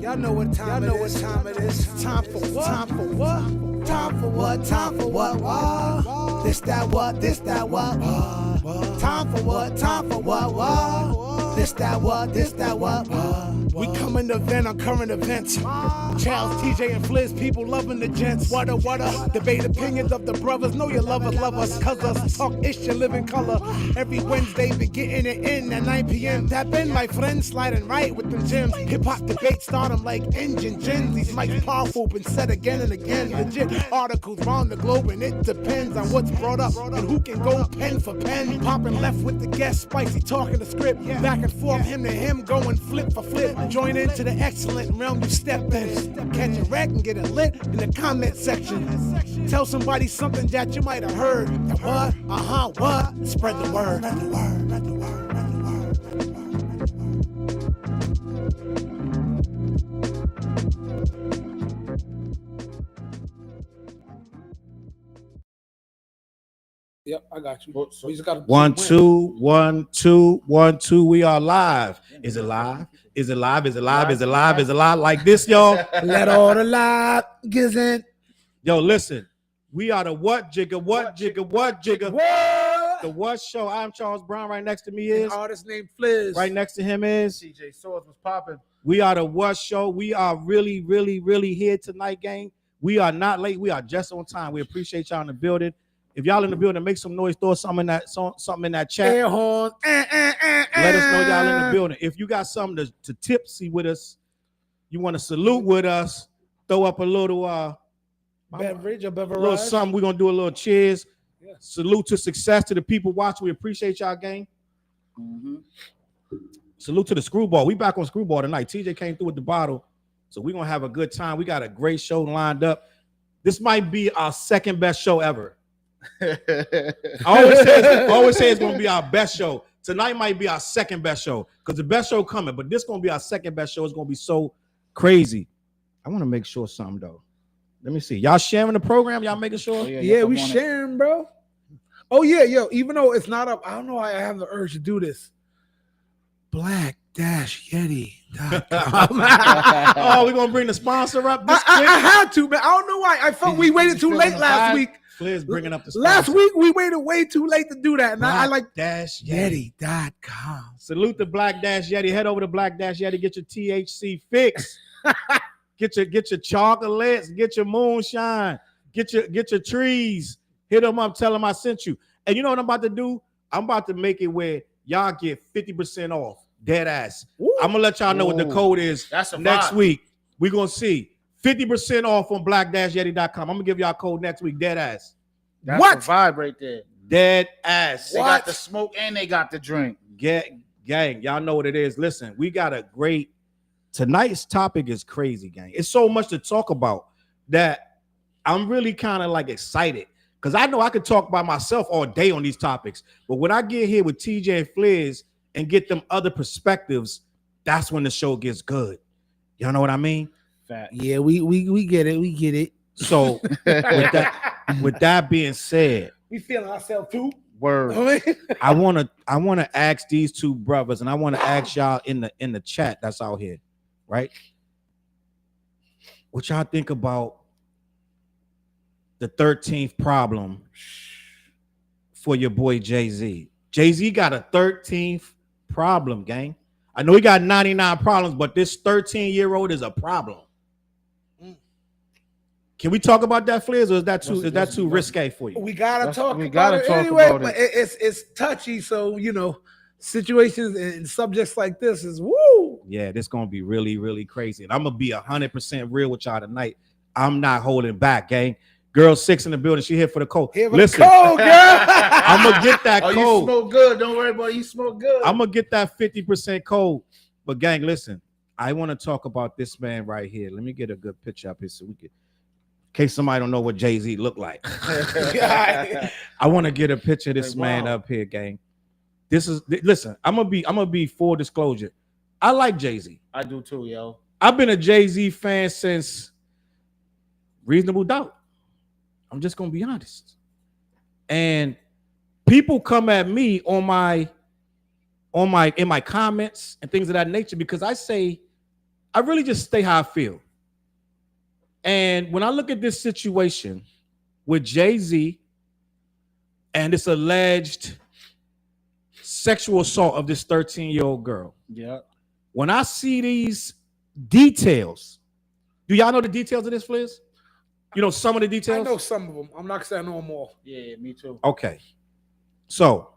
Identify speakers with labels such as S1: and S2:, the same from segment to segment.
S1: Y'all know what time it is. Time for what? Time for what? Time for what? Time for what? This, that, what? This, that, what? Time for what? Time for what? This, that, what? This, that, what? We coming to vent on current events. Challz, TJ, and Fliz, people loving the gents. What a debate opinions of the brothers. Know your lovers love us, cause us talk ish and live in color. Every Wednesday, be getting it in at 9 p.m. Tap in, my friends, sliding right with them gems. Hip hop debate start them like engine gens. These mics powerful, been said again and again. Legit articles round the globe, and it depends on what's brought up and who can go pen for pen. Popping left with the guest, spicy talking the script. Back and forth, him to him, going flip for flip. Join into the excellent realm you stepped in. Catch a wreck and get it lit in the comment section. Tell somebody something that you might have heard. The what? What? Spread the word. Spread the word. Spread the word. Yep, I got you. So you just got
S2: 1 2 1 2 1 2. We are live. Is it live? Is it live? Is it live? Is it live? Is it live? Like this, y'all.
S1: Let all the live get in.
S2: Yo, listen. We are the what jigger, what jigger, what jigger.
S1: What?
S2: The what show. I'm Charles Brown. Right next to me is
S1: artist named Fliz.
S2: Right next to him is
S3: CJ Source was popping.
S2: We are the what show. We are really, really, really here tonight, gang. We are not late. We are just on time. We appreciate y'all in the building. If y'all in the building, make some noise. Throw something in that chat.
S1: Air horn.
S2: Let us know y'all in the building. If you got something to tipsy with us, you want to salute with us, throw up a little
S1: beverage.
S2: A little something. We're gonna do a little cheers. Yeah. Salute to success to the people watching. We appreciate y'all, gang. Mm-hmm. Salute to the Screwball. We back on Screwball tonight. TJ came through with the bottle, so we're gonna have a good time. We got a great show lined up. This might be our second best show ever. I always say it's gonna be our best show. Tonight might be our second best show because the best show coming, but this gonna be our second best show. It's gonna be so crazy. I want to make sure something though. Let me see. Y'all sharing the program? Y'all making sure?
S1: Oh, yeah, we sharing, bro. Oh yeah, yo. Even though it's not up, I don't know why I have the urge to do this. Black-Yeti.com.
S2: Oh, we're gonna bring the sponsor up.
S1: I had to, man. I don't know why. I felt we waited too late last week.
S2: Fliz bringing up the sponsor.
S1: Last week we waited way too late to do that. And I like
S2: Yeti.com. Salute the Black-Yeti. Head over to Black-Yeti. Get your THC fix. Get your chocolates. Get your moonshine. Get your trees. Hit them up. Tell them I sent you. And you know what I'm about to do? I'm about to make it where y'all get 50% off. Dead ass. Ooh. I'm gonna let y'all know what the code is.
S3: That's a
S2: next
S3: vibe.
S2: week. We're gonna see 50% off on Black-Yeti.com. I'm gonna give y'all a code next week. Dead ass.
S3: That's
S1: what?
S3: The vibe right there.
S2: Dead ass.
S3: They got the smoke and they got the drink.
S2: Gang, y'all know what it is. Listen, we got a great. Tonight's topic is crazy, gang. It's so much to talk about that I'm really kind of like excited because I know I could talk by myself all day on these topics, but when I get here with TJ and Fliz and get them other perspectives, that's when the show gets good. Y'all know what I mean?
S3: Fact.
S1: Yeah, we get it. We get it.
S2: So with that being said,
S1: we feeling ourselves too.
S3: Word.
S2: I wanna ask these two brothers, and I want to ask y'all in the chat that's out here, right? What y'all think about the 13th problem for your boy Jay-Z? Jay-Z got a 13th problem, gang. I know he got 99 problems, but this 13-year-old is a problem. Can we talk about that, Fliz, or is that too risque for you?
S1: We gotta talk about it anyway, but it's touchy. So situations and subjects like this is woo.
S2: Yeah, this gonna be really, really crazy, and I'm gonna be 100% real with y'all tonight. I'm not holding back, gang. Girl 6 in the building. She here for the code.
S1: Listen, code, girl.
S2: I'm gonna get that code.
S3: You smoke good. Don't worry about it. You smoke good.
S2: I'm gonna get that 50% code. But gang, listen, I want to talk about this man right here. Let me get a good picture up here so we can. In case somebody don't know what Jay-Z look like. I want to get a picture of this man up here, gang. Listen, I'm gonna be full disclosure. I like Jay-Z.
S3: I do too, yo.
S2: I've been a Jay-Z fan since Reasonable Doubt. I'm just gonna be honest. And people come at me in my comments and things of that nature because I really just stay how I feel. And when I look at this situation with Jay-Z and this alleged sexual assault of this 13-year-old girl, when I see these details, do y'all know the details of this, Fliz? You know some of the details?
S1: I know some of them. I'm not saying I know them all.
S3: Yeah, me too.
S2: Okay. So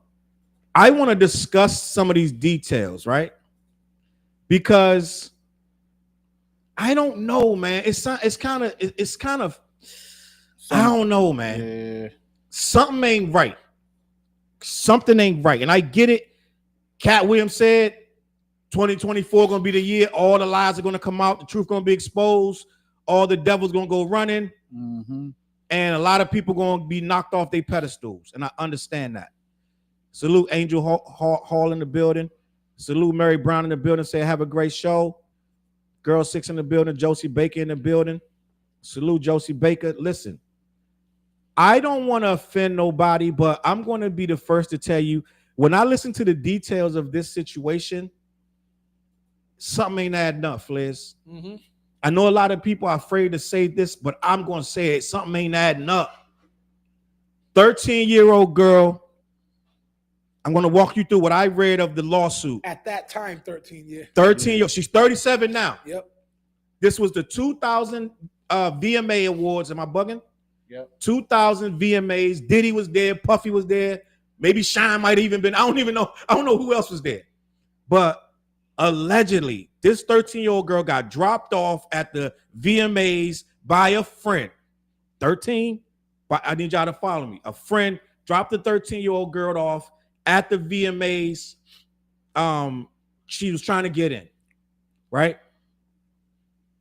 S2: I want to discuss some of these details, right? Because I don't know, man. It's kind of I don't know, man.
S3: Yeah.
S2: Something ain't right. Something ain't right. And I get it. Cat Williams said 2024 gonna be the year. All the lies are gonna come out. The truth gonna be exposed. All the devil's gonna go running.
S3: Mm-hmm.
S2: And a lot of people gonna be knocked off their pedestals. And I understand that. Salute Angel Hall in the building. Salute Mary Brown in the building. Say have a great show. Girl 6 in the building. Josie Baker in the building. Salute Josie Baker. Listen, I don't want to offend nobody, but I'm going to be the first to tell you, when I listen to the details of this situation, something ain't adding up, Fliz.
S1: Mm-hmm.
S2: I know a lot of people are afraid to say this, but I'm going to say it. Something ain't adding up. 13-year-old girl. I'm going to walk you through what I read of the lawsuit.
S1: At that time, 13 years.
S2: 13 years. She's 37 now.
S1: Yep.
S2: This was the 2000 VMA Awards. Am I bugging?
S3: Yep.
S2: 2000 VMAs. Diddy was there. Puffy was there. Maybe Shine might have even been. I don't even know. I don't know who else was there. But allegedly, this 13-year-old girl got dropped off at the VMAs by a friend. 13? But I need y'all to follow me. A friend dropped the 13-year-old girl off at the VMAs. She was trying to get in, right?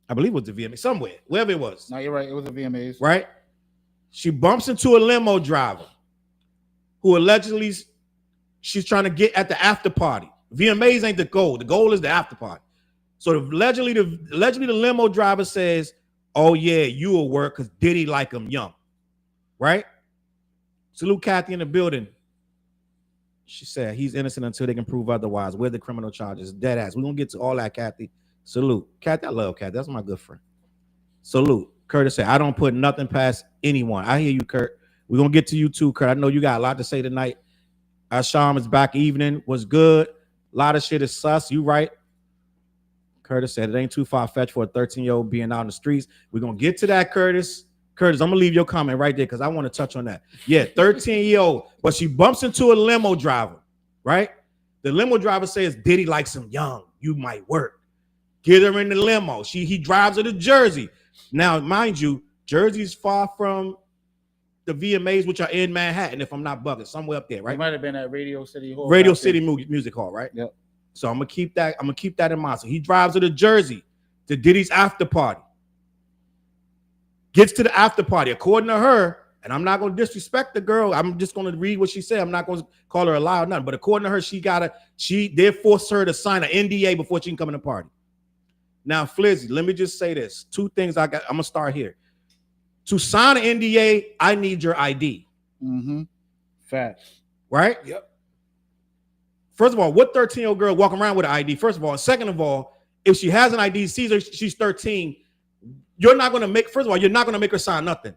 S2: I believe it was the VMA, somewhere, wherever it was.
S3: No, you're right. It was the VMAs.
S2: Right? She bumps into a limo driver who allegedly she's trying to get at the after party. VMAs ain't the goal. The goal is the after party. So allegedly the limo driver says, oh yeah, you will work because Diddy like him young. Right? Salute Kathy in the building. She said he's innocent until they can prove otherwise. Where the criminal charges? Dead ass. We're going to get to all that, Kathy. Salute. Kathy, I love Kathy. That's my good friend. Salute. Curtis said, I don't put nothing past anyone. I hear you, Kurt. We're going to get to you too, Kurt. I know you got a lot to say tonight. Asham is back. Evening was good. A lot of shit is sus. You right. Curtis said it ain't too far-fetched for a 13-year-old being out in the streets. We're going to get to that, Curtis. Curtis, I'm going to leave your comment right there because I want to touch on that. Yeah, 13-year-old. But she bumps into a limo driver, right? The limo driver says, Diddy likes him young. You might work. Get her in the limo. He drives her to Jersey. Now, mind you, Jersey's far from the VMAs, which are in Manhattan, if I'm not bugging, somewhere up there, right?
S3: It might have been at Radio City Hall.
S2: Radio City Music Hall, right?
S3: Yep.
S2: So I'm gonna keep that in mind. So he drives her to Jersey to Diddy's after party. Gets to the after party, according to her, and I'm not gonna disrespect the girl. I'm just gonna read what she said. I'm not gonna call her a lie or nothing. But according to her, they forced her to sign an NDA before she can come in the party. Now, Flizzy, let me just say this. Two things I'm gonna start here. To sign an NDA, I need your ID.
S3: Mm-hmm. Facts.
S2: Right?
S1: Yep.
S2: First of all, what 13-year-old girl walking around with an ID? First of all, and second of all, if she has an ID, sees her, she's 13. You're not gonna make her sign nothing.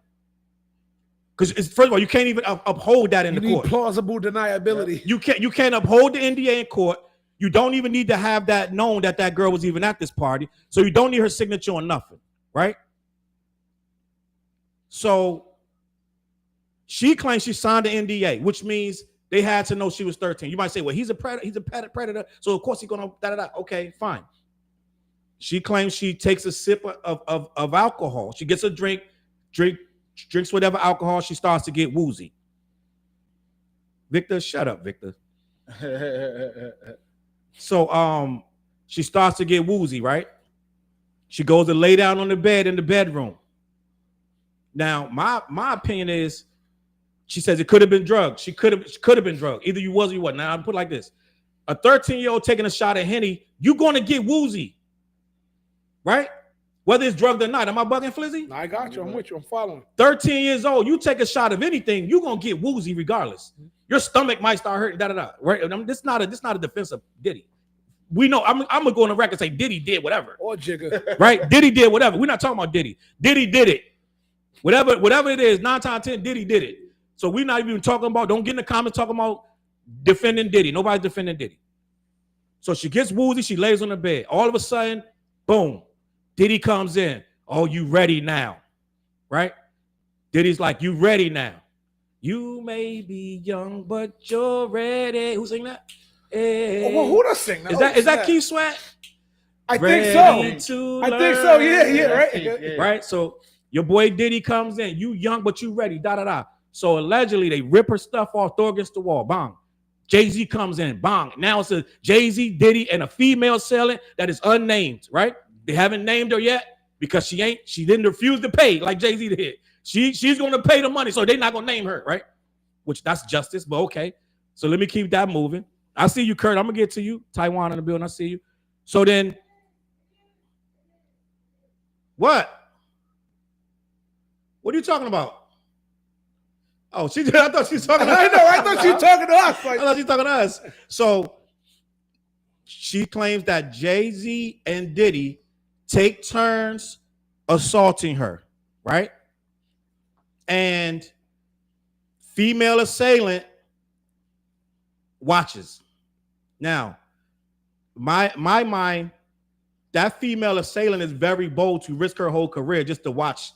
S2: Because first of all, you can't even uphold that in the court.
S1: You need plausible deniability.
S2: You can't uphold the NDA in court. You don't even need to have that known that girl was even at this party. So you don't need her signature on nothing, right? So she claims she signed the NDA, which means they had to know she was 13. You might say, well, he's a predator, so of course he's gonna da-da-da. Okay, fine. She claims she takes a sip of alcohol. She gets a drinks whatever alcohol. She starts to get woozy. Victor, shut up, Victor. So she starts to get woozy, right? She goes to lay down on the bed in the bedroom. Now, my opinion is, she says it could have been drugs. She could have been drugged. Either you was or you wasn't. Now, I'll put it like this. A 13-year-old taking a shot at Henny, you're going to get woozy, right? whether it's drugged or not. Am I bugging, Flizzy?
S1: I got you. I'm with you. I'm following.
S2: 13 years old, you take a shot of anything, you're gonna get woozy regardless. Your stomach might start hurting, right? This not a defense of Diddy. We know I'm gonna go on the record and say Diddy did whatever.
S1: Or Jigga.
S2: Right? Diddy did whatever. We're not talking about Diddy. Diddy did it. Whatever it is, 9 times 10, Diddy did it. So we're not even talking about, don't get in the comments talking about defending Diddy. Nobody's defending Diddy. So she gets woozy, she lays on the bed. All of a sudden, boom, Diddy comes in. Oh, you ready now? Right? Diddy's like, you ready now? You may be young, but you're ready. Who sing that? Hey.
S1: Well, who does sing that?
S2: Is that Keith Sweat?
S1: I think so. I think so. Yeah, right.
S2: Right. So your boy Diddy comes in. You young, but you ready. Da da da. So allegedly they rip her stuff off, throw against the wall. Bang. Jay-Z comes in. Bang. Now it's a Jay-Z, Diddy, and a female selling that is unnamed. Right. They haven't named her yet because she didn't refuse to pay like Jay-Z did. She's going to pay the money, so they're not going to name her, right? Which that's justice, but okay. So let me keep that moving. I see you, Kurt. I'm going to get to you. Taiwan in the building. I see you. So then, what? What are you talking about? Oh, I thought she was talking to us.
S1: I thought she was talking to us.
S2: I thought she was talking to us. So she claims that Jay-Z and Diddy take turns assaulting her, right? And female assailant watches. Now, my mind, that female assailant is very bold to risk her whole career just to watch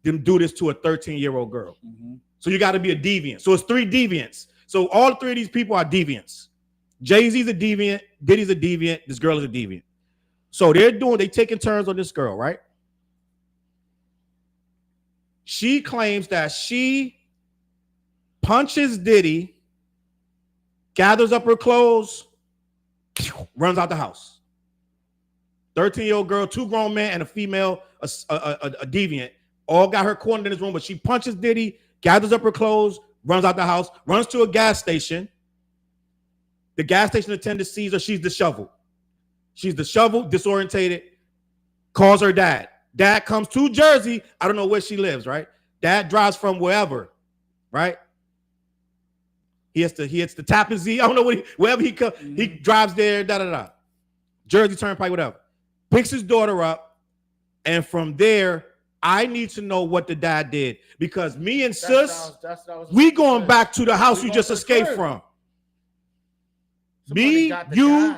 S2: them do this to a 13-year-old girl. Mm-hmm. So you got to be a deviant. So it's 3 deviants. So all 3 of these people are deviants. Jay-Z's a deviant, Diddy's a deviant, this girl is a deviant. So they taking turns on this girl, right? She claims that she punches Diddy, gathers up her clothes, runs out the house. 13-year-old girl, 2 grown men, and a female, a deviant, all got her cornered in this room, but she punches Diddy, gathers up her clothes, runs out the house, runs to a gas station. The gas station attendant sees her. She's disheveled. Disorientated, calls her dad. Dad comes to Jersey. I don't know where she lives, right? Dad drives from wherever, right? He hits the Tappan Zee. I don't know wherever he comes. Mm-hmm. He drives there, da-da-da. Jersey Turnpike, whatever. Picks his daughter up. And from there, I need to know what the dad did. Because me and sis, we going back to the house you just escaped from. Me, you,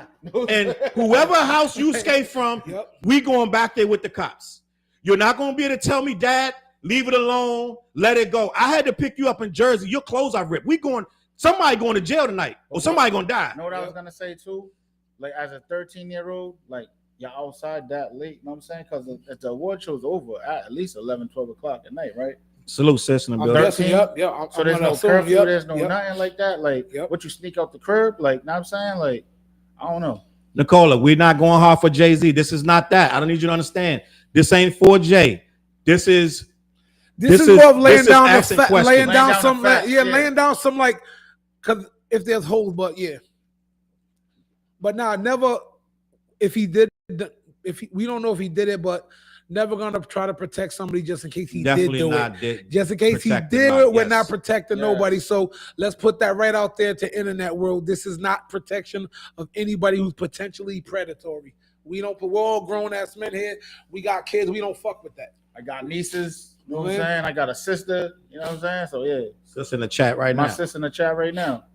S2: and whoever house you escaped from, we going back there with the cops. You're not going to be able to tell me, Dad, leave it alone, let it go. I had to pick you up in Jersey. Your clothes are ripped. Somebody going to jail tonight, or somebody going to die.
S3: You know what I was going to say, too? Like, as a 13-year-old, like, you're outside that late, you know what I'm saying? Because if the award show's over at least 11, 12 o'clock at night, right?
S2: Salute, sis, in the building.
S3: So there's no curfew, there's no nothing like that. Like, what, you sneak out the curb? Like, know what I'm saying? Like, I don't know.
S2: Nicola, we're not going hard for Jay-Z. This is not that. I don't need you to understand. This ain't for Jay. This is more of laying down some like, because if there's holes, but yeah. But now, never, if he did, we don't know if he did it, but never gonna try to protect somebody just in case he definitely
S1: did do it. Just in case he did it, we're not protecting nobody. So let's put that right out there to internet world. This is not protection of anybody who's potentially predatory. We're all grown ass men here. We got kids. We don't fuck with that.
S3: I got nieces. You know what I'm saying? I got a sister. You know what I'm saying? So yeah,
S2: sis in the chat right now.
S3: My sister in the chat right now.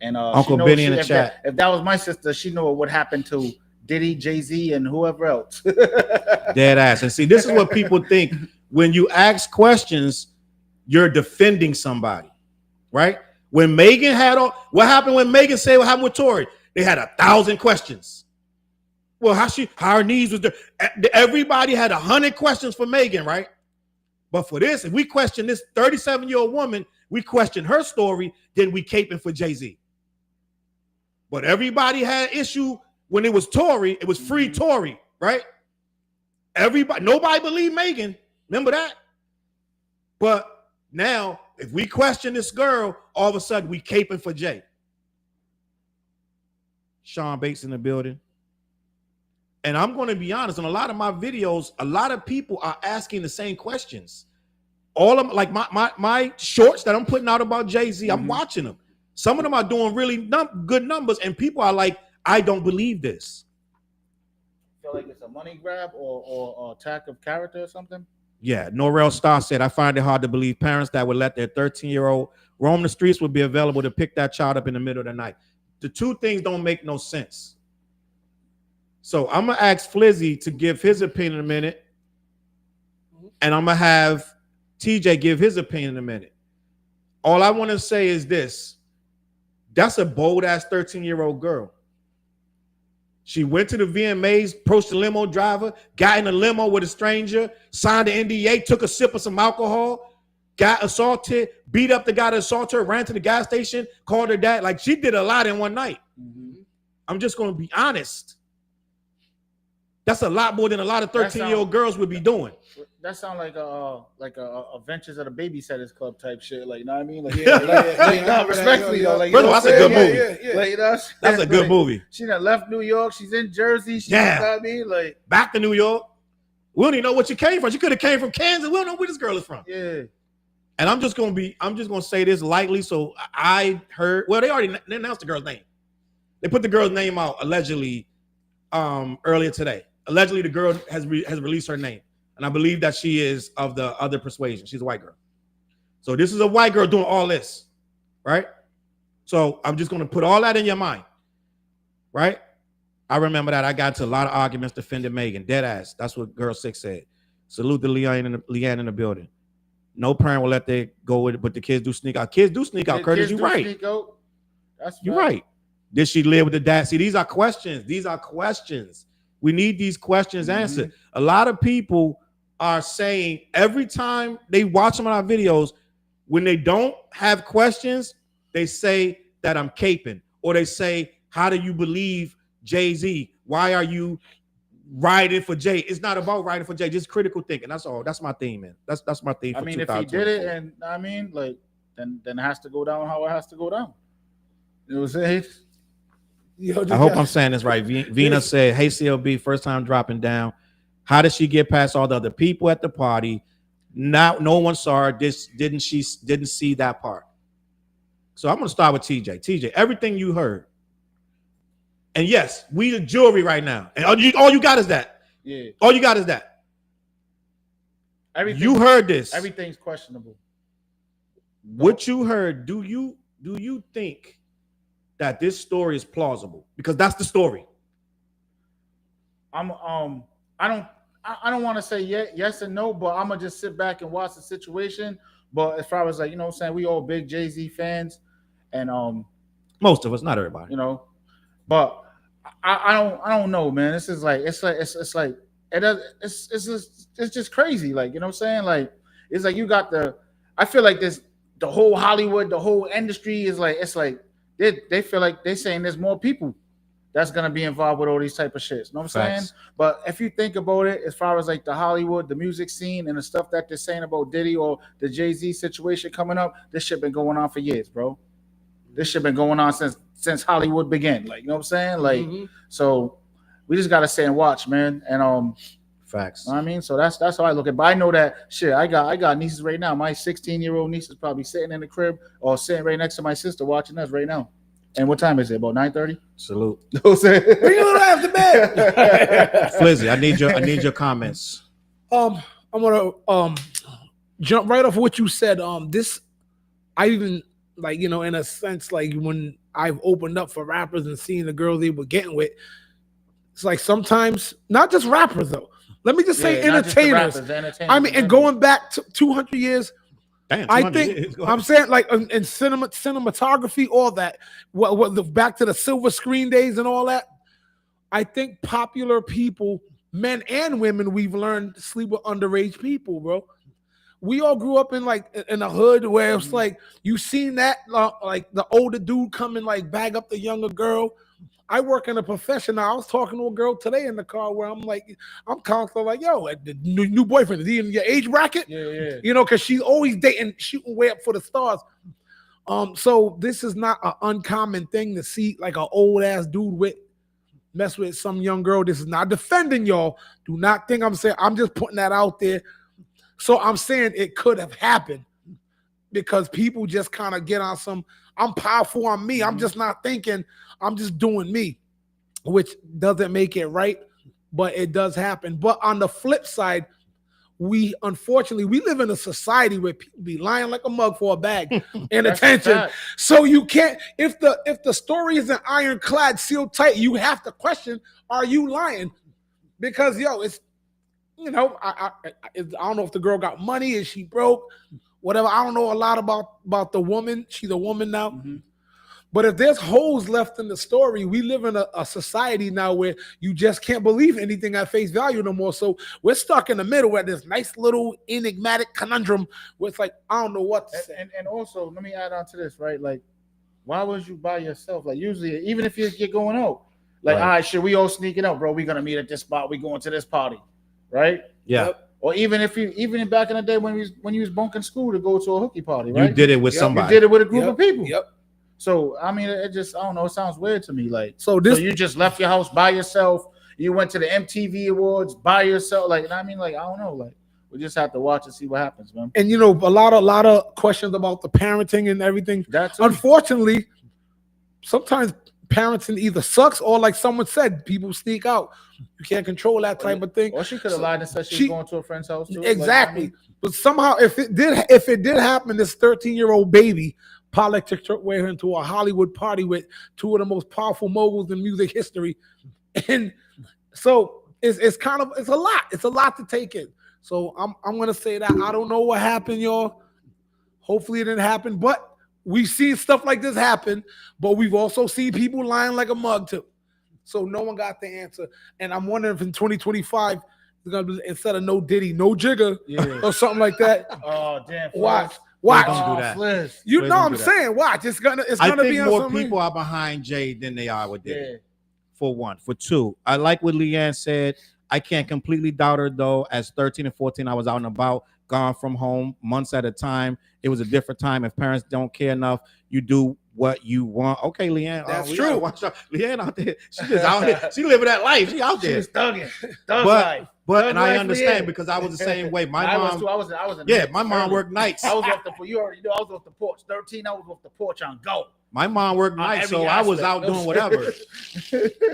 S3: And
S2: Uncle Benny in the chat.
S3: If that was my sister, she knew what happened to Diddy, Jay-Z, and whoever else.
S2: Dead ass. And see, this is what people think. When you ask questions, you're defending somebody, right? When Megan what happened when Megan said what happened with Tory? They had 1,000 questions. Well, how her knees was there. Everybody had 100 questions for Megan, right? But for this, if we question this 37-year-old woman, we question her story, then we caping for Jay-Z. But everybody had issue when it was Tory. It was free Tory, right? Nobody believed Megan. Remember that? But now, if we question this girl, all of a sudden we caping for Jay. Sean Bates in the building. And I'm going to be honest, in a lot of my videos, a lot of people are asking the same questions. All of like my shorts that I'm putting out about Jay-Z, I'm watching them. Some of them are doing really good numbers, and people are like, I don't believe this.
S3: Feel like it's a money grab or attack of character or something?
S2: Yeah, Norrell Star said, I find it hard to believe parents that would let their 13-year-old roam the streets would be available to pick that child up in the middle of the night. The two things don't make no sense. So I'm going to ask Flizzy to give his opinion in a minute, and I'm going to have TJ give his opinion in a minute. All I want to say is this. That's a bold-ass 13-year-old girl. She went to the VMAs, approached the limo driver, got in a limo with a stranger, signed the NDA, took a sip of some alcohol, got assaulted, beat up the guy that assaulted her, ran to the gas station, called her dad. Like, she did a lot in one night. I'm just going to be honest. That's a lot more than a lot of 13-year-old girls would be doing.
S3: That sounds like a Adventures of the Babysitters Club type shit. Like, you know what I mean? Like, respectfully, though. Like,
S2: that's a good movie.
S3: Like, you know,
S2: that's a good movie.
S3: She done left New York. She's in Jersey. You know what I mean? Like,
S2: back to New York. We don't even know where she came from. She could have came from Kansas. We don't know where this girl is from.
S3: Yeah.
S2: And I'm just gonna say this lightly. So I heard. Well, they already announced the girl's name. They put the girl's name out allegedly earlier today. Allegedly, the girl has released her name. And I believe that she is of the other persuasion. She's a white girl. So this is a white girl doing all this, right? So I'm just going to put all that in your mind, right? I remember that I got into a lot of arguments defending Megan. Dead ass. That's what Girl 6 said. Salute to Leanne in the building. No parent will let they go with it, but the kids do sneak out. Kids do sneak out, Curtis. You're right. You're right. Did she live with the dad? See, these are questions. These are questions. We need these questions answered. A lot of people are saying every time they watch them on our videos, when they don't have questions, they say that I'm caping, or they say, how do you believe Jay-Z? Why are you riding for Jay? It's not about riding for Jay, just critical thinking. That's all. That's my theme, man. That's my theme.
S3: I mean, if he did it, and I mean, like, then it has to go down how it has to go down. You know what I'm saying?
S2: I hope I'm saying this right. Vina said, hey, CLB, first time dropping down. How did she get past all the other people at the party? No one saw her. Didn't see that part. So I'm going to start with TJ. TJ, everything you heard. And yes, we the jury right now. And all you got is that.
S3: Yeah.
S2: All you got is that. You heard this.
S3: Everything's questionable.
S2: What you heard, do you think that this story is plausible? Because that's the story.
S3: I don't want to say yes and no, but I'm gonna just sit back and watch the situation. But as far as, like, you know what I'm saying, we all big Jay-Z fans, and
S2: most of us, not everybody.
S3: You know, but I don't know, man. This is like it's just crazy. Like, you know what I'm saying? Like, it's like you got I feel like the whole Hollywood, the whole industry is like, it's like they feel like they're saying there's more people that's gonna be involved with all these type of shit. You know what I'm saying? But if you think about it, as far as like the Hollywood, the music scene, and the stuff that they're saying about Diddy or the Jay-Z situation coming up, this shit been going on for years, bro. This shit been going on since Hollywood began. Like, you know what I'm saying? Like, so we just gotta sit and watch, man. And
S2: facts.
S3: You know what I mean? So that's how I look at it. But I know that shit. I got nieces right now. My 16-year-old niece is probably sitting in the crib or sitting right next to my sister watching us right now. And what time is it? About 9:30?
S2: Salute.
S3: You know what I'm saying?
S1: Bring it on after bed.
S2: Flizzy, I need your comments.
S1: I'm gonna jump right off what you said. This, I even, like, you know, in a sense, like when I've opened up for rappers and seeing the girls they were getting with, it's like sometimes not just rappers though. Let me just say entertainers. I mean, and going back to 200 years.
S2: Damn,
S1: I think I'm saying, like, in cinematography, all that. What back to the silver screen days and all that. I think popular people, men and women, we've learned to sleep with underage people, bro. We all grew up in a hood where it's like you seen that, like the older dude come and like bag up the younger girl. I work in a profession now. I was talking to a girl today in the car where I'm constantly like, yo, the new boyfriend, is he in your age bracket?
S3: Yeah.
S1: You know, because she's always dating, shooting way up for the stars. So this is not an uncommon thing to see, like an old ass dude with mess with some young girl. This is not defending y'all. Do not think I'm saying, I'm just putting that out there. So I'm saying it could have happened because people just kind of get on some, I'm powerful on me. I'm just not thinking, I'm just doing me, which doesn't make it right, but it does happen. But on the flip side, unfortunately, we live in a society where people be lying like a mug for a bag and attention. So you can't, if the story isn't ironclad, sealed tight, you have to question, are you lying? Because it's, I don't know if the girl got money, is she broke, whatever. I don't know a lot about the woman. She's a woman now. Mm-hmm. But if there's holes left in the story, we live in a society now where you just can't believe anything at face value no more. So we're stuck in the middle at this nice little enigmatic conundrum where it's like, I don't know what to say.
S3: And also, let me add on to this, right? Like, why was you by yourself? Like, usually, even if you're going out, like, all right, shit, we all sneaking out, bro. We're going to meet at this spot. We going to this party, right?
S2: Yeah.
S3: Yep. Or even back in the day when you was bunking school to go to a hookie party, right?
S2: You did it with somebody.
S3: You did it with a group of people.
S1: Yep.
S3: So, I mean, it just, I don't know, it sounds weird to me. Like,
S1: so
S3: you just left your house by yourself. You went to the MTV Awards by yourself. Like, I mean, like, I don't know. Like, we just have to watch and see what happens, man.
S1: And, a lot of questions about the parenting and everything. Unfortunately, sometimes parenting either sucks or, like someone said, people sneak out. You can't control that type of thing.
S3: Or she could have lied and said she was going to a friend's house, too.
S1: Exactly. Like, but somehow, if it did happen, this 13-year-old baby probably took her into a Hollywood party with two of the most powerful moguls in music history. And so it's a lot. It's a lot to take in. So I'm gonna say that I don't know what happened, y'all. Hopefully it didn't happen, but we've seen stuff like this happen, but we've also seen people lying like a mug too. So no one got the answer. And I'm wondering if in 2025 it's gonna be, instead of no Diddy, no Jigga, or something like that.
S3: Oh damn!
S1: Watch.
S2: Don't do that.
S1: I'm saying, watch. It's gonna
S2: I
S1: be
S2: think more people are behind Jay than they are with Diddy. Yeah. For one. For two, I like what Leanne said. I can't completely doubt her though. As 13 and 14, I was out and about, gone from home months at a time. It was a different time. If parents don't care enough, you do what you want. Okay, Leanne.
S1: That's true.
S2: Watch out. Leanne out there. She just out here. She living that life. She out there.
S3: She was thugging.
S2: But and I understand because I was the same way. My mom.
S3: I was
S2: my mom worked nights.
S3: I was off the. You already know I was off the porch. 13. I was off the porch on go.
S2: My mom worked nights, so I was out doing whatever.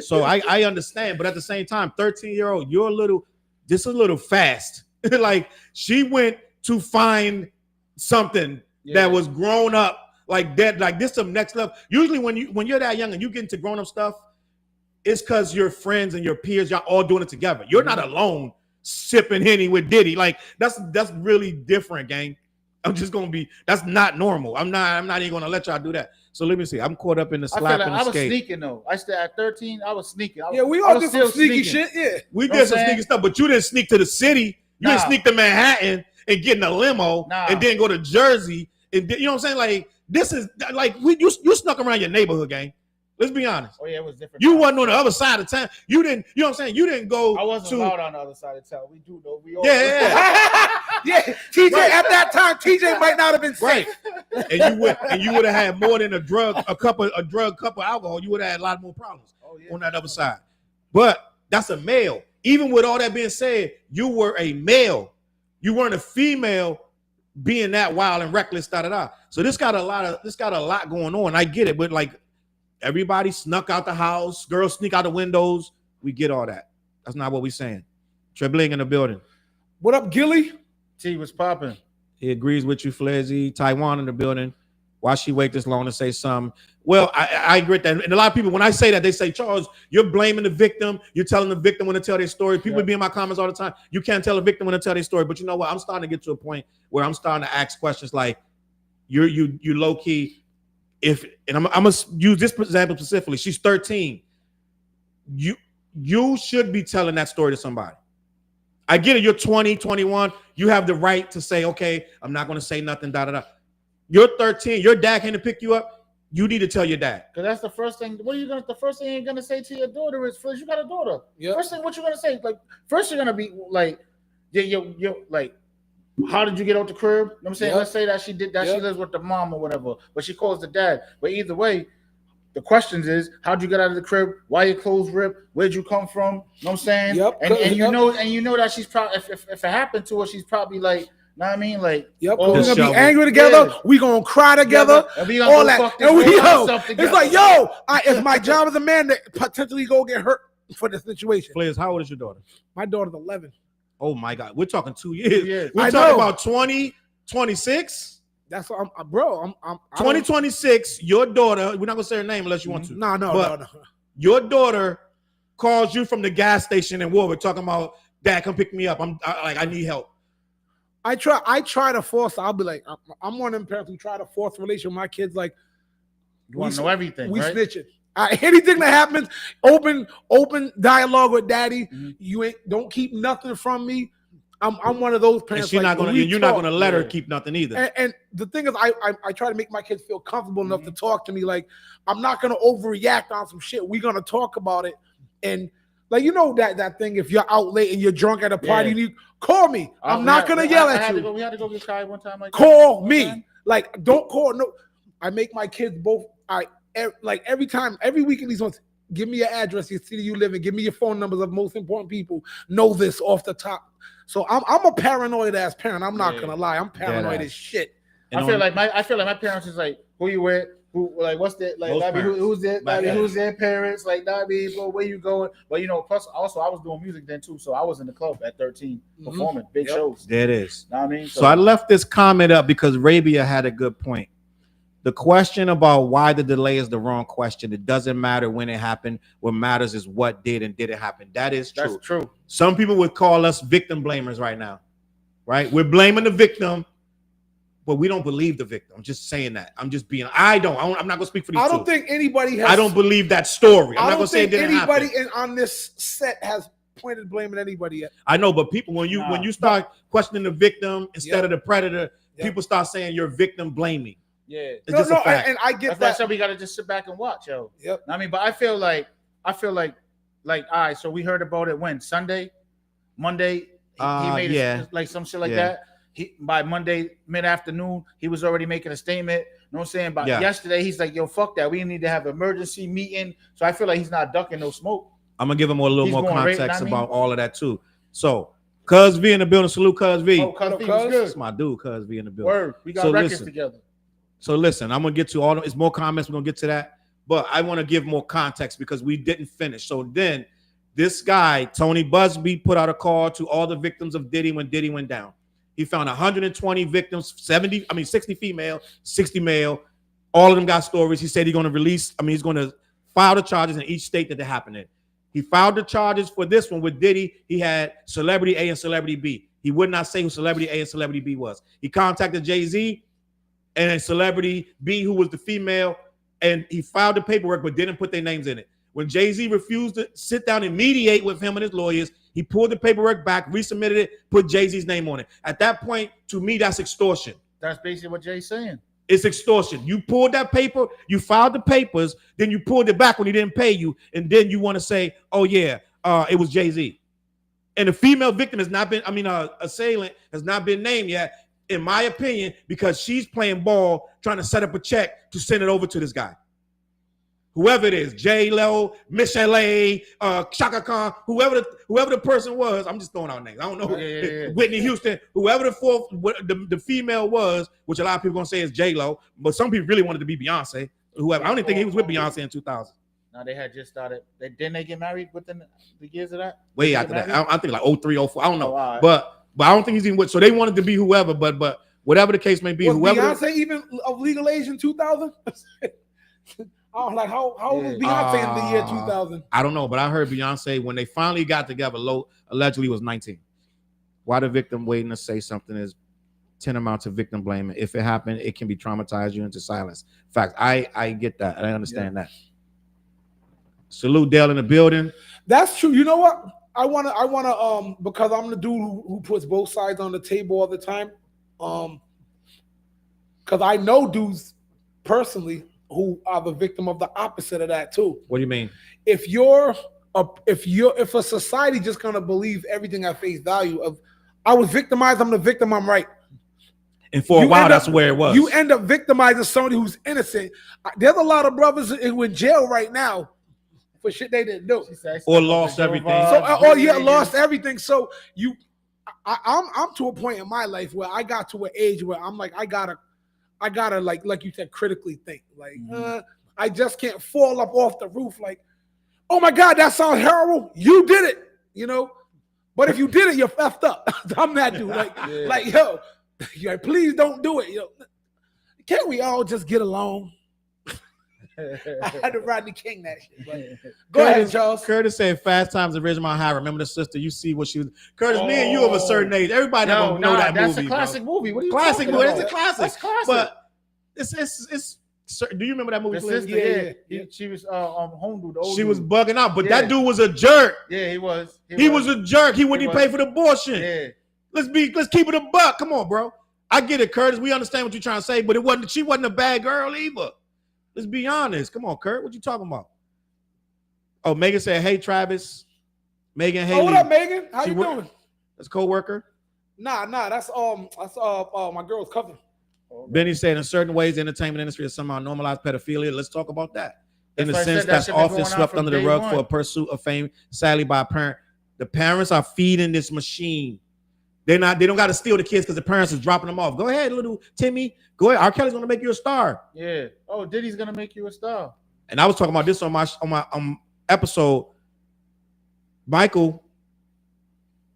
S2: So I understand, but at the same time, 13-year-old, you're a little fast. Like she went to find something that was grown up like that. Like this, some next level. Usually, when you're that young and you get into grown up stuff, it's because your friends and your peers, y'all all doing it together. You're not alone sipping Henny with Diddy. Like that's really different, gang. That's not normal. I'm not even gonna let y'all do that. So let me see. I'm caught up in the slap and the skate.
S3: I was sneaking though. I still at 13. I was sneaking.
S1: We all did some sneaky shit. Yeah,
S2: we did some sneaky stuff, but you didn't sneak to the city. You didn't sneak to Manhattan and get in a limo and then go to Jersey. And you know what I'm saying? Like this is like you snuck around your neighborhood, gang. Let's be honest.
S3: Oh yeah, it was different.
S2: You wasn't on the other side of town. You didn't. You know what I'm saying? You didn't go.
S3: I wasn't allowed on the other side of town. We do though. We all.
S1: Yeah. TJ at that time, TJ might not have been safe.
S2: And you would have had more than a cup of alcohol. You would have had a lot more problems on that other side. But that's a male. Even with all that being said, you were a male. You weren't a female being that wild and reckless. So this got a lot going on. I get it, but like. Everybody snuck out the house. Girls sneak out the windows. We get all that. That's not what we're saying. Trebling in the building.
S1: What up, Gilly?
S3: T was popping.
S2: He agrees with you, Flizzy. Taiwan in the building. Why she wait this long to say something? Well, I agree with that. And a lot of people, when I say that, they say, Charles, you're blaming the victim. You're telling the victim when to tell their story. People be in my comments all the time. You can't tell a victim when to tell their story. But you know what? I'm starting to get to a point where I'm starting to ask questions like, you low key. I'm gonna use this example specifically. She's 13. You should be telling that story to somebody. I get it. You're 20, 21. You have the right to say, okay, I'm not going to say nothing. You're 13. Your dad came to pick you up. You need to tell your dad.
S3: Because that's the first thing. The first thing you're gonna say to your daughter is, first, you got a daughter. Yep. First thing, what you're gonna say? Like, first you're gonna be like, you're like. How did you get out the crib? You know what I'm saying? Let's say that she did that. She lives with the mom or whatever, but she calls the dad. But either way, The questions is, how'd you get out of the crib? Why your clothes ripped? Where'd you come from? You know what I'm saying?
S1: Yep.
S3: And you know that she's probably if it happened to her, she's probably like, know what I mean? Like,
S1: yep,
S3: oh,
S1: we're gonna be angry together. We gonna cry together.
S3: And we gonna
S1: all
S3: go
S1: that.
S3: fuck this
S1: And we
S3: together.
S1: it's like, yo, it's my job as a man to potentially go get hurt for the situation.
S2: Players, how old is your daughter?
S1: My daughter's 11.
S2: Oh my God, we're talking 2 years.
S3: years.
S2: We're talking about 2026.
S1: That's what I'm
S2: 2026. Your daughter. We're not gonna say her name unless you want to.
S1: No.
S2: Your daughter calls you from the gas station in Warwick, talking about, Dad, come pick me up. I need help.
S1: I try to force. I'll be like, I'm one of them parents who try to force a relationship with my kids. Like,
S3: you want to know everything.
S1: We
S3: right?
S1: snitching. Anything that happens, open dialogue with daddy. Mm-hmm. You don't keep nothing from me. I'm one of those parents.
S2: And you're not gonna let her keep nothing either.
S1: And the thing is, I try to make my kids feel comfortable enough to talk to me. Like, I'm not gonna overreact on some shit. We're gonna talk about it. And like, you know that thing, if you're out late and you're drunk at a party, you call me. I'm not gonna yell at you.
S3: We had to go get Kai one time. Like
S1: call me. Like, don't call. No, I make my kids both. Like every week in these months, give me your address, your city you live in, give me your phone numbers of most important people. Know this off the top. So I'm a paranoid ass parent. I'm not gonna lie. I'm paranoid as shit.
S3: I feel like my parents is like, who you with? Who, like, what's that? Like, who's it? Who's their parents? Like, bro, where you going? But plus also I was doing music then too, so I was in the club at 13 performing big shows.
S2: There it is.
S3: Know what I mean?
S2: So I left this comment up because Rabia had a good point. The question about why the delay is the wrong question. It doesn't matter when it happened. What matters is what did and didn't happen. That is true.
S3: That's true.
S2: Some people would call us victim blamers right now, right? We're blaming the victim, but we don't believe the victim. I'm just saying that. I'm just being. I'm not gonna speak for these.
S1: I don't think anybody has.
S2: I don't believe that story. I'm not gonna say it didn't happen.
S1: Anybody on this set has pointed blaming anybody yet.
S2: I know, but people, when you start questioning the victim instead of the predator, people start saying you're victim blaming.
S3: Yeah,
S2: it's just a fact.
S1: And I get
S3: that's why we gotta just sit back and watch, yo.
S1: Yep.
S3: I mean, but I feel like, all right. So we heard about it when Sunday, Monday. He made like some shit like that. By Monday mid-afternoon, he was already making a statement. You know what I'm saying? By yesterday, he's like, yo, fuck that. We need to have an emergency meeting. So I feel like he's not ducking no smoke.
S2: I'm gonna give him a little more context about all of that too. So, Cuz V in the building. Salute Cuz V.
S3: Oh, Cuz V was good.
S2: It's my dude, Cuz V in the building.
S3: Word. We got records together.
S2: So listen, I'm gonna get to all. It's more comments. We're gonna get to that, but I want to give more context because we didn't finish. So then, this guy Tony Busby put out a call to all the victims of Diddy when Diddy went down. He found 120 victims, 60 female, 60 male. All of them got stories. He said he's gonna he's gonna file the charges in each state that they happened in. He filed the charges for this one with Diddy. He had Celebrity A and Celebrity B. He would not say who Celebrity A and Celebrity B was. He contacted Jay-Z and Celebrity B, who was the female, and he filed the paperwork but didn't put their names in it. When Jay-Z refused to sit down and mediate with him and his lawyers, he pulled the paperwork back, resubmitted it, put Jay-Z's name on it. At that point, to me, that's extortion.
S3: That's basically what Jay's saying.
S2: It's extortion. You pulled that paper, you filed the papers, then you pulled it back when he didn't pay you, and then you want to say, oh yeah, it was Jay-Z. And the female victim has not been, assailant has not been named yet, in my opinion, because she's playing ball, trying to set up a check to send it over to this guy. Whoever it is, J-Lo, Michelle A, Chaka Khan, whoever the person was, I'm just throwing out names. I don't know. Whitney Houston, whoever the female was, which a lot of people gonna say is J-Lo, but some people really wanted to be Beyonce. Whoever, I don't even think he was with Beyonce in 2000.
S3: No, they had just started. Didn't they get married within the years of that?
S2: Way after that, I think like 03, 04. I don't know, but I don't think he's even with. So they wanted to be whoever, but whatever the case may be,
S1: was
S2: whoever.
S1: Beyonce even of legal age in 2000? Oh, like how old was Beyonce in the year 2000?
S2: I don't know, but I heard Beyonce when they finally got together, allegedly was 19. Why the victim waiting to say something is tantamount to victim blaming. If it happened, it can be traumatized you into silence. In fact, I get that. I understand that. Salute Dale in the building.
S1: That's true. You know what? I wanna because I'm the dude who puts both sides on the table all the time. Because I know dudes personally who are the victim of the opposite of that too.
S2: What do you mean?
S1: If a society just gonna believe everything at face value of I was victimized, I'm the victim, I'm right.
S2: And for a while, that's where it was.
S1: You end up victimizing somebody who's innocent. There's a lot of brothers in jail right now for shit they didn't do.
S2: Or lost everything.
S1: Lost everything. So I'm to a point in my life where I got to an age where I'm like, I gotta like you said, critically think. Like, I just can't fall up off the roof like, oh my God, that sounds horrible. You did it, you know? But if you did it, you're effed up. I'm that dude. Like, yo, please don't do it. Yo, can't we all just get along? I had to Rodney King that shit. But go ahead, Charles.
S2: Curtis said, "Fast Times at Ridgemont High." Remember the sister? You see what she was. Curtis, me and you of a certain age. Everybody don't know that movie.
S3: That's a classic movie. What are you
S2: classic
S3: talking
S2: movie?
S3: about?
S2: It's a classic.
S3: That's classic.
S2: But it's. Do you remember that movie?
S3: The sister, yeah. She was home dude.
S2: She was bugging out, but that dude was a jerk.
S3: Yeah, he was.
S2: He was a jerk. He wouldn't even pay for the abortion.
S3: Yeah.
S2: Let's keep it a buck. Come on, bro. I get it, Curtis. We understand what you're trying to say, but she wasn't a bad girl either. Let's be honest. Come on, Kurt. What you talking about? Oh, Megan said, "Hey, Travis." Megan, hey.
S1: Oh, what up, Megan? How you doing?
S2: That's co-worker.
S1: Nah. That's my girl's cousin.
S2: Benny said, "In certain ways, the entertainment industry has somehow normalized pedophilia." Let's talk about that. In a sense, that's often swept under the rug for a pursuit of fame, sadly by a parent. The parents are feeding this machine. They don't got to steal the kids because the parents is dropping them off. Go ahead, little Timmy. Go ahead. R. Kelly's gonna make you a star.
S3: Yeah. Oh, Diddy's gonna make you a star.
S2: And I was talking about this on my episode. Michael,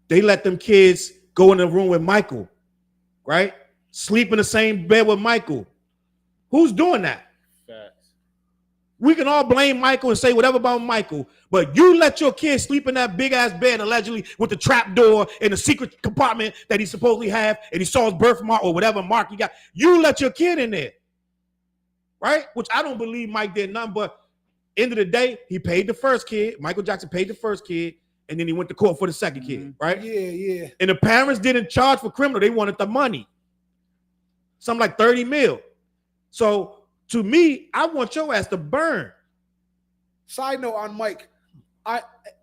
S2: they let them kids go in the room with Michael, right? Sleep in the same bed with Michael. Who's doing that?
S3: Facts.
S2: We can all blame Michael and say whatever about Michael, but you let your kid sleep in that big ass bed allegedly with the trap door in the secret compartment that he supposedly have, and he saw his birthmark or whatever mark he got. You let your kid in there, right? Which I don't believe Mike did nothing, but end of the day, he paid the first kid. Michael Jackson paid the first kid, and then he went to court for the second kid, right?
S1: Yeah.
S2: And the parents didn't charge for criminal; they wanted the money. Something like 30 mil. So to me, I want your ass to burn.
S1: Side note on Mike,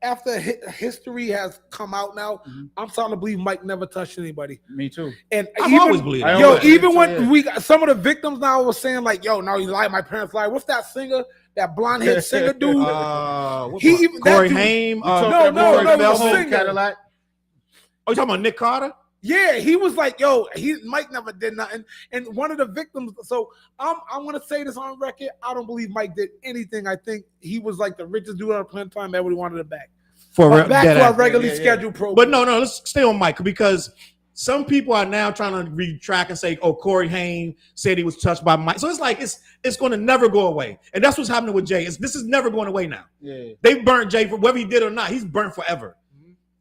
S1: after history has come out now, I'm starting to believe Mike never touched anybody.
S3: Me too.
S1: And
S2: I've always believed.
S1: Even when we got some of the victims now was saying like, "Yo, now he lied. My parents lied." What's that singer? That blonde haired singer dude?
S2: Corey Haim.
S1: No, singer.
S3: Cadillac.
S2: Oh, you talking about Nick Carter?
S1: Yeah, he was like, yo, Mike never did nothing. And one of the victims, so I'm going to say this on record. I don't believe Mike did anything. I think he was like the richest dude on the planet time. Everybody wanted it back. Back to our regularly scheduled program.
S2: But no, let's stay on Mike because some people are now trying to retract and say, oh, Corey Haim said he was touched by Mike. So it's like, it's going to never go away. And that's what's happening with Jay. This is never going away now. Yeah. They burnt Jay for whether he did or not. He's burnt forever.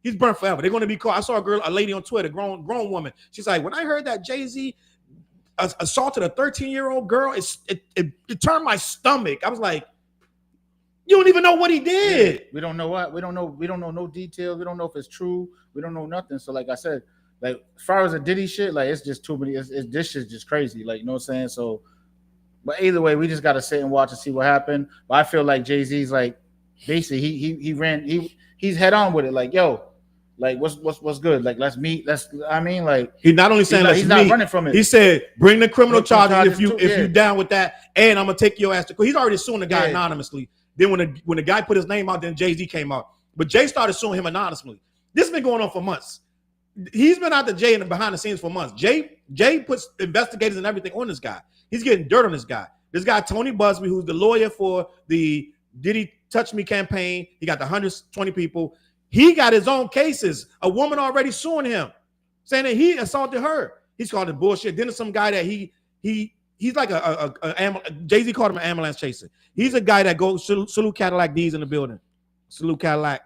S2: He's burnt forever. They're going to be caught. I saw a lady on Twitter, grown woman. She's like, when I heard that Jay-Z assaulted a 13-year-old girl, it turned my stomach. I was like, you don't even know what he did.
S3: Yeah, we don't know what. We don't know no details. We don't know if it's true. We don't know nothing. So like I said, like as far as the Diddy shit, like it's just too many. This shit's just crazy. Like, you know what I'm saying? So, but either way, we just got to sit and watch and see what happened. But I feel like Jay-Z's like, basically he's head on with it. Like, yo, like what's good? Like, let's meet. Like
S2: he's not only saying
S3: he's not running from it.
S2: He said bring the criminal charges if you're down with that, and I'm gonna take your ass to court. He's already suing the guy anonymously. Then when the guy put his name out, then Jay-Z came out. But Jay started suing him anonymously. This has been going on for months. He's been out to Jay in the behind the scenes for months. Jay puts investigators and everything on this guy. He's getting dirt on this guy. This guy Tony Busby, who's the lawyer for the Diddy Touch Me campaign. He got the 120 people. He got his own cases. A woman already suing him, saying that he assaulted her. He's called it bullshit. Then there's some guy that he's like Jay-Z called him an ambulance chaser. He's a guy that goes salute Cadillac D's in the building. Salute Cadillac.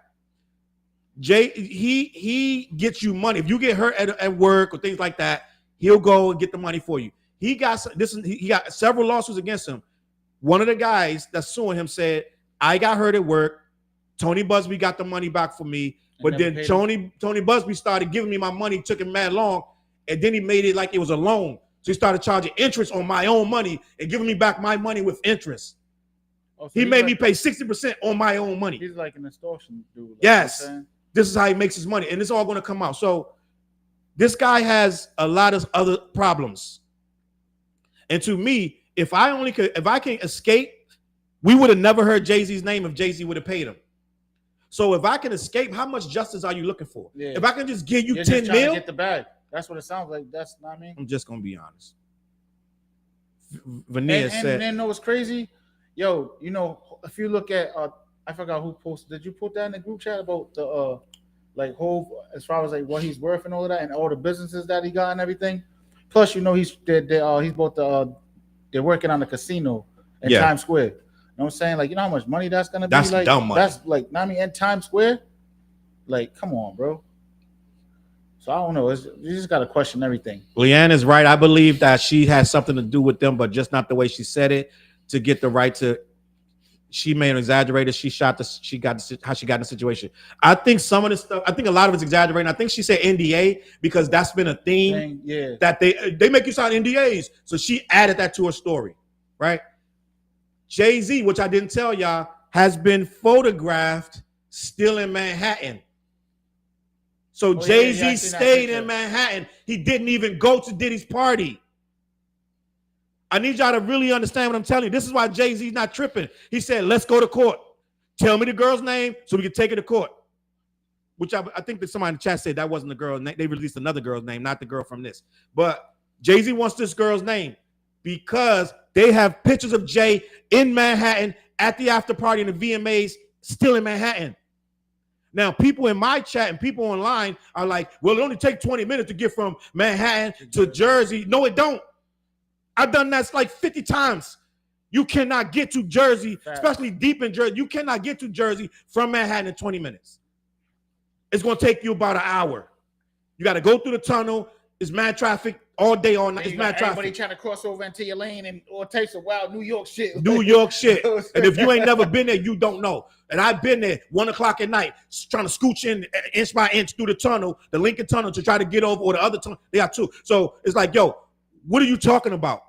S2: Jay, he gets you money. If you get hurt at work or things like that, he'll go and get the money for you. He got several lawsuits against him. One of the guys that's suing him said, I got hurt at work. Tony Busby got the money back for me. But then Tony Busby started giving me my money, took him mad long, and then he made it like it was a loan. So he started charging interest on my own money and giving me back my money with interest. Oh, so he made me pay 60% on my own money.
S3: He's like an extortion dude. Like
S2: yes. This is how he makes his money. And it's all going to come out. So This guy has a lot of other problems. And to me, if I can escape, we would have never heard Jay-Z's name if Jay-Z would have paid him. So if I can escape, how much justice are you looking for? Yeah. If I can just give you 10 mil,
S3: get the bag. That's what it sounds like. That's not me.
S2: I'm just gonna be honest. Veneer said,
S3: and then know what's crazy? Yo, you know, if you look at I forgot who posted. Did you put that in the group chat about the like whole as far as like what he's worth and all of that and all the businesses that he got and everything? Plus, you know, he's bought they're working on the casino in Times Square. You know what I'm saying? Like, you know how much money that's gonna be?
S2: That's
S3: like
S2: dumb money.
S3: That's like, I mean, in Times Square. Like, come on, bro. So I don't know. You just gotta question everything.
S2: Leanne is right. I believe that she has something to do with them, but just not the way she said it to get the right to. She may have exaggerated. How she got in the situation. I think some of this stuff. I think a lot of it's exaggerating. I think she said NDA because that's been a theme. That they make you sign NDAs. So she added that to her story, right? Jay-Z, which I didn't tell y'all, has been photographed still in Manhattan. So Jay-Z stayed in Manhattan. He didn't even go to Diddy's party. I need y'all to really understand what I'm telling you. This is why Jay-Z's not tripping. He said, let's go to court. Tell me the girl's name so we can take her to court. Which I think that somebody in the chat said that wasn't the girl's name. They released another girl's name, not the girl from this. But Jay-Z wants this girl's name because they have pictures of Jay in Manhattan at the after party in the VMAs still in Manhattan. Now, people in my chat and people online are like, well, it only takes 20 minutes to get from Manhattan to Jersey. No, it don't. I've done that like 50 times. You cannot get to Jersey, especially deep in Jersey. You cannot get to Jersey from Manhattan in 20 minutes. It's going to take you about an hour. You got to go through the tunnel. It's mad traffic all day, all night. It's mad traffic.
S3: Everybody trying to cross over into your lane and all types of wild New York shit.
S2: New York shit. And if you ain't never been there, you don't know. And I've been there 1 o'clock at night trying to scooch in inch by inch through the tunnel, the Lincoln Tunnel, to try to get over, or the other tunnel. They got two. So it's like, yo, what are you talking about?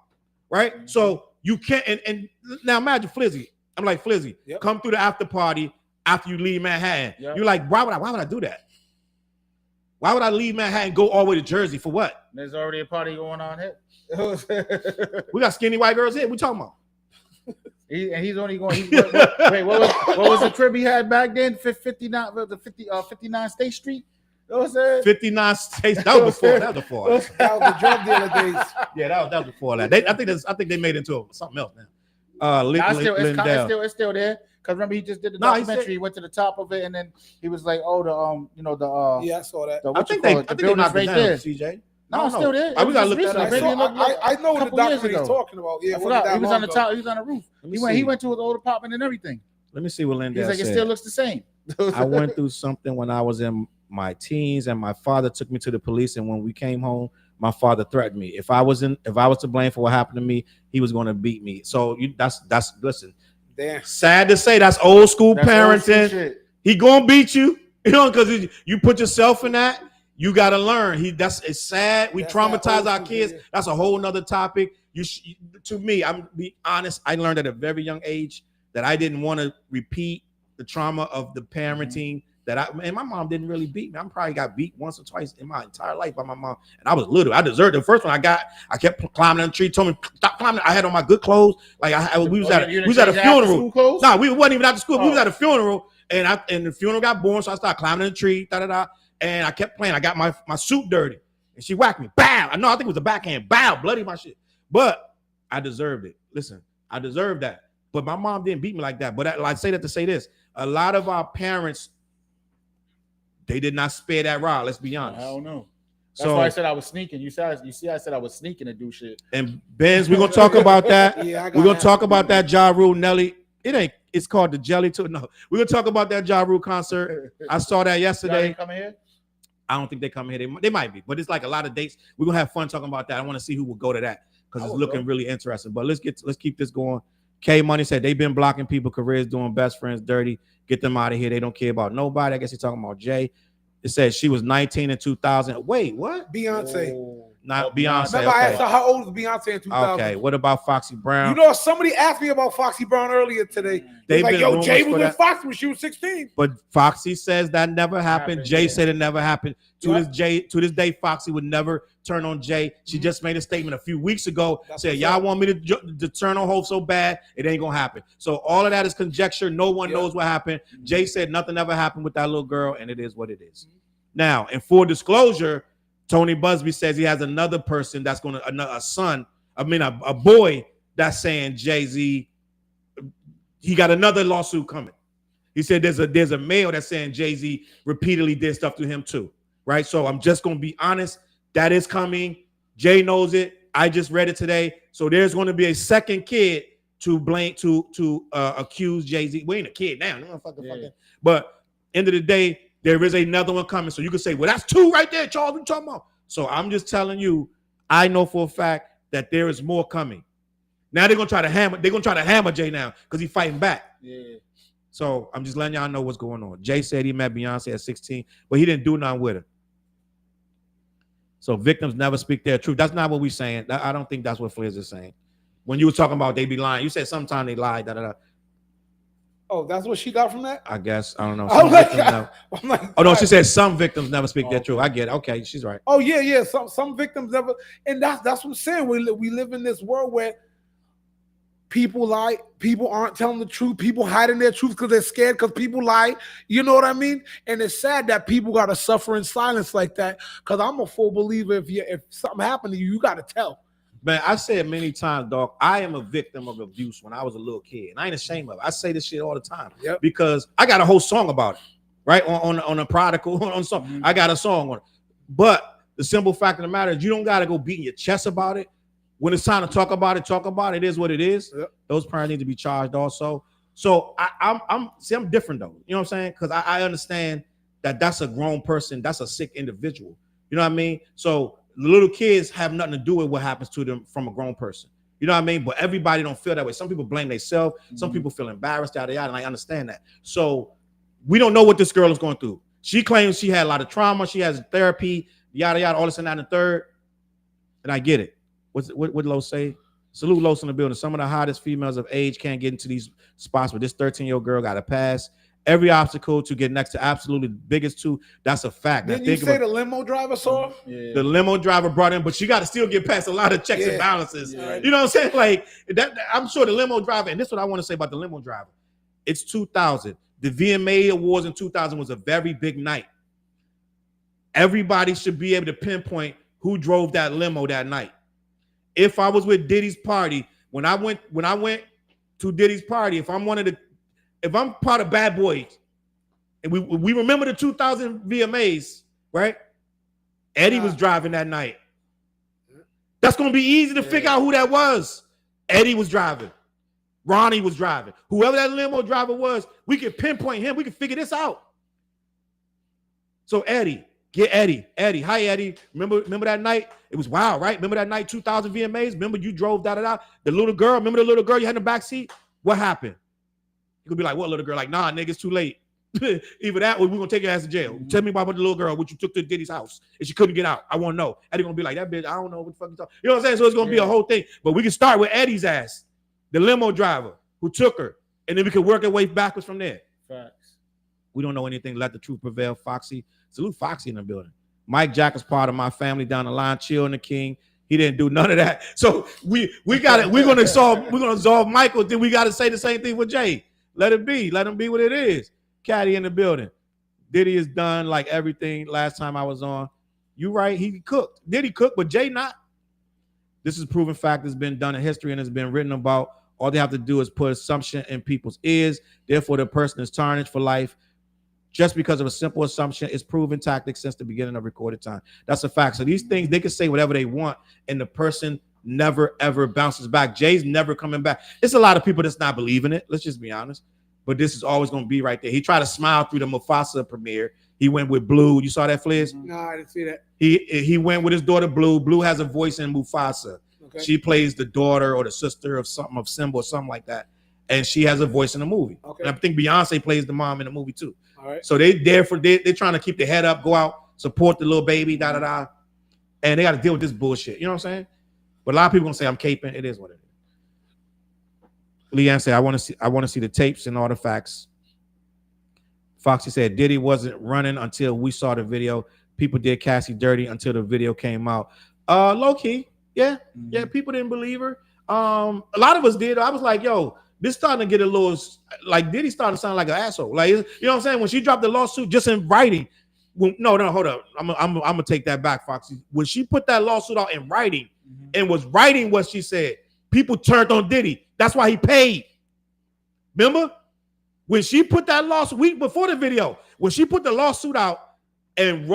S2: Right? Mm-hmm. So you can't, and now imagine Flizzy. I'm like, Flizzy, come through the after party after you leave Manhattan. Yep. You're like, why would I do that? Why would I leave Manhattan and go all the way to Jersey for what?
S3: There's already a party going on here.
S2: We got skinny white girls here. We talking about?
S3: He's only going. Wait, what was the crib he had back then? 59 State Street. You know what I'm saying?
S2: 59 States. That was before. That was before.
S1: That was the drug dealer days.
S2: Yeah, that was before that. I think they made it into something else now.
S3: It's still there. Because remember, he just did the documentary. He went to the top of it, and then he was like, "Oh,
S1: yeah, I saw that.
S2: I think they knocked it down, CJ.
S3: No, it's still there.
S2: We gotta look that up.
S1: I know what the documentary he's talking about. Yeah,
S3: I forgot. He was on the top. He was on the roof. He went to his old apartment and everything.
S2: Let me see what Lindell said.
S3: He's like, it still looks the same.
S2: I went through something when I was in my teens, and my father took me to the police. And when we came home, my father threatened me. If I was to blame for what happened to me, he was going to beat me. So that's listen. Damn. Sad to say, that's old school parenting. He gonna beat you, because you put yourself in that. You gotta learn. It's sad. We traumatize our kids. Yeah. That's a whole nother topic. To me, I'm be honest. I learned at a very young age that I didn't want to repeat the trauma of the parenting and my mom didn't really beat me. I probably got beat once or twice in my entire life by my mom, and I was little. I deserved it. The first one I kept climbing the tree. Told me stop climbing. I had on my good clothes. Like we was at a funeral. No, we wasn't even at the school. We was at a funeral, and the funeral got born. So I started climbing the tree. And I kept playing. I got my suit dirty, and she whacked me. Bow. I think it was a backhand. Bow, bloody my shit. But I deserved it. Listen, I deserved that. But my mom didn't beat me like that. But I say that to say this: a lot of our parents, they did not spare that rod. Let's be honest.
S3: I don't know. That's why I said I was sneaking. I said I was sneaking to do shit.
S2: And Benz, we're gonna talk about that. We're gonna talk about that JaRule Nelly. It's called the Jelly Tour. No, we're gonna talk about that JaRule concert. I saw that yesterday.
S3: Coming here?
S2: I don't think they come here. They might be, but it's like a lot of dates. We're gonna have fun talking about that. I want to see who will go to that because it's looking really interesting. But let's keep this going. K Money said they've been blocking people careers, doing best friends dirty. Get them out of here. They don't care about nobody. I guess he's talking about Jay. It says she was 19 in 2000. Wait, what?
S1: Beyonce.
S2: Not Beyonce.
S1: Remember, I asked her how old was Beyonce in 2000.
S2: Okay, what about Foxy Brown?
S1: You know, somebody asked me about Foxy Brown earlier today. They like, yo, Jay was with Foxy when she was 16.
S2: But Foxy says that never happened. Jay said it never happened. To this day, Foxy would never turn on Jay. She just made a statement a few weeks ago, said, y'all want me to turn on Hope so bad, it ain't gonna happen. So all of that is conjecture. No one knows what happened. Jay said nothing ever happened with that little girl, and it is what it is. Now, in full disclosure, Tony Busby says he has another person that's going to, a boy that's saying Jay-Z, he got another lawsuit coming. He said there's a male that's saying Jay-Z repeatedly did stuff to him too, right? So I'm just going to be honest, that is coming. Jay knows it. I just read it today. So there's going to be a second kid to accuse Jay-Z. We ain't a kid now. But end of the day, there is another one coming. So you can say, well, that's two right there, Charles. What you talking about? So I'm just telling you, I know for a fact that there is more coming. Now they're gonna try to hammer Jay now because he's fighting back. Yeah. So I'm just letting y'all know what's going on. Jay said he met Beyonce at 16, but he didn't do nothing with her. So victims never speak their truth. That's not what we're saying. I don't think that's what Fliz is saying. When you were talking about they be lying, you said sometimes they lie.
S1: Oh, that's what she got from that?
S2: I guess. I don't know.
S1: I'm like,
S2: oh, no, she said some victims never speak their truth. I get it. Okay, she's right.
S1: Oh, yeah. Some victims never. And that's what I'm saying. We live in this world where people lie. People aren't telling the truth. People hiding their truth because they're scared because people lie. You know what I mean? And it's sad that people got to suffer in silence like that because I'm a full believer if something happened to you, you got to tell.
S2: Man, I said many times, dog, I am a victim of abuse when I was a little kid. And I ain't ashamed of it. I say this shit all the time because I got a whole song about it, right? On a Prodigal, on song. Mm-hmm. I got a song on it. But the simple fact of the matter is you don't got to go beating your chest about it. When it's time to talk about it, talk about it. It is what it is. Yep. Those parents need to be charged also. So I'm different though. You know what I'm saying? Because I understand that that's a grown person. That's a sick individual. You know what I mean? So the little kids have nothing to do with what happens to them from a grown person. You know what I mean? But everybody don't feel that way. Some people blame themselves. Mm-hmm. Some people feel embarrassed, yada, yada, and I understand that. So we don't know what this girl is going through. She claims she had a lot of trauma. She has therapy, yada, yada, all this and that and the third. And I get it. What Los say? Salute Los in the building. Some of the hottest females of age can't get into these spots, but this 13-year-old girl got a pass. Every obstacle to get next to absolutely biggest two. That's a fact.
S1: Didn't you say the limo driver saw?
S2: Yeah. The limo driver brought in, but you got to still get past a lot of checks and balances. Yeah. You know what I'm saying? Like that. I'm sure the limo driver, and this is what I want to say about the limo driver. It's 2000. The VMA Awards in 2000 was a very big night. Everybody should be able to pinpoint who drove that limo that night. If I was with Diddy's party, when I went to Diddy's party, if I'm part of Bad Boys, and we remember the 2000 VMAs, right? Eddie was driving that night. That's gonna be easy to figure out who that was. Eddie was driving. Ronnie was driving. Whoever that limo driver was, we could pinpoint him. We could figure this out. So Eddie, get Eddie. Eddie, hi Eddie. Remember that night? It was wild, right? Remember that night, 2000 VMAs? Remember you drove da-da-da? The little girl, remember the little girl you had in the back seat? What happened? You could be like, what little girl? Like, nah, nigga, it's too late. Either that or we're going to take your ass to jail. Tell me about the little girl, what you took to Diddy's house and she couldn't get out. I want to know. Eddie going to be like, that bitch, I don't know what the fuck you talking. You know what I'm saying? So it's going to be a whole thing. But we can start with Eddie's ass, the limo driver who took her, and then we could work our way backwards from there.
S3: Facts.
S2: We don't know anything. Let the truth prevail. Foxy. Salute Foxy in the building. Mike Jack is part of my family down the line. Chill and the King. He didn't do none of that. So we got it. We're gonna solve Michael. Then we got to say the same thing with Jay. Let it be. Let him be what it is. Caddy in the building. Diddy is done like everything last time I was on. You right. He cooked. Diddy cooked, but Jay not. This is a proven fact that's been done in history and has been written about. All they have to do is put assumption in people's ears. Therefore, the person is tarnished for life. Just because of a simple assumption, it's proven tactic since the beginning of recorded time. That's a fact. So these things, they can say whatever they want, and the person never, ever bounces back. Jay's never coming back. It's a lot of people that's not believing it. Let's just be honest. But this is always going to be right there. He tried to smile through the Mufasa premiere. He went with Blue. You saw that, Fliz?
S1: No, I didn't see that.
S2: He went with his daughter, Blue. Blue has a voice in Mufasa. Okay. She plays the daughter or the sister of something, of Simba or something like that. And she has a voice in the movie. Okay. And I think Beyonce plays the mom in the movie too. All right. So they're trying to keep their head up, go out, support the little baby, da-da-da. and they got to deal with this bullshit. You know what I'm saying? But a lot of people gonna say I'm caping. It is what it is. Leanne said, I want to see the tapes and all the facts. Foxy said Diddy wasn't running until we saw the video. People did Cassie dirty until the video came out. Low key, yeah. People didn't believe her. A lot of us did. I was like, yo, this starting to get a little like Diddy starting to sound like an asshole. Like, you know what I'm saying? When she dropped the lawsuit just in writing. No, hold up. I'm gonna take that back, Foxy. When she put that lawsuit out in writing and was writing what she said, people turned on Diddy. That's why he paid. Remember? When she put that lawsuit, week before the video, when she put the lawsuit out and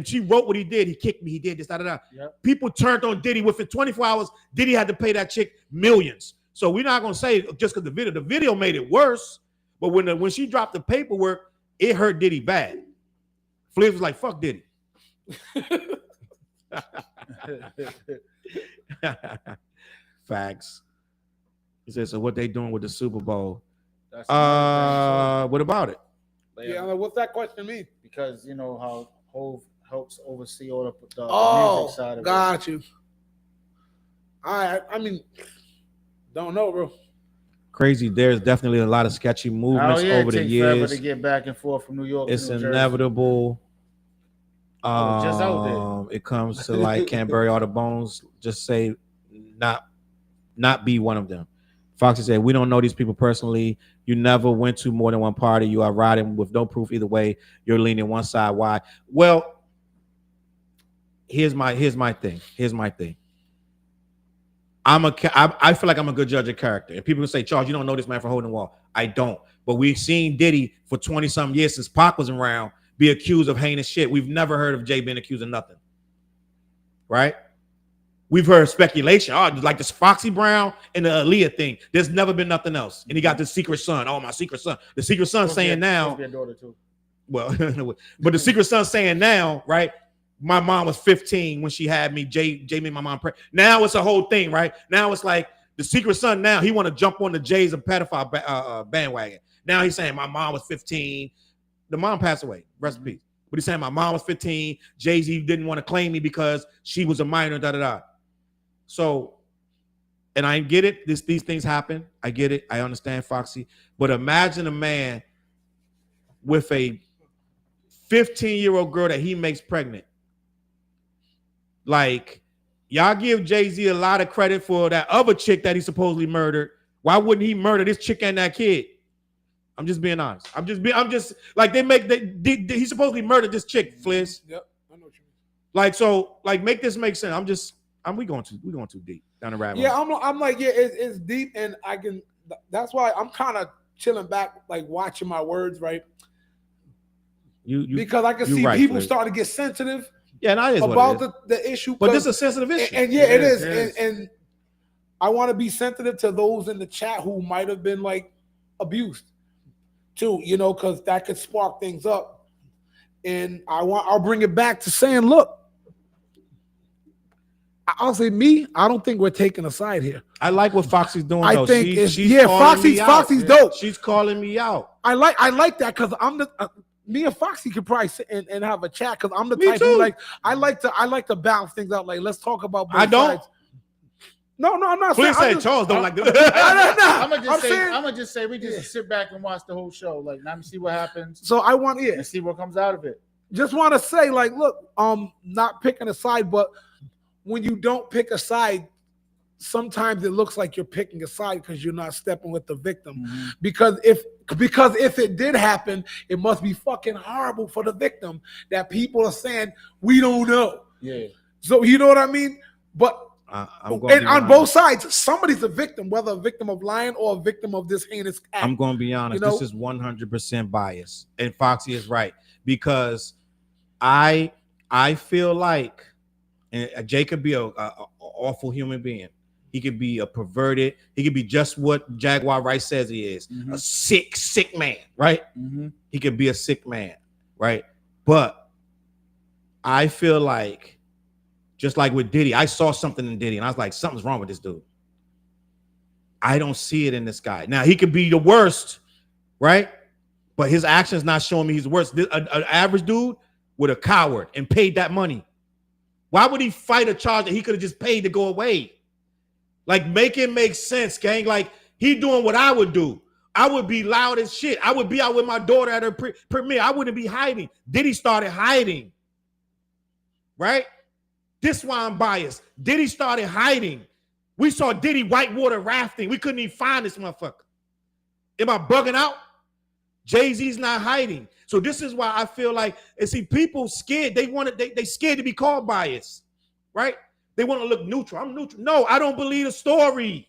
S2: she wrote what he did, he kicked me, he did this, da. Yep. People turned on Diddy. Within 24 hours, Diddy had to pay that chick millions. So we're not gonna say just because the video made it worse, but when she dropped the paperwork, it hurt Diddy bad. Flips was like, fuck Diddy. Facts. He said, so what they doing with the Super Bowl? What about it?
S4: Yeah, what's that question mean?
S3: Because you know how Hov helps oversee all the music side of it.
S4: Got you. I mean, don't know, bro.
S2: Crazy. There's definitely a lot of sketchy movements over the years.
S3: To get back and forth from New York.
S2: It's
S3: to New
S2: inevitable.
S3: Just out there.
S2: It comes to like can't bury all the bones. Just say not be one of them. Foxy said, we don't know these people personally. You never went to more than one party. You are riding with no proof either way. You're leaning one side. Why? Well, here's my thing. I feel like I'm a good judge of character. And people can say, Charles, you don't know this man for holding the wall. I don't. But we've seen Diddy for 20-something years since Pac was around be accused of heinous shit. We've never heard of Jay being accused of nothing. Right? We've heard speculation. Oh, like this Foxy Brown and the Aaliyah thing. There's never been nothing else. And he got this secret son. Oh, my secret son. The secret son saying now.
S3: Be a daughter too.
S2: Well, but the secret son saying now, right? My mom was 15 when she had me. Jay made my mom pregnant. Now it's a whole thing, right? Now it's like the secret son. Now he want to jump on the Jay's and pedophile bandwagon. Now he's saying my mom was 15. The mom passed away. Rest in peace. But he's saying my mom was 15. Jay-Z didn't want to claim me because she was a minor. Da da da. So, and I get it. These things happen. I get it. I understand, Foxy. But imagine a man with a 15-year-old girl that he makes pregnant. Like, y'all give Jay-Z a lot of credit for that other chick that he supposedly murdered. Why wouldn't he murder this chick and that kid? I'm just being honest. I'm just like he supposedly murdered this chick, Fliss.
S4: Yep, I know what you mean.
S2: Like, so, like, make this make sense. We going too deep down the rabbit hole.
S4: Yeah, I'm like, yeah, it's deep, and I can. That's why I'm kind of chilling back, like watching my words, right? Because I can see people starting to get sensitive.
S2: Yeah, and that is
S4: about the issue.
S2: But this is a sensitive issue.
S4: And yeah, it is. And I want to be sensitive to those in the chat who might have been like abused too, you know, because that could spark things up. And I'll bring it back to saying, look, I'll say I don't think we're taking a side here.
S2: I like what Foxy's doing.
S4: I think Foxy's dope.
S2: She's calling me out.
S4: I like that because I'm me and Foxy could probably sit and have a chat because I'm the type who I like to balance things out. Like, let's talk about both sides. No, I'm not saying.
S2: Please say Charles don't like this.
S3: I'm gonna just say we just sit back and watch the whole show. Like, now see what happens.
S4: So I want
S3: and see what comes out of it.
S4: Just want to say, like, look, not picking a side, but when you don't pick a side, sometimes it looks like you're picking a side because you're not stepping with the victim. Mm-hmm. Because if it did happen, it must be fucking horrible for the victim that people are saying we don't know.
S3: Yeah.
S4: So you know what I mean? But and on both sides, somebody's a victim, whether a victim of lying or a victim of this heinous act.
S2: I'm going to be honest. You know? This is 100% bias, and Foxy is right because I feel like, and Jay could be a awful human being. He could be a perverted. He could be just what Jaguar Rice says he is, a sick man, right? Mm-hmm. He could be a sick man, right? But I feel like, just like with Diddy, I saw something in Diddy, and I was like, something's wrong with this dude. I don't see it in this guy. Now, he could be the worst, right? But his actions not showing me he's the worst. An average dude with a coward and paid that money. Why would he fight a charge that he could have just paid to go away? Like, make it make sense, gang. Like, he doing what I would do. I would be loud as shit. I would be out with my daughter at her premiere. I wouldn't be hiding. Diddy started hiding, right? This is why I'm biased. Diddy started hiding. We saw Diddy whitewater rafting. We couldn't even find this motherfucker. Am I bugging out? Jay-Z's not hiding. So this is why I feel like, and see, people scared. They scared to be called biased, right? They want to look neutral. I'm neutral. No, I don't believe the story.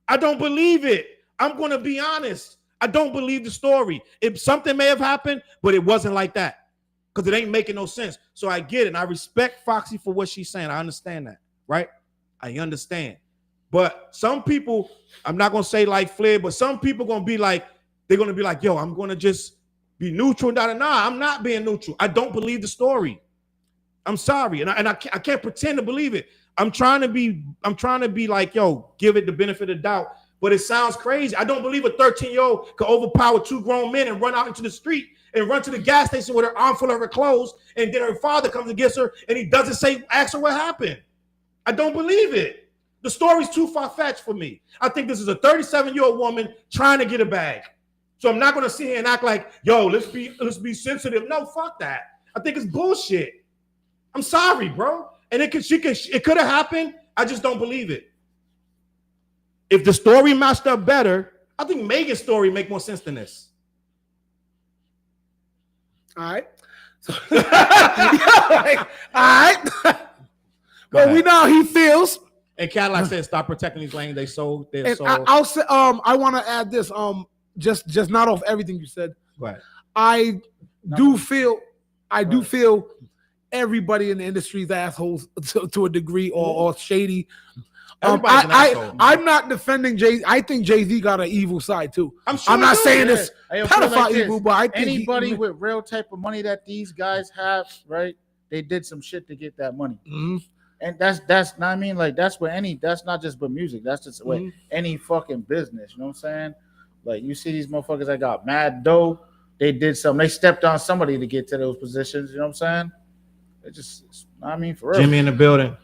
S2: I don't believe it. I'm going to be honest. I don't believe the story. If something may have happened, but it wasn't like that because it ain't making no sense. So I get it. And I respect Foxy for what she's saying. I understand that, right? I understand. But some people, I'm not going to say like Flair, but some people going to be like, they're going to be like, yo, I'm going to just be neutral. Nah, I'm not being neutral. I don't believe the story. I'm sorry. And I can't pretend to believe it. I'm trying to be like, yo, give it the benefit of the doubt. But it sounds crazy. I don't believe a 13-year-old could overpower 2 grown men and run out into the street and run to the gas station with her arm full of her clothes. And then her father comes and gets her and he doesn't ask her what happened. I don't believe it. The story's too far-fetched for me. I think this is a 37-year-old woman trying to get a bag. So I'm not going to sit here and act like, yo, let's be sensitive. No, fuck that. I think it's bullshit. I'm sorry, bro. And it could have happened. I just don't believe it. If the story matched up better, I think Megan's story make more sense than this.
S4: All right. All right. Well, we know how he feels.
S2: And Cadillac said, "Stop protecting these lanes. They sold. They're sold."
S4: I'll say, I want to add this. Just not off everything you said.
S2: Go ahead.
S4: I do feel everybody in the industry is assholes to a degree or shady. I'm not defending Jay. I think Jay-Z got an evil side too. I'm not saying this pedophile evil, but I think
S3: anybody with real type of money that these guys have, right? They did some shit to get that money.
S4: Mm-hmm.
S3: And that's not, I mean, like, that's not just with music. That's just with any fucking business. You know what I'm saying? Like, you see these motherfuckers that got mad dough. They did something. They stepped on somebody to get to those positions. You know what I'm saying? It just, I mean, for real.
S2: Jimmy in the building.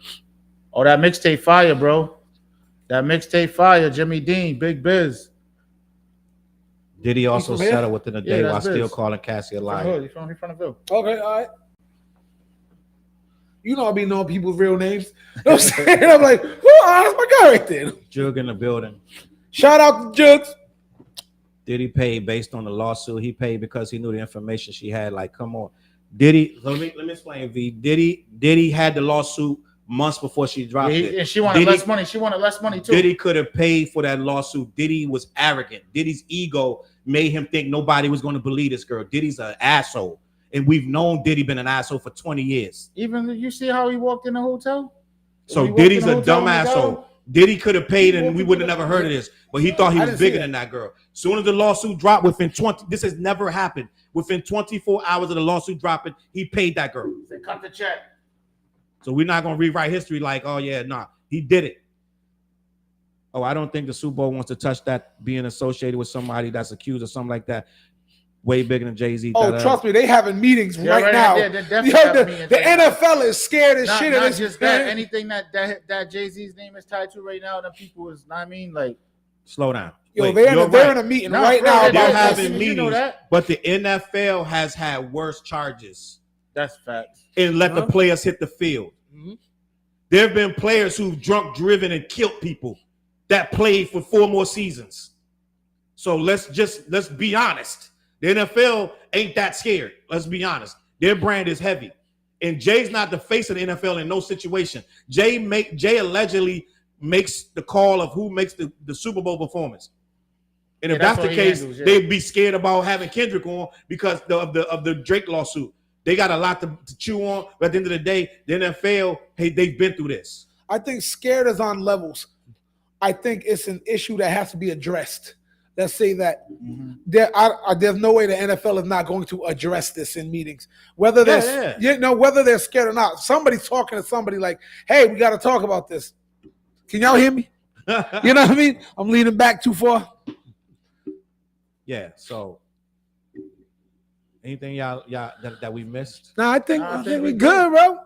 S3: Oh, that mixtape fire, bro. That mixtape fire. Jimmy Dean, Big Biz.
S2: Diddy also settled within a day while
S3: Biz.
S2: still calling Cassie a liar.
S3: He's from the Ville.
S4: Okay, all right. You know I be knowing people's real names. You know what I'm saying? I'm like, that's my guy right there.
S2: Jug in the building.
S4: Shout out to Jugs.
S2: Diddy paid based on the lawsuit. He paid because he knew the information she had. Like, come on. Diddy, let me explain, V. Diddy had the lawsuit months before she dropped it.
S3: And she wanted less money. She wanted less money too.
S2: Diddy could have paid for that lawsuit. Diddy was arrogant. Diddy's ego made him think nobody was going to believe this girl. Diddy's an asshole. And we've known Diddy been an asshole for 20 years.
S3: Even you see how he walked in the hotel?
S2: So Diddy's a dumb asshole. Diddy could have paid and we would have never heard of this. But he thought he was bigger than that girl. Soon as the lawsuit dropped, this has never happened. Within 24 hours of the lawsuit dropping, he paid that girl.
S3: They cut the check.
S2: So we're not going to rewrite history like, oh yeah, nah, he did it. Oh, I don't think the Super Bowl wants to touch that being associated with somebody that's accused of something like that. Way bigger than Jay-Z.
S4: Oh, trust me, they having meetings right now. The NFL is scared as shit.
S3: Not just that. Anything that Jay-Z's name is tied to right now, the people is, I mean, like,
S2: slow down.
S4: Yo, they're in a meeting right now.
S2: They're having meetings, but the NFL has had worse charges.
S3: That's facts.
S2: And let the players hit the field.
S4: Mm-hmm.
S2: There have been players who've drunk, driven, and killed people that played for 4 more seasons. So let's be honest. The NFL ain't that scared. Let's be honest. Their brand is heavy. And Jay's not the face of the NFL in no situation. Jay allegedly makes the call of who makes the Super Bowl performance. And if that's the case, they'd be scared about having Kendrick on because of the Drake lawsuit. They got a lot to chew on. But at the end of the day, the NFL, hey, they've been through this.
S4: I think scared is on levels. I think it's an issue that has to be addressed. Let's say that there's no way the NFL is not going to address this in meetings, whether whether they're scared or not. Somebody's talking to somebody like, "Hey, we got to talk about this." Can y'all hear me? You know what I mean? I'm leaning back too far.
S2: Yeah. So, anything y'all that we missed?
S4: No, I think we good, bro.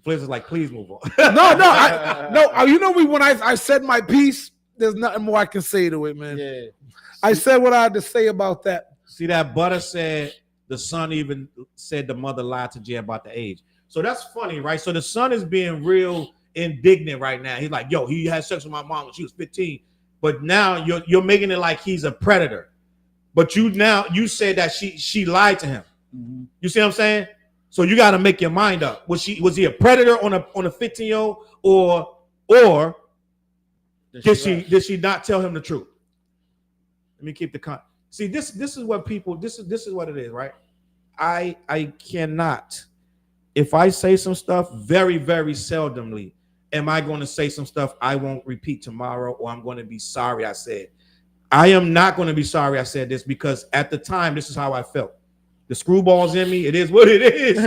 S2: Fliz is like, please move on.
S4: no. You know me when I said my piece. There's nothing more I can say to it, man.
S3: Yeah.
S4: I said what I had to say about that.
S2: See that Butter said the son even said the mother lied to Jay about the age. So that's funny, right? So the son is being real indignant right now. He's like, yo, he had sex with my mom when she was 15. But now you're making it like he's a predator. But you said that she lied to him.
S3: Mm-hmm.
S2: You see what I'm saying? So you got to make your mind up. Was he a predator on a 15-year-old or did she not tell him the truth? Let me keep the con. See, this is what people. This is what it is, right? I cannot. If I say some stuff, very very seldomly, am I going to say some stuff I won't repeat tomorrow, or I'm going to be sorry I said. I am not going to be sorry I said this because at the time this is how I felt. The screwball's in me. It is what it is.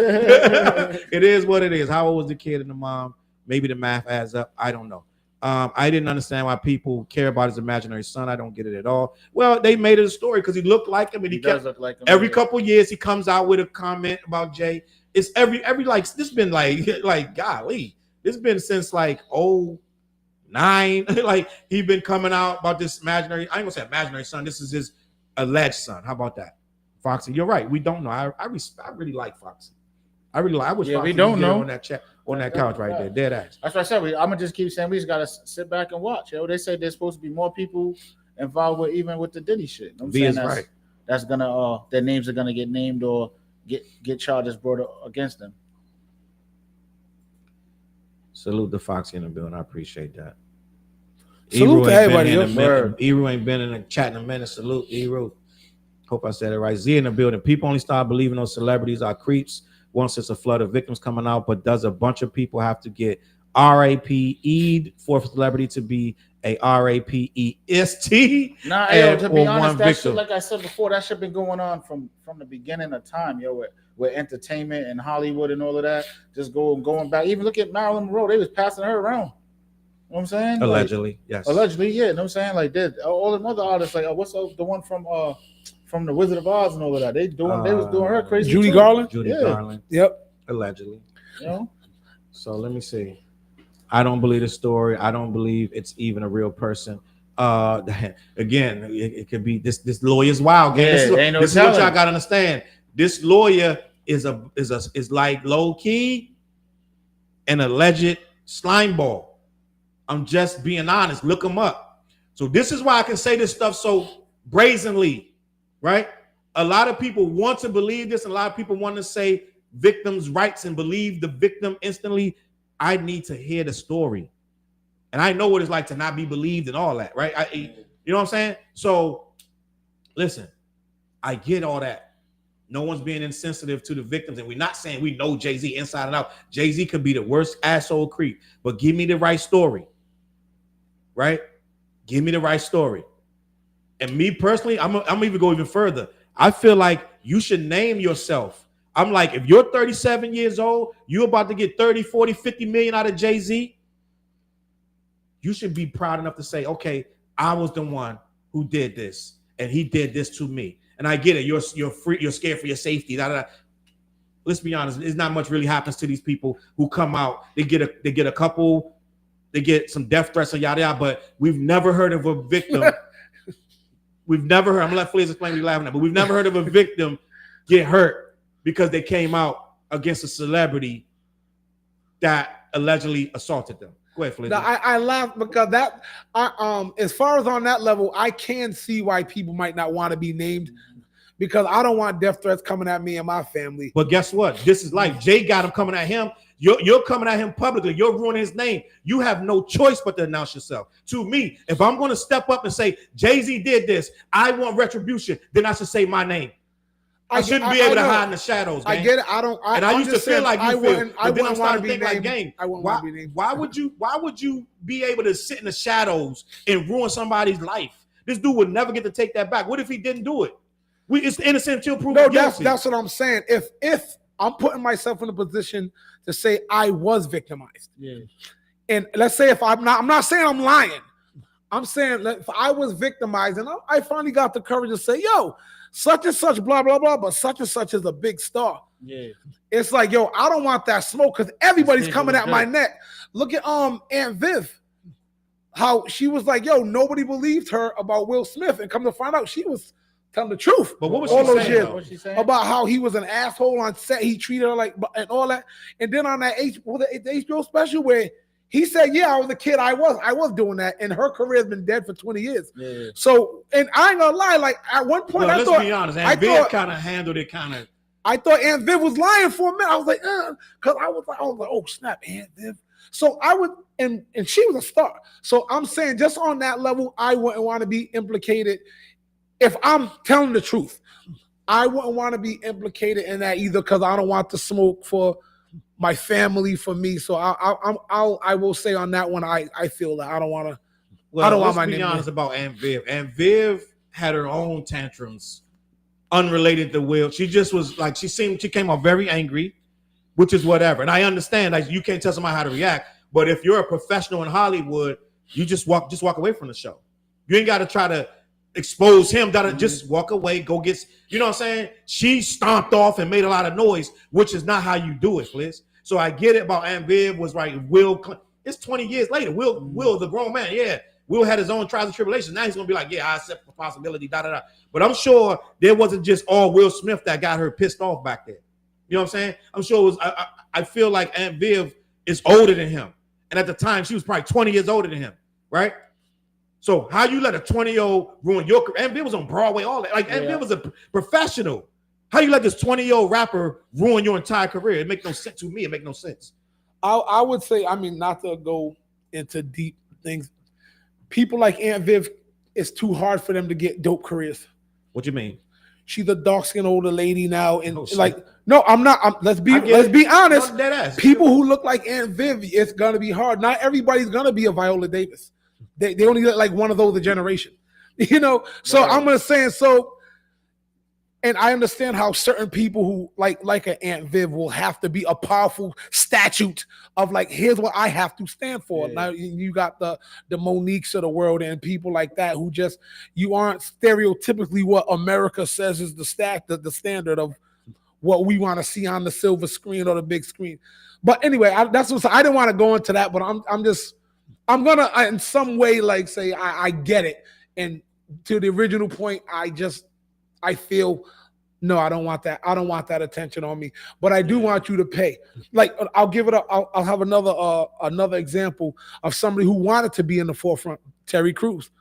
S2: It is what it is. How old was the kid and the mom? Maybe the math adds up. I don't know. I didn't understand why people care about his imaginary son. I don't get it at all. Well, they made it a story because he looked like him, and he
S3: does
S2: kept
S3: look like him.
S2: every couple years he comes out with a comment about Jay. It's every like this been like golly. This been since like 09. Like he been coming out about this imaginary. I ain't gonna say imaginary son. This is his alleged son. How about that, Foxy? You're right. We don't know. I really like Foxy. I wish Foxy
S3: we don't know
S2: on that chat on that couch right there. Dead ass.
S3: That's what I said. I'm gonna just keep saying we just gotta sit back and watch. Yo, they say there's supposed to be more people involved with even with the Diddy shit. I'm
S2: V
S3: saying
S2: is right.
S3: That's gonna their names are gonna get named or get charges brought against them.
S2: Salute the Foxy in the building. I appreciate that.
S4: Salute to everybody.
S2: Eru ain't been in the chat in a minute. Salute Eru. Hope I said it right. Z in the building. People only start believing those celebrities are creeps once it's a flood of victims coming out, but does a bunch of people have to get RAPE'd for a celebrity to be a RAPEST?
S3: Nah, yo, to be honest, that
S2: victim?
S3: shit, like I said before, that shit been going on from the beginning of time, yo, with entertainment and Hollywood and all of that. Just going back. Even look at Marilyn Monroe. They was passing her around. You know what I'm saying?
S2: Allegedly, yes.
S3: Allegedly, yeah. You know what I'm saying? Like all the other artists, like what's the one from the Wizard of Oz and all of that. They was doing her crazy.
S4: Judy
S3: too.
S4: Garland?
S2: Judy Garland.
S4: Yep.
S2: Allegedly.
S3: You know?
S2: So let me see. I don't believe the story. I don't believe it's even a real person. Again, it could be this lawyer's wild game.
S3: Yeah,
S2: this is what y'all gotta understand. This lawyer is like low key an alleged slime ball. I'm just being honest. Look him up. So this is why I can say this stuff so brazenly, right? A lot of people want to believe this, and a lot of people want to say victims' rights and believe the victim instantly. I need to hear the story. And I know what it's like to not be believed and all that, right? You know what I'm saying? So listen, I get all that. No one's being insensitive to the victims, and we're not saying we know Jay-Z inside and out. Jay-Z could be the worst asshole creep, but give me the right story, right? Give me the right story. And me personally, I'm even go even further. I feel like you should name yourself. I'm like, if you're 37 years old, you're about to get 30, 40, 50 million out of Jay-Z, you should be proud enough to say, okay, I was the one who did this, and he did this to me. And I get it. You're free, you're scared for your safety. Let's be honest, it's not much really happens to these people who come out. They get a couple, they get some death threats and yada yada, but we've never heard of a victim. We've never heard, I'm gonna let Fliz explain what you're laughing at, but we've never heard of a victim get hurt because they came out against a celebrity that allegedly assaulted them. Go ahead, Fliz.
S4: I laugh because that as far as on that level, I can see why people might not want to be named, because I don't want death threats coming at me and my family.
S2: But guess what? This is life. Jay got him coming at him. You're coming at him publicly. You're ruining his name. You have no choice but to announce yourself. To me, if I'm going to step up and say, Jay-Z did this, I want retribution, then I should say my name. I shouldn't be able to hide in the shadows, gang.
S4: I get it. I
S2: used to feel like you feel.
S4: I
S2: But then I'm
S4: wouldn't want
S2: starting
S4: to
S2: to think like, gang, why would you be able to sit in the shadows and ruin somebody's life? This dude would never get to take that back. What if he didn't do it? It's innocent until proven guilty.
S4: That's what I'm saying. If I'm putting myself in a position to say I was victimized, and let's say if I'm not saying I'm lying. I'm saying if I was victimized and I finally got the courage to say, yo, such and such, blah, blah, blah, but such and such is a big star.
S3: Yeah.
S4: It's like, yo, I don't want that smoke because everybody's coming at my neck. Look at Aunt Viv. How she was like, yo, nobody believed her about Will Smith, and come to find out she was telling the truth.
S2: But what was
S4: all
S2: she
S4: those
S2: saying,
S4: years
S2: though?
S3: What's she saying?
S4: about how he was an asshole on set, he treated her like, and all that. And then on that the HBO special where he said, yeah, I was a kid, I was doing that, and her career has been dead for 20 years.
S3: Yeah.
S4: So, and I ain't gonna lie, like at one point,
S2: Let's be honest, Aunt Viv kind of handled it kind of.
S4: I thought Aunt Viv was lying for a minute. I was like, because I was like, oh snap, Aunt Viv. So I would, and she was a star. So I'm saying, just on that level, I wouldn't want to be implicated. If I'm telling the truth, I wouldn't want to be implicated in that either, because I don't want the smoke for my family, for me. So I will say on that one, I feel that I don't want to.
S2: Well,
S4: I don't want my
S2: let's be
S4: name
S2: honest about Aunt Viv. Aunt Viv had her own tantrums, unrelated to Will. She just was like, she came off very angry, which is whatever. And I understand, like, you can't tell somebody how to react. But if you're a professional in Hollywood, you just walk away from the show. You ain't got to try to expose him. Just walk away, go get, you know what I'm saying? She stomped off and made a lot of noise, which is not how you do it, Fliz. So I get it about Aunt Viv was right. Will, it's 20 years later. Will, the grown man, yeah. Will had his own trials and tribulations. Now he's gonna be like, yeah, I accept the possibility, da. But I'm sure there wasn't just all Will Smith that got her pissed off back there. You know what I'm saying? I'm sure it was. I feel like Aunt Viv is older than him, and at the time she was probably 20 years older than him, right? So how you let a 20-year-old ruin your career? Aunt Viv was on Broadway, all that. Like Aunt Viv was a professional. How you let this 20-year-old rapper ruin your entire career? It makes no sense to me. It makes no sense.
S4: I would say, I mean, not to go into deep things. People like Aunt Viv, it's too hard for them to get dope careers.
S2: What you mean?
S4: She's a dark-skinned older lady now, and
S2: Oh,
S4: like, no, I'm not. Let's be honest.
S2: No, deadass.
S4: People who look like Aunt Viv, it's gonna be hard. Not everybody's gonna be a Viola Davis. They only look like one of those a generation, you know. So
S3: Right.
S4: I'm gonna say so. And I understand how certain people who like an Aunt Viv will have to be a powerful statute of like, here's what I have to stand for.
S3: Yeah.
S4: Now you got the Moniques of the world and people like that who just, you aren't stereotypically what America says is the standard of what we want to see on the silver screen or the big screen. But anyway, I didn't want to go into that, but I'm gonna in some way like say I get it. And to the original point, I feel, no, I don't want that. I don't want that attention on me. But I do want you to pay. Like, I'll give it up. I'll have another example of somebody who wanted to be in the forefront. Terry Crews.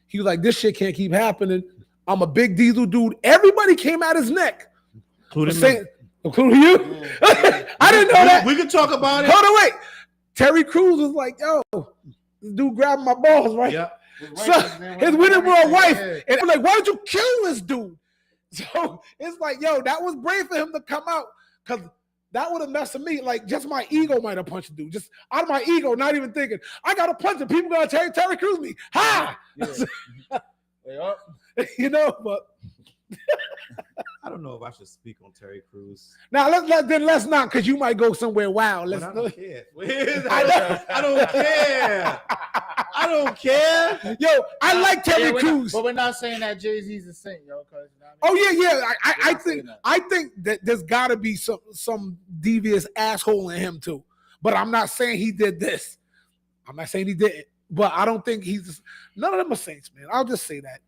S4: He was like, this shit can't keep happening. I'm a big diesel dude. Everybody came at his neck. Including you? I didn't know that.
S2: We can talk about it.
S4: Hold on, wait. Terry Crews was like, yo, this dude grabbing my balls, right?
S2: Yeah.
S4: So his winning world wife, and I'm like, why did you kill this dude? So it's like, yo, that was brave for him to come out, because that would have messed with me. Like, just my ego might have punched the dude, just out of my ego, not even thinking I got to punch him. People gonna Terry Crews me, ha!
S3: Yeah.
S4: You know, but
S2: I don't know if I should speak on Terry Crews.
S4: now let's not, because you might go somewhere wild.
S2: But
S4: Let's
S2: I don't care. I don't care. I don't care.
S4: Yo, I like Terry Crews.
S3: But we're not saying that Jay-Z's a saint, yo.
S4: Oh yeah. I think that there's got to be some devious asshole in him too. But I'm not saying he did this. I'm not saying he didn't. But I don't think none of them are saints, man. I'll just say that.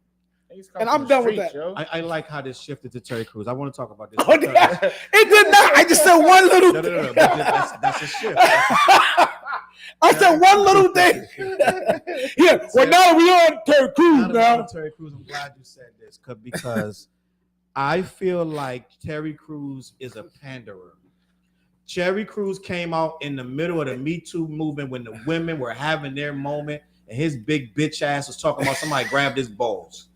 S4: And I'm done with that.
S2: I like how this shifted to Terry Crews. I want to talk about this.
S4: Oh, yeah. It did not. I just said one little.
S2: No. That's a shift.
S4: I said one little thing. Yeah. Well, now we on Terry Crews now.
S2: Terry Crews. I'm glad you said this because I feel like Terry Crews is a panderer. Terry Crews came out in the middle of the Me Too movement when the women were having their moment, and his big bitch ass was talking about somebody grabbed his balls.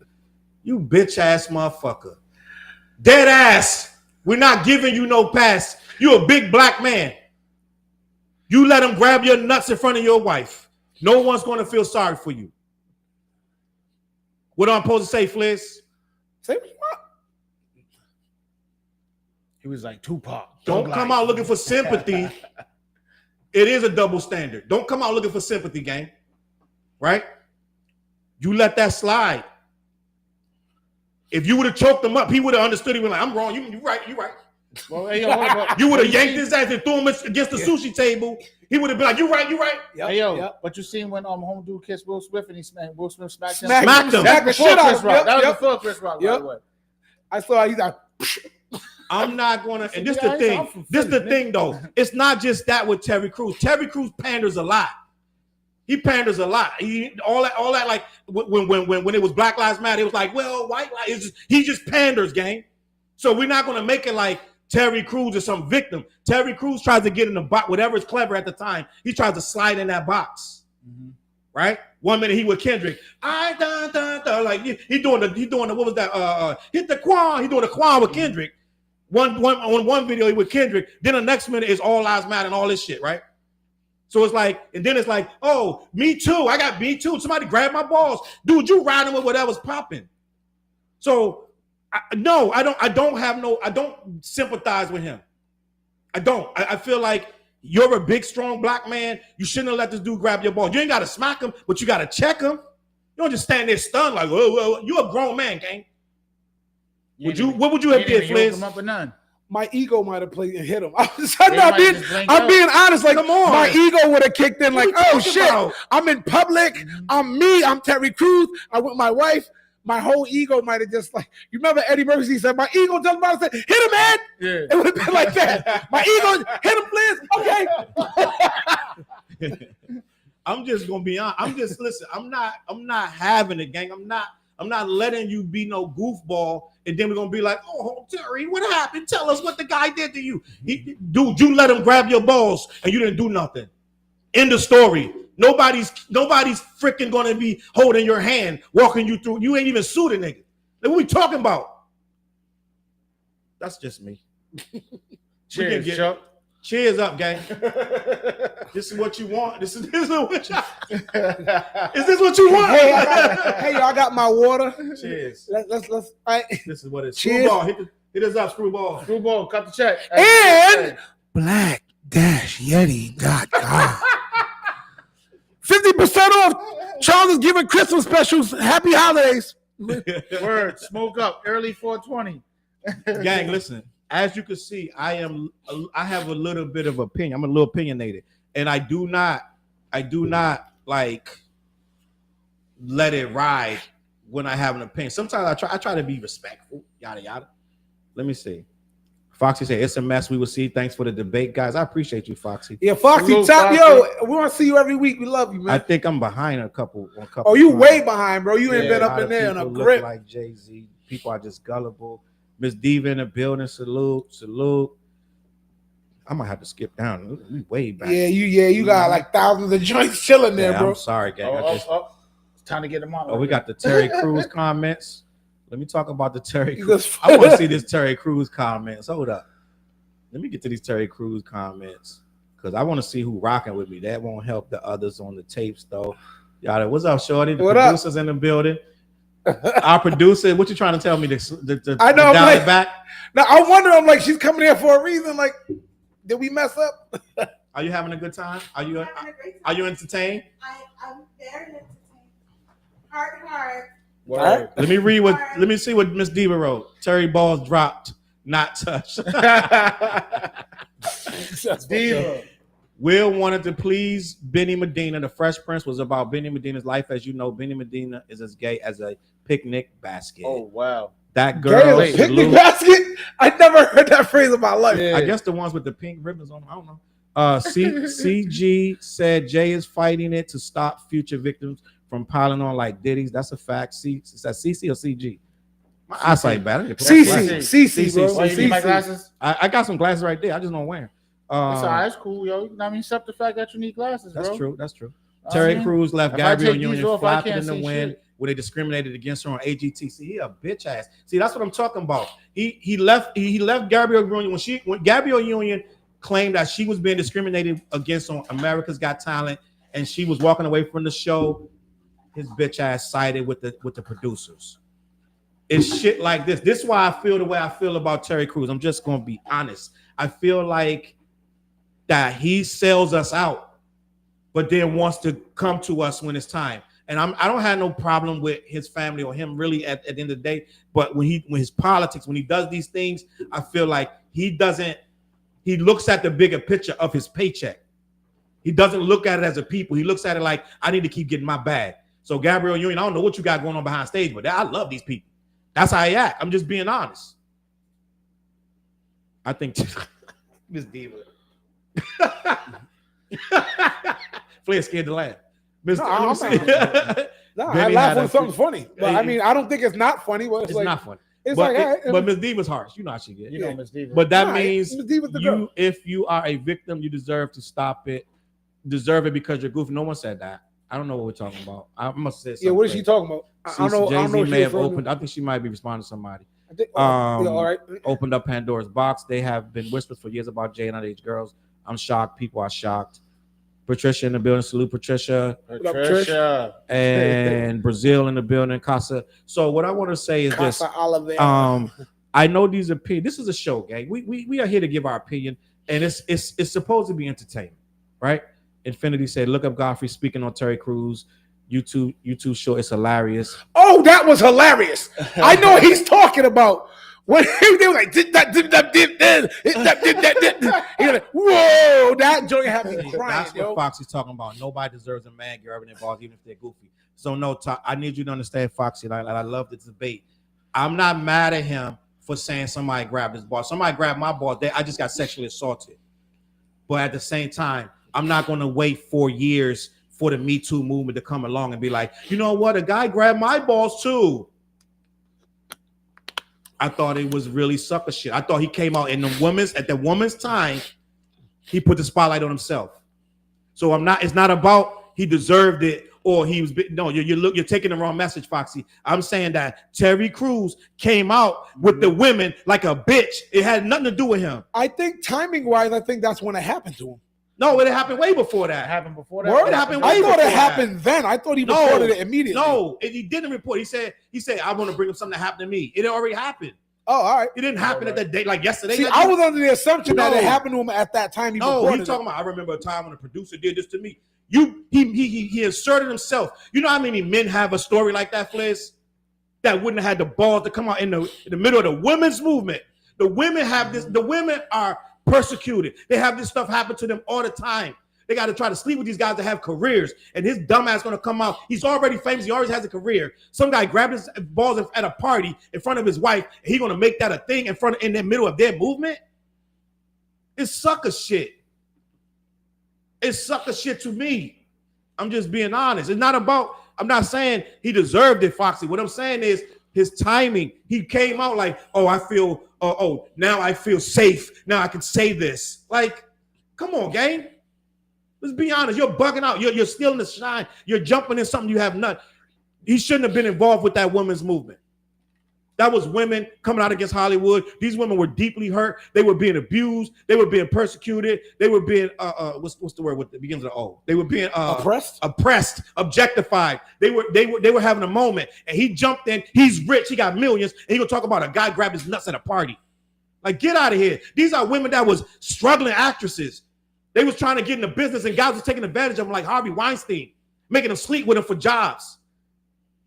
S2: You bitch ass motherfucker. Dead ass. We're not giving you no pass. You a big black man. You let him grab your nuts in front of your wife. No one's going to feel sorry for you. What am I supposed to say, Fliz?
S4: Say what you want. He was like, Tupac.
S2: Don't come out looking for sympathy. It is a double standard. Don't come out looking for sympathy, gang. Right? You let that slide. If you would have choked him up, he would have understood. He was like, I'm wrong. You right.
S3: Well, hey, yo,
S2: You would have yanked his ass and threw him against the sushi table. He would have been like, "You right, you right."
S4: Yep,
S3: hey, yo,
S4: yep.
S3: but you seen when home dude kissed Will Smith and Will Smith smacked him?
S2: Smacked him.
S3: That's before
S4: Shit out
S3: Chris
S4: of him.
S3: Rock.
S4: Yep,
S3: That was
S4: yep.
S3: before Chris Rock.
S4: Yep.
S3: By the way.
S4: I saw he's like,
S2: I'm not gonna. And this
S3: Yeah,
S2: the thing.
S3: I'm from
S2: This the
S3: Philly,
S2: thing though. It's not just that with Terry Crews. Terry Crews panders a lot. He panders a lot. All that. Like when it was Black Lives Matter, it was like, well, white lives. He just panders, gang. So we're not gonna make it like Terry Crews is some victim. Terry Crews tries to get in the box, whatever is clever at the time. He tries to slide in that box, right? 1 minute he with Kendrick, like he doing the what was that? Hit the Quan. He doing the Quan with Kendrick. One video he with Kendrick. Then the next minute is All Lives Matter and all this shit, right? So it's like, and then it's like, oh, me too. I got me too. Somebody grab my balls, dude. You riding with whatever's popping. So I don't sympathize with him. I don't. I feel like you're a big, strong black man. You shouldn't have let this dude grab your ball. You ain't got to smack him, but you got to check him. You don't just stand there stunned like, whoa. You're a grown man, gang. What would you have did, Fliz?
S3: Up or none.
S4: my ego might have played and hit him. I'm
S3: might
S4: being honest. Like,
S2: Come on.
S4: my ego would have kicked in. Like,
S2: What you
S4: oh
S2: talking
S4: shit,
S2: about?
S4: I'm in public. I'm me. I'm Terry Crews. I'm with my wife. My whole ego might have just like, you remember Eddie Murphy said, my ego just might have said, hit him, man.
S3: Yeah.
S4: It would have been like that. My ego, hit him, Fliz. Okay.
S2: I'm just gonna be honest. Listen. I'm not having it, gang. I'm not letting you be no goofball, and then we're gonna be like, oh, Terry, what happened? Tell us what the guy did to you. Dude, you let him grab your balls, and you didn't do nothing. End of story. Nobody's freaking gonna be holding your hand, walking you through. You ain't even sued a nigga. Like, what we talking about? That's just me.
S3: Cheers, Chuck.
S2: Cheers up, gang. This is what you want. This is what you Is this what you want?
S4: Hey, y'all, I got my water.
S2: Cheers.
S4: Let's all right.
S2: This is what it's.
S4: Cheers.
S2: Screwball. Hit us up, Screwball.
S3: Screwball, cut the check.
S4: And black-yeti.com. 50% off. Challz is giving Christmas specials. Happy holidays.
S3: Word, smoke up, early 420.
S2: Gang, listen. As you can see, I have a little bit of opinion. I'm a little opinionated, and I do not like let it ride when I have an opinion. Sometimes I try to be respectful. Yada yada. Let me see. Foxy said it's a mess. We will see. Thanks for the debate, guys. I appreciate you, Foxy.
S4: Yeah, Foxy,
S3: Salute,
S4: top,
S3: Foxy.
S4: yo, we want to see you every week. We love you, man.
S2: I think I'm behind a couple.
S4: Oh, you
S2: times.
S4: way behind, bro. You ain't
S3: Yeah,
S4: been
S2: A
S4: up
S2: lot
S4: in
S2: of
S4: there in a
S2: people look
S4: grip.
S2: like Jay-Z. People are just gullible. Miss Diva in the building. Salute. I might have to skip down. We way back.
S4: You got like thousands of joints chilling there,
S2: Yeah,
S4: bro.
S2: I'm sorry, gang.
S3: It's time to get them on.
S2: Oh, we got the Terry Crews comments. Let me talk about the Terry
S4: You
S2: Crews.
S4: just-
S2: I want to see this Terry Crews comments. Hold up. Let me get to these Terry Crews comments because I want to see who rocking with me. That won't help the others on the tapes, though. Y'all, what's up, Shorty? The
S4: What up?
S2: producers in the building. Our producer, what you trying to tell me?
S4: I know, I'm
S2: dial
S4: like-
S2: it back?
S4: Now I wonder. I'm like, she's coming here for a reason. Like, did we mess up?
S2: Are you having a good time? Are you
S5: Having a great time.
S2: are you entertained?
S5: I'm very entertained. Heart.
S3: Word.
S2: Let me see what Miss Diva wrote. Terry balls dropped, not touched.
S3: Diva.
S2: Will wanted to please Benny Medina. The Fresh Prince was about Benny Medina's life. As you know, Benny Medina is as gay as a picnic basket.
S3: Oh, wow.
S2: That
S4: Gay
S2: girl,
S4: as a picnic
S2: salute.
S4: basket. I never heard that phrase in my life.
S3: Yeah.
S2: I guess the ones with the pink ribbons on them. I don't know. CG said Jay is fighting it to stop future victims from piling on like Diddy's. That's a fact. Is that CC or CG? My eyesight bad. I need to put my glasses.
S4: CC, bro.
S3: Oh, you need my
S4: CC.
S3: glasses?
S2: I got some glasses right there. I just don't wear them.
S3: It's all right. It's cool, yo. I mean, accept the fact that you need glasses, bro.
S2: That's true. That's true.
S3: I
S2: Terry
S3: mean,
S2: Crews left
S3: if I
S2: Gabrielle
S3: take these
S2: Union
S3: off, I
S2: flapping
S3: can't
S2: in the
S3: see
S2: wind
S3: shit.
S2: where they discriminated against her on AGTC. He a bitch ass. See, that's what I'm talking about. He left Gabrielle Union when Gabrielle Union claimed that she was being discriminated against on America's Got Talent, and she was walking away from the show. His bitch ass sided with the producers. It's shit like this. This is why I feel the way I feel about Terry Crews. I'm just gonna be honest. I feel like that he sells us out, but then wants to come to us when it's time. And I don't have no problem with his family or him really at the end of the day. But when his politics, when he does these things, I feel like he looks at the bigger picture of his paycheck. He doesn't look at it as a people. He looks at it like, I need to keep getting my bag. So Gabrielle Union, I don't know what you got going on behind stage, but I love these people. That's how I act. I'm just being honest. I think Miss Diva. Flair scared to laugh.
S4: No, I laugh when something's funny. But I mean, I don't think it's not funny. But it's like,
S2: not funny.
S4: It's
S2: but
S4: like,
S2: but Miss Diva's harsh. You know how she gets.
S3: You know Miss Diva.
S2: But that means
S4: Miss Diva's the girl.
S2: if you are a victim, you deserve to stop it. Deserve it because you're goofy. No one said that. I don't know what we're talking about. I must say something.
S4: Yeah, what is she talking about? I don't know.
S2: Jay-Z may have opened. I think she might be responding to somebody.
S4: I think, all right.
S2: Opened up Pandora's box. They have been whispers for years about Jay and underage girls. I'm shocked. People are shocked. Patricia in the building. Salute Patricia. And Brazil in the building. Casa. So what I want to say is this. I know these opinions. This is a show, gang. We are here to give our opinion, and it's supposed to be entertainment, right? Infinity said, "Look up Godfrey speaking on Terry Crews. YouTube show. It's hilarious."
S4: Oh, that was hilarious. I know what he's talking about. When they were like, did that. He's like, whoa, that joint had me crying.
S2: That's what Foxy's talking about. Nobody deserves a man grabbing their balls, even if they're goofy. So no, I need you to understand, Foxy. I love the debate. I'm not mad at him for saying somebody grabbed his balls. Somebody grabbed my balls. I just got sexually assaulted. But at the same time, I'm not going to wait 4 years for the Me Too movement to come along and be like, you know what? A guy grabbed my balls too. I thought it was really sucker shit. I thought he came out at the woman's time, he put the spotlight on himself. So it's not about he deserved it or he was, no, you're taking the wrong message, Foxy. I'm saying that Terry Crews came out with the women like a bitch. It had nothing to do with him.
S4: I think timing wise, I think that's when it happened to him.
S2: No, it happened way before that.
S3: It happened before that.
S4: I thought it happened then. I thought he reported it immediately.
S2: No, he didn't report. He said, I want to bring up something that happened to me. It already happened.
S4: Oh, all right.
S2: It didn't happen at that day, like yesterday.
S4: See, I was under the assumption that it happened to him at that time.
S2: He's talking about, I remember a time when a producer did this to me. He inserted himself. You know how many men have a story like that, Fliz? That wouldn't have had the balls to come out in the middle of the women's movement. The women have this. The women are persecuted. They have this stuff happen to them all the time. They got to try to sleep with these guys that have careers, and his dumbass going to come out. He's already famous. He already has a career. Some guy grabbed his balls at a party in front of his wife, and he's going to make that a thing in the middle of their movement. It's sucker shit. It's sucker shit to me. I'm just being honest. It's not about. I'm not saying he deserved it, Foxy. What I'm saying is his timing. He came out like, oh, I feel. Now I feel safe. Now I can say this. Like, come on, gang. Let's be honest. You're bugging out. You're stealing the shine. You're jumping in something you have not. He shouldn't have been involved with that women's movement. That was women coming out against Hollywood. These women were deeply hurt. They were being abused. They were being persecuted. They were being what's the word with the begins with O? They were being oppressed, objectified. They were having a moment, and he jumped in. He's rich. He got millions, and he gonna talk about a guy grabbed his nuts at a party. Like, get out of here. These are women that was struggling actresses. They was trying to get in the business, and guys was taking advantage of them like Harvey Weinstein, making them sleep with them for jobs.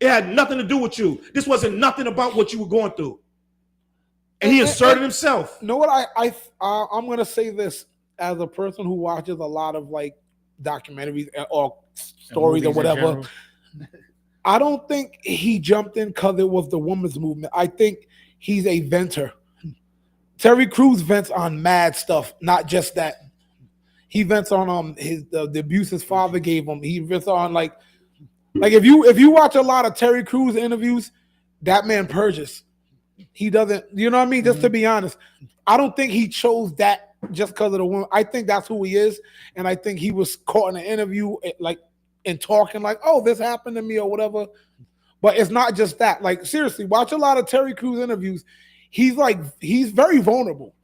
S2: It had nothing to do with you. This wasn't nothing about what you were going through. And he asserted himself.
S4: You know what? I'm going to say this as a person who watches a lot of like documentaries or stories or whatever. I don't think he jumped in because it was the women's movement. I think he's a venter. Terry Crews vents on mad stuff, not just that. He vents on the abuse his father gave him. He vents on like if you watch a lot of Terry Crews interviews, that man purges. He doesn't, you know what I mean? Just to be honest, I don't think he chose that just because of the woman. I think that's who he is, and I think he was caught in an interview like and talking like, "Oh, this happened to me" or whatever. But it's not just that. Like, seriously, watch a lot of Terry Crews interviews. He's very vulnerable.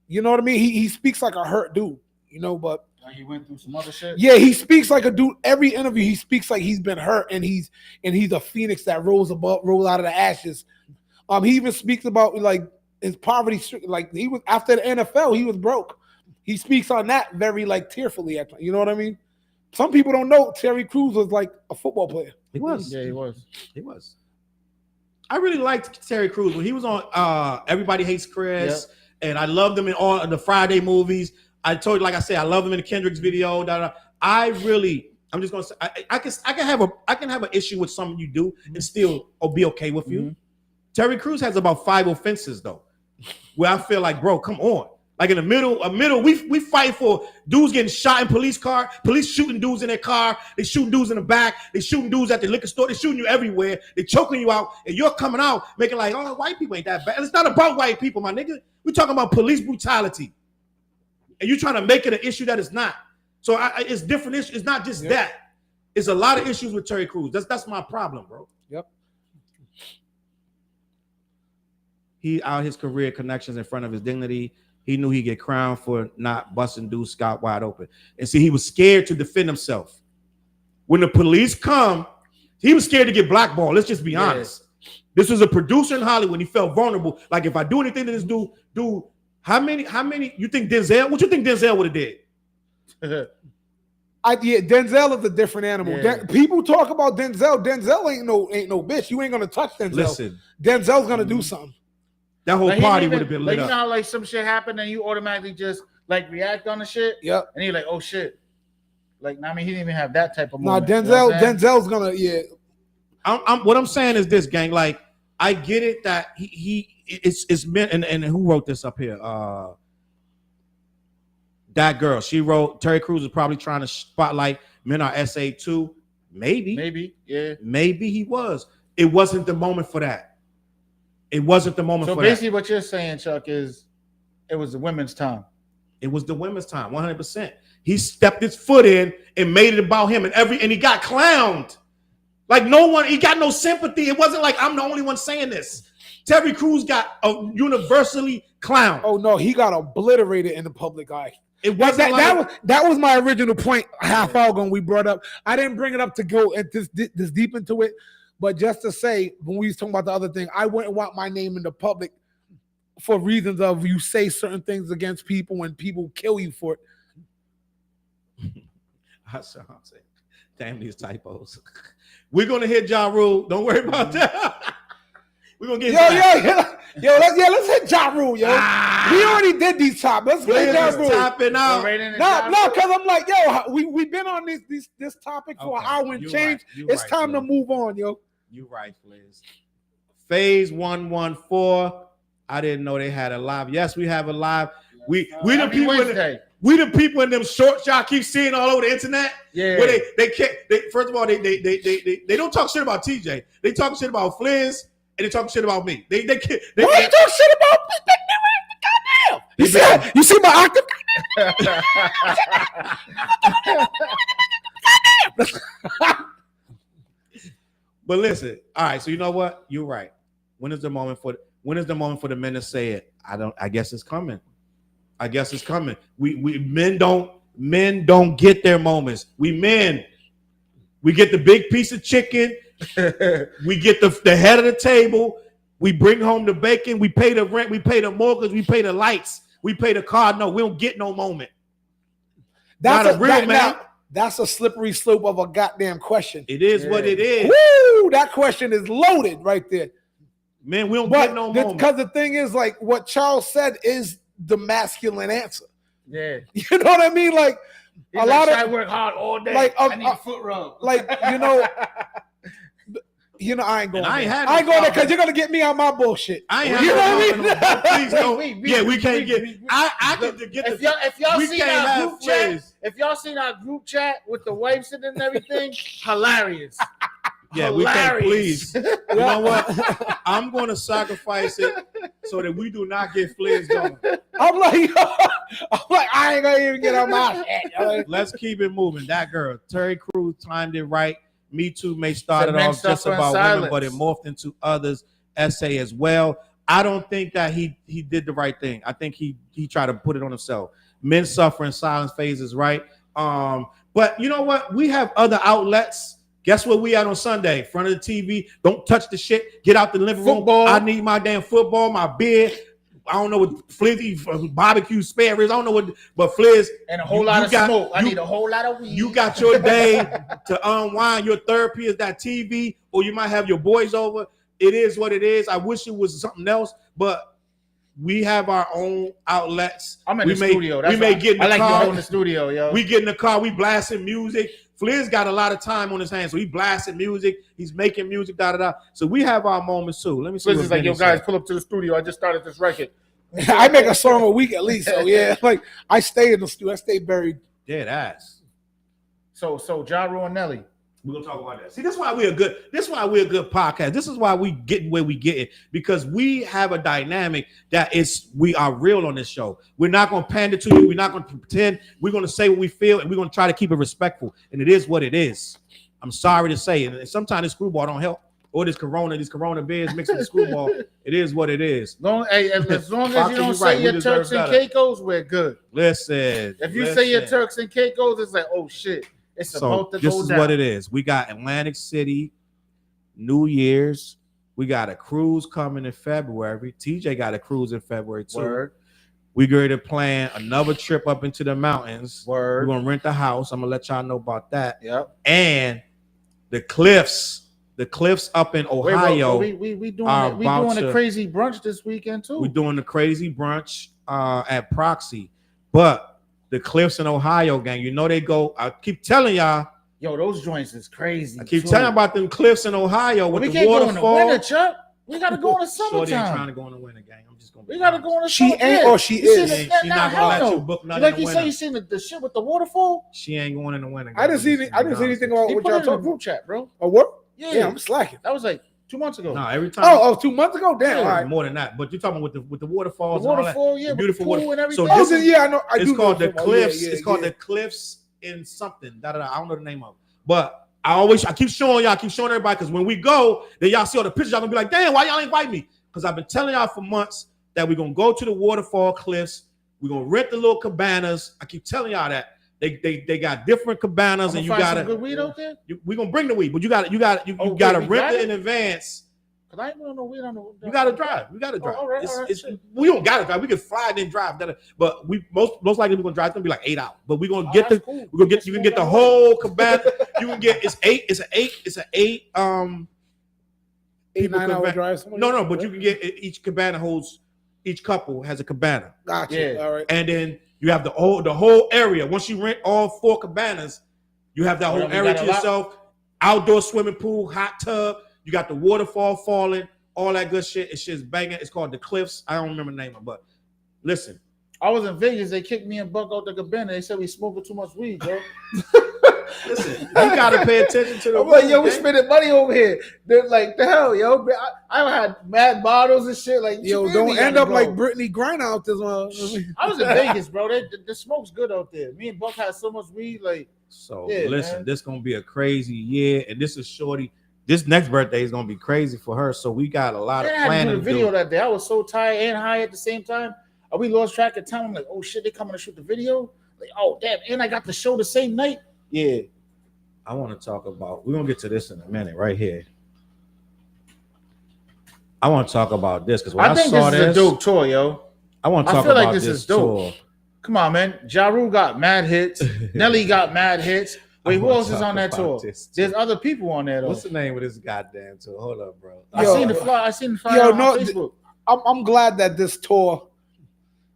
S4: You know what I mean? He speaks like a hurt dude. You know, but
S3: like he went through some other shit.
S4: Yeah, he speaks like a dude. Every interview, he speaks like he's been hurt, and he's a phoenix that rose out of the ashes. He even speaks about like his poverty. Like he was after the NFL, he was broke. He speaks on that very like tearfully. You know what I mean? Some people don't know Terry Crews was like a football player.
S2: He was.
S3: Yeah, he was.
S2: He was. I really liked Terry Crews when he was on Everybody Hates Chris. and I love them in all of the Friday movies. I told you, like I said, I love them in the Kendrick's video. I'm just gonna say, I can have an issue with something you do and still be okay with you. Terry Crews has about 5 offenses though, where I feel like, bro, come on. Like in the middle, we fight for dudes getting shot in police car, police shooting dudes in their car, they shooting dudes in the back, they shooting dudes at the liquor store, they shooting you everywhere, they choking you out, and you're coming out making like, oh, white people ain't that bad. It's not about white people, my nigga. We're talking about police brutality. And you're trying to make it an issue that it's not. So it's different issues. It's not just that. It's a lot of issues with Terry Crews. That's my problem, bro.
S4: Yep.
S2: He out his career connections in front of his dignity. He knew he'd get crowned for not busting dudes scot wide open. And see, he was scared to defend himself. When the police come, he was scared to get blackballed. Let's just be honest. This was a producer in Hollywood. He felt vulnerable. Like, if I do anything to this dude, how many, you think Denzel, what you think Denzel would have did?
S4: Denzel is a different animal.
S3: Yeah.
S4: People talk about Denzel. Denzel ain't no bitch. You ain't gonna touch Denzel.
S2: Listen,
S4: Denzel's gonna do something.
S2: that whole party would have been lit
S3: like,
S2: up.
S3: You know how like some shit happened and you automatically just like react on the shit?
S4: Yep.
S3: And you're like, oh shit. Like, I mean, he didn't even have that type of
S4: Nah,
S3: moment. You know what I'm saying?
S4: Denzel's gonna
S2: What I'm saying is this, gang. Like, I get it that it's meant, and who wrote this up here? That girl. She wrote, Terry Crews is probably trying to spotlight men are SA too. Maybe, yeah. Maybe he was. It wasn't the moment for that. It wasn't the moment for that. So
S3: basically what you're saying, Chuck, is it was the women's time.
S2: It was the women's time, 100%. He stepped his foot in and made it about him, and he got clowned. Like, he got no sympathy. It wasn't like I'm the only one saying this. Terry Crews got universally clowned.
S4: Oh no, he got obliterated in the public eye.
S2: It wasn't
S4: that was my original point half hour ago when we brought up. I didn't bring it up to go this deep into it, but just to say, when we was talking about the other thing, I wouldn't want my name in the public for reasons of you say certain things against people and people kill you for it.
S2: I'm saying, damn these typos. We're gonna hit JaRule. Don't worry about that. We're gonna get
S4: let's hit JaRule, yo. We already did these topics. Let's hit JaRule.
S2: Topping out.
S4: No, because I'm like, yo, we've been on this topic for an hour and change. It's time to move on, yo.
S2: You right, Fliz. Phase 114. I didn't know they had a live. Yes, we have a live. We the people in them shorts y'all keep seeing all over the internet.
S3: Yeah.
S2: Where they can't. First of all, they don't talk shit about TJ. They talk shit about Fliz and they talk shit about me. They talk shit about me. Goddamn.
S4: You see my octave?
S2: But listen, all right. So you know what? You're right. When is the moment for the men to say it? I guess it's coming. I guess it's coming. We men don't get their moments. We get the big piece of chicken. We get the head of the table. We bring home the bacon. We pay the rent. We pay the mortgage. We pay the lights. We pay the car. No, we don't get no moment. That's
S4: a slippery slope of a goddamn question.
S2: It is what it is.
S4: Woo! That question is loaded right there.
S2: Man, we don't get no moment.
S4: Because the thing is, like, what Challz said is the masculine answer.
S3: Yeah.
S4: You know what I mean? Like,
S3: he's I work hard all day.
S4: Like,
S3: I need a foot rub.
S4: Like, I ain't going there.
S2: I ain't
S4: going there because you're going to get me on my bullshit.
S2: I ain't
S4: you know what I mean?
S2: Please don't. We can't get. I can get
S3: if y'all seen our group chat, if y'all seen our group chat with the wives and everything, hilarious.
S2: Yeah, we can, please. You know what? I'm going to sacrifice it so that we do not get Fliz going.
S4: I'm like, I ain't gonna even get on my head.
S2: Let's keep it moving. That girl, Terry Crews, timed it right. Me Too may started off just about women, but it morphed into others' essay as well. I don't think that he did the right thing. I think he tried to put it on himself. Men suffer in silence phases, right? But you know what? We have other outlets. Guess what we at on Sunday? Front of the TV. Don't touch the shit. Get out the living room. I need my damn football, my beer. I don't know what Flizzy barbecue spare ribs. I don't know what, but Fliz
S3: and a whole lot of smoke. I need a whole lot of weed.
S2: You got your day to unwind. Your therapy is that TV, or you might have your boys over. It is what it is. I wish it was something else, but we have our own outlets.
S3: I'm in the studio.
S2: We may get in the
S3: I like
S2: car.
S3: you in the studio, yo.
S2: We get in the car. We blasting music. Fliz got a lot of time on his hands, so he blasting music. He's making music, da da da. So we have our moments too. Let me see.
S3: Fliz is like, yo, guys, pull up to the studio. I just started this record.
S4: I make a song a week at least. So yeah, like I stay in the studio. I stay buried.
S2: Dead ass.
S3: So JaRule and Nelly.
S2: We're gonna talk about that. See, this is why we're a good podcast. This is why we getting where we get it, because we have a dynamic that we are real on this show. We're not gonna pander to you, we're not gonna pretend, we're gonna say what we feel, and we're gonna try to keep it respectful. And it is what it is. I'm sorry to say, and sometimes this screwball don't help. Or these corona beers mixed with the screwball. It is what it is.
S3: As long as you don't say your Turks and Caicos, we're good.
S2: Listen.
S3: If you say your Turks and Caicos, it's like, oh shit. It's about to go down.
S2: This is what it is. We got Atlantic City, New Year's. We got a cruise coming in February. TJ got a cruise in February too.
S3: Word.
S2: We're going to plan another trip up into the mountains.
S3: Word.
S2: We're going to rent a house. I'm going to let y'all know about that.
S3: Yep.
S2: And the cliffs up in Ohio.
S3: We doing a crazy brunch this weekend too.
S2: We're doing the crazy brunch at Proxy. But the cliffs in Ohio, gang, you know they go. I keep telling y'all.
S3: Yo, those joints is crazy.
S2: I keep telling about them cliffs in Ohio with
S3: we
S2: the waterfall.
S3: We can't go in the winter, Chuck. We gotta go in the summertime.
S2: Shorty ain't trying to go in the winter, gang. I'm just gonna.
S3: We gotta go in the
S4: She
S3: summer.
S4: ain't or she is.
S2: She's not gonna let you book nothing.
S3: Like
S2: in the
S3: you
S2: winter.
S3: say, you seen the shit with the waterfall.
S2: She ain't going in the winter. Gang.
S4: I didn't see anything about what y'all talking about.
S3: Group chat, bro.
S4: Oh what?
S3: Yeah,
S4: I'm slacking.
S3: That was like 2 months ago.
S2: No, every time.
S4: Oh, 2 months ago. Damn, all right.
S2: More than that. But you're talking with the waterfalls.
S3: The waterfall,
S2: and all that.
S3: yeah,
S2: Beautiful
S3: waterfall and everything.
S2: So this is,
S4: yeah, I know.
S2: It's called the cliffs.
S4: Yeah,
S2: it's called the cliffs in something. I don't know the name of it. But I keep showing everybody, because when we go, then y'all see all the pictures, y'all gonna be like, damn, why y'all ain't invite me? Because I've been telling y'all for months that we're gonna go to the waterfall cliffs. We're gonna rent the little cabanas. I keep telling y'all that. They got different cabanas, and you gotta
S3: good weed out there.
S2: We gonna bring the weed, but you gotta rent it in advance.
S3: Cause I ain't want no weed on the.
S2: You gotta drive. We gotta drive.
S3: All right,
S2: we don't gotta drive. We can fly then drive. But we most likely we're gonna drive. It's gonna be like 8 hours. But we're gonna get
S3: cool.
S2: we're gonna get you can get the whole cabana. You can get it's an eight
S4: 9 hour drive.
S2: No, but you can get each cabana holds, each couple has a cabana.
S4: Gotcha.
S3: Yeah.
S4: All right.
S2: And then you have the whole area. Once you rent all 4 cabanas, you have that whole area to yourself. Outdoor swimming pool, hot tub. You got the waterfall falling, all that good shit. It's just banging. It's called the Cliffs. I don't remember the name of it, but listen.
S3: I was in Vegas. They kicked me and Buck out the cabana. They said we smoking too much weed, bro.
S2: Listen, you gotta pay attention to the.
S3: I'm like, yo, we spending money over here. They're like, the hell, yo. I had mad bottles and shit. Like,
S4: yo, don't end up like Brittany Griner out this one.
S3: I was in Vegas, bro. The smoke's good out there. Me and Buck had so much weed, like.
S2: So listen, this gonna be a crazy year, and this is Shorty. This next birthday is gonna be crazy for her. So we got a lot of planning. I had to do the video
S3: that day. I was so tired and high at the same time. We lost track of time. I'm like, oh shit, they coming to shoot the video. Like, oh damn, and I got the show the same night. Yeah.
S2: I want to talk about. We're gonna get to this in a minute, right here. I want to talk about this because I think
S3: this is a dope tour, yo.
S2: I want to talk about
S3: like this is dope. Tour. Come on, man. JaRule got mad hits. Nelly got mad hits. Wait, who else is on that tour? There's other people on there though.
S2: What's the name of this goddamn tour? Hold up, bro.
S3: I seen the flyer on Facebook.
S4: I'm glad that this tour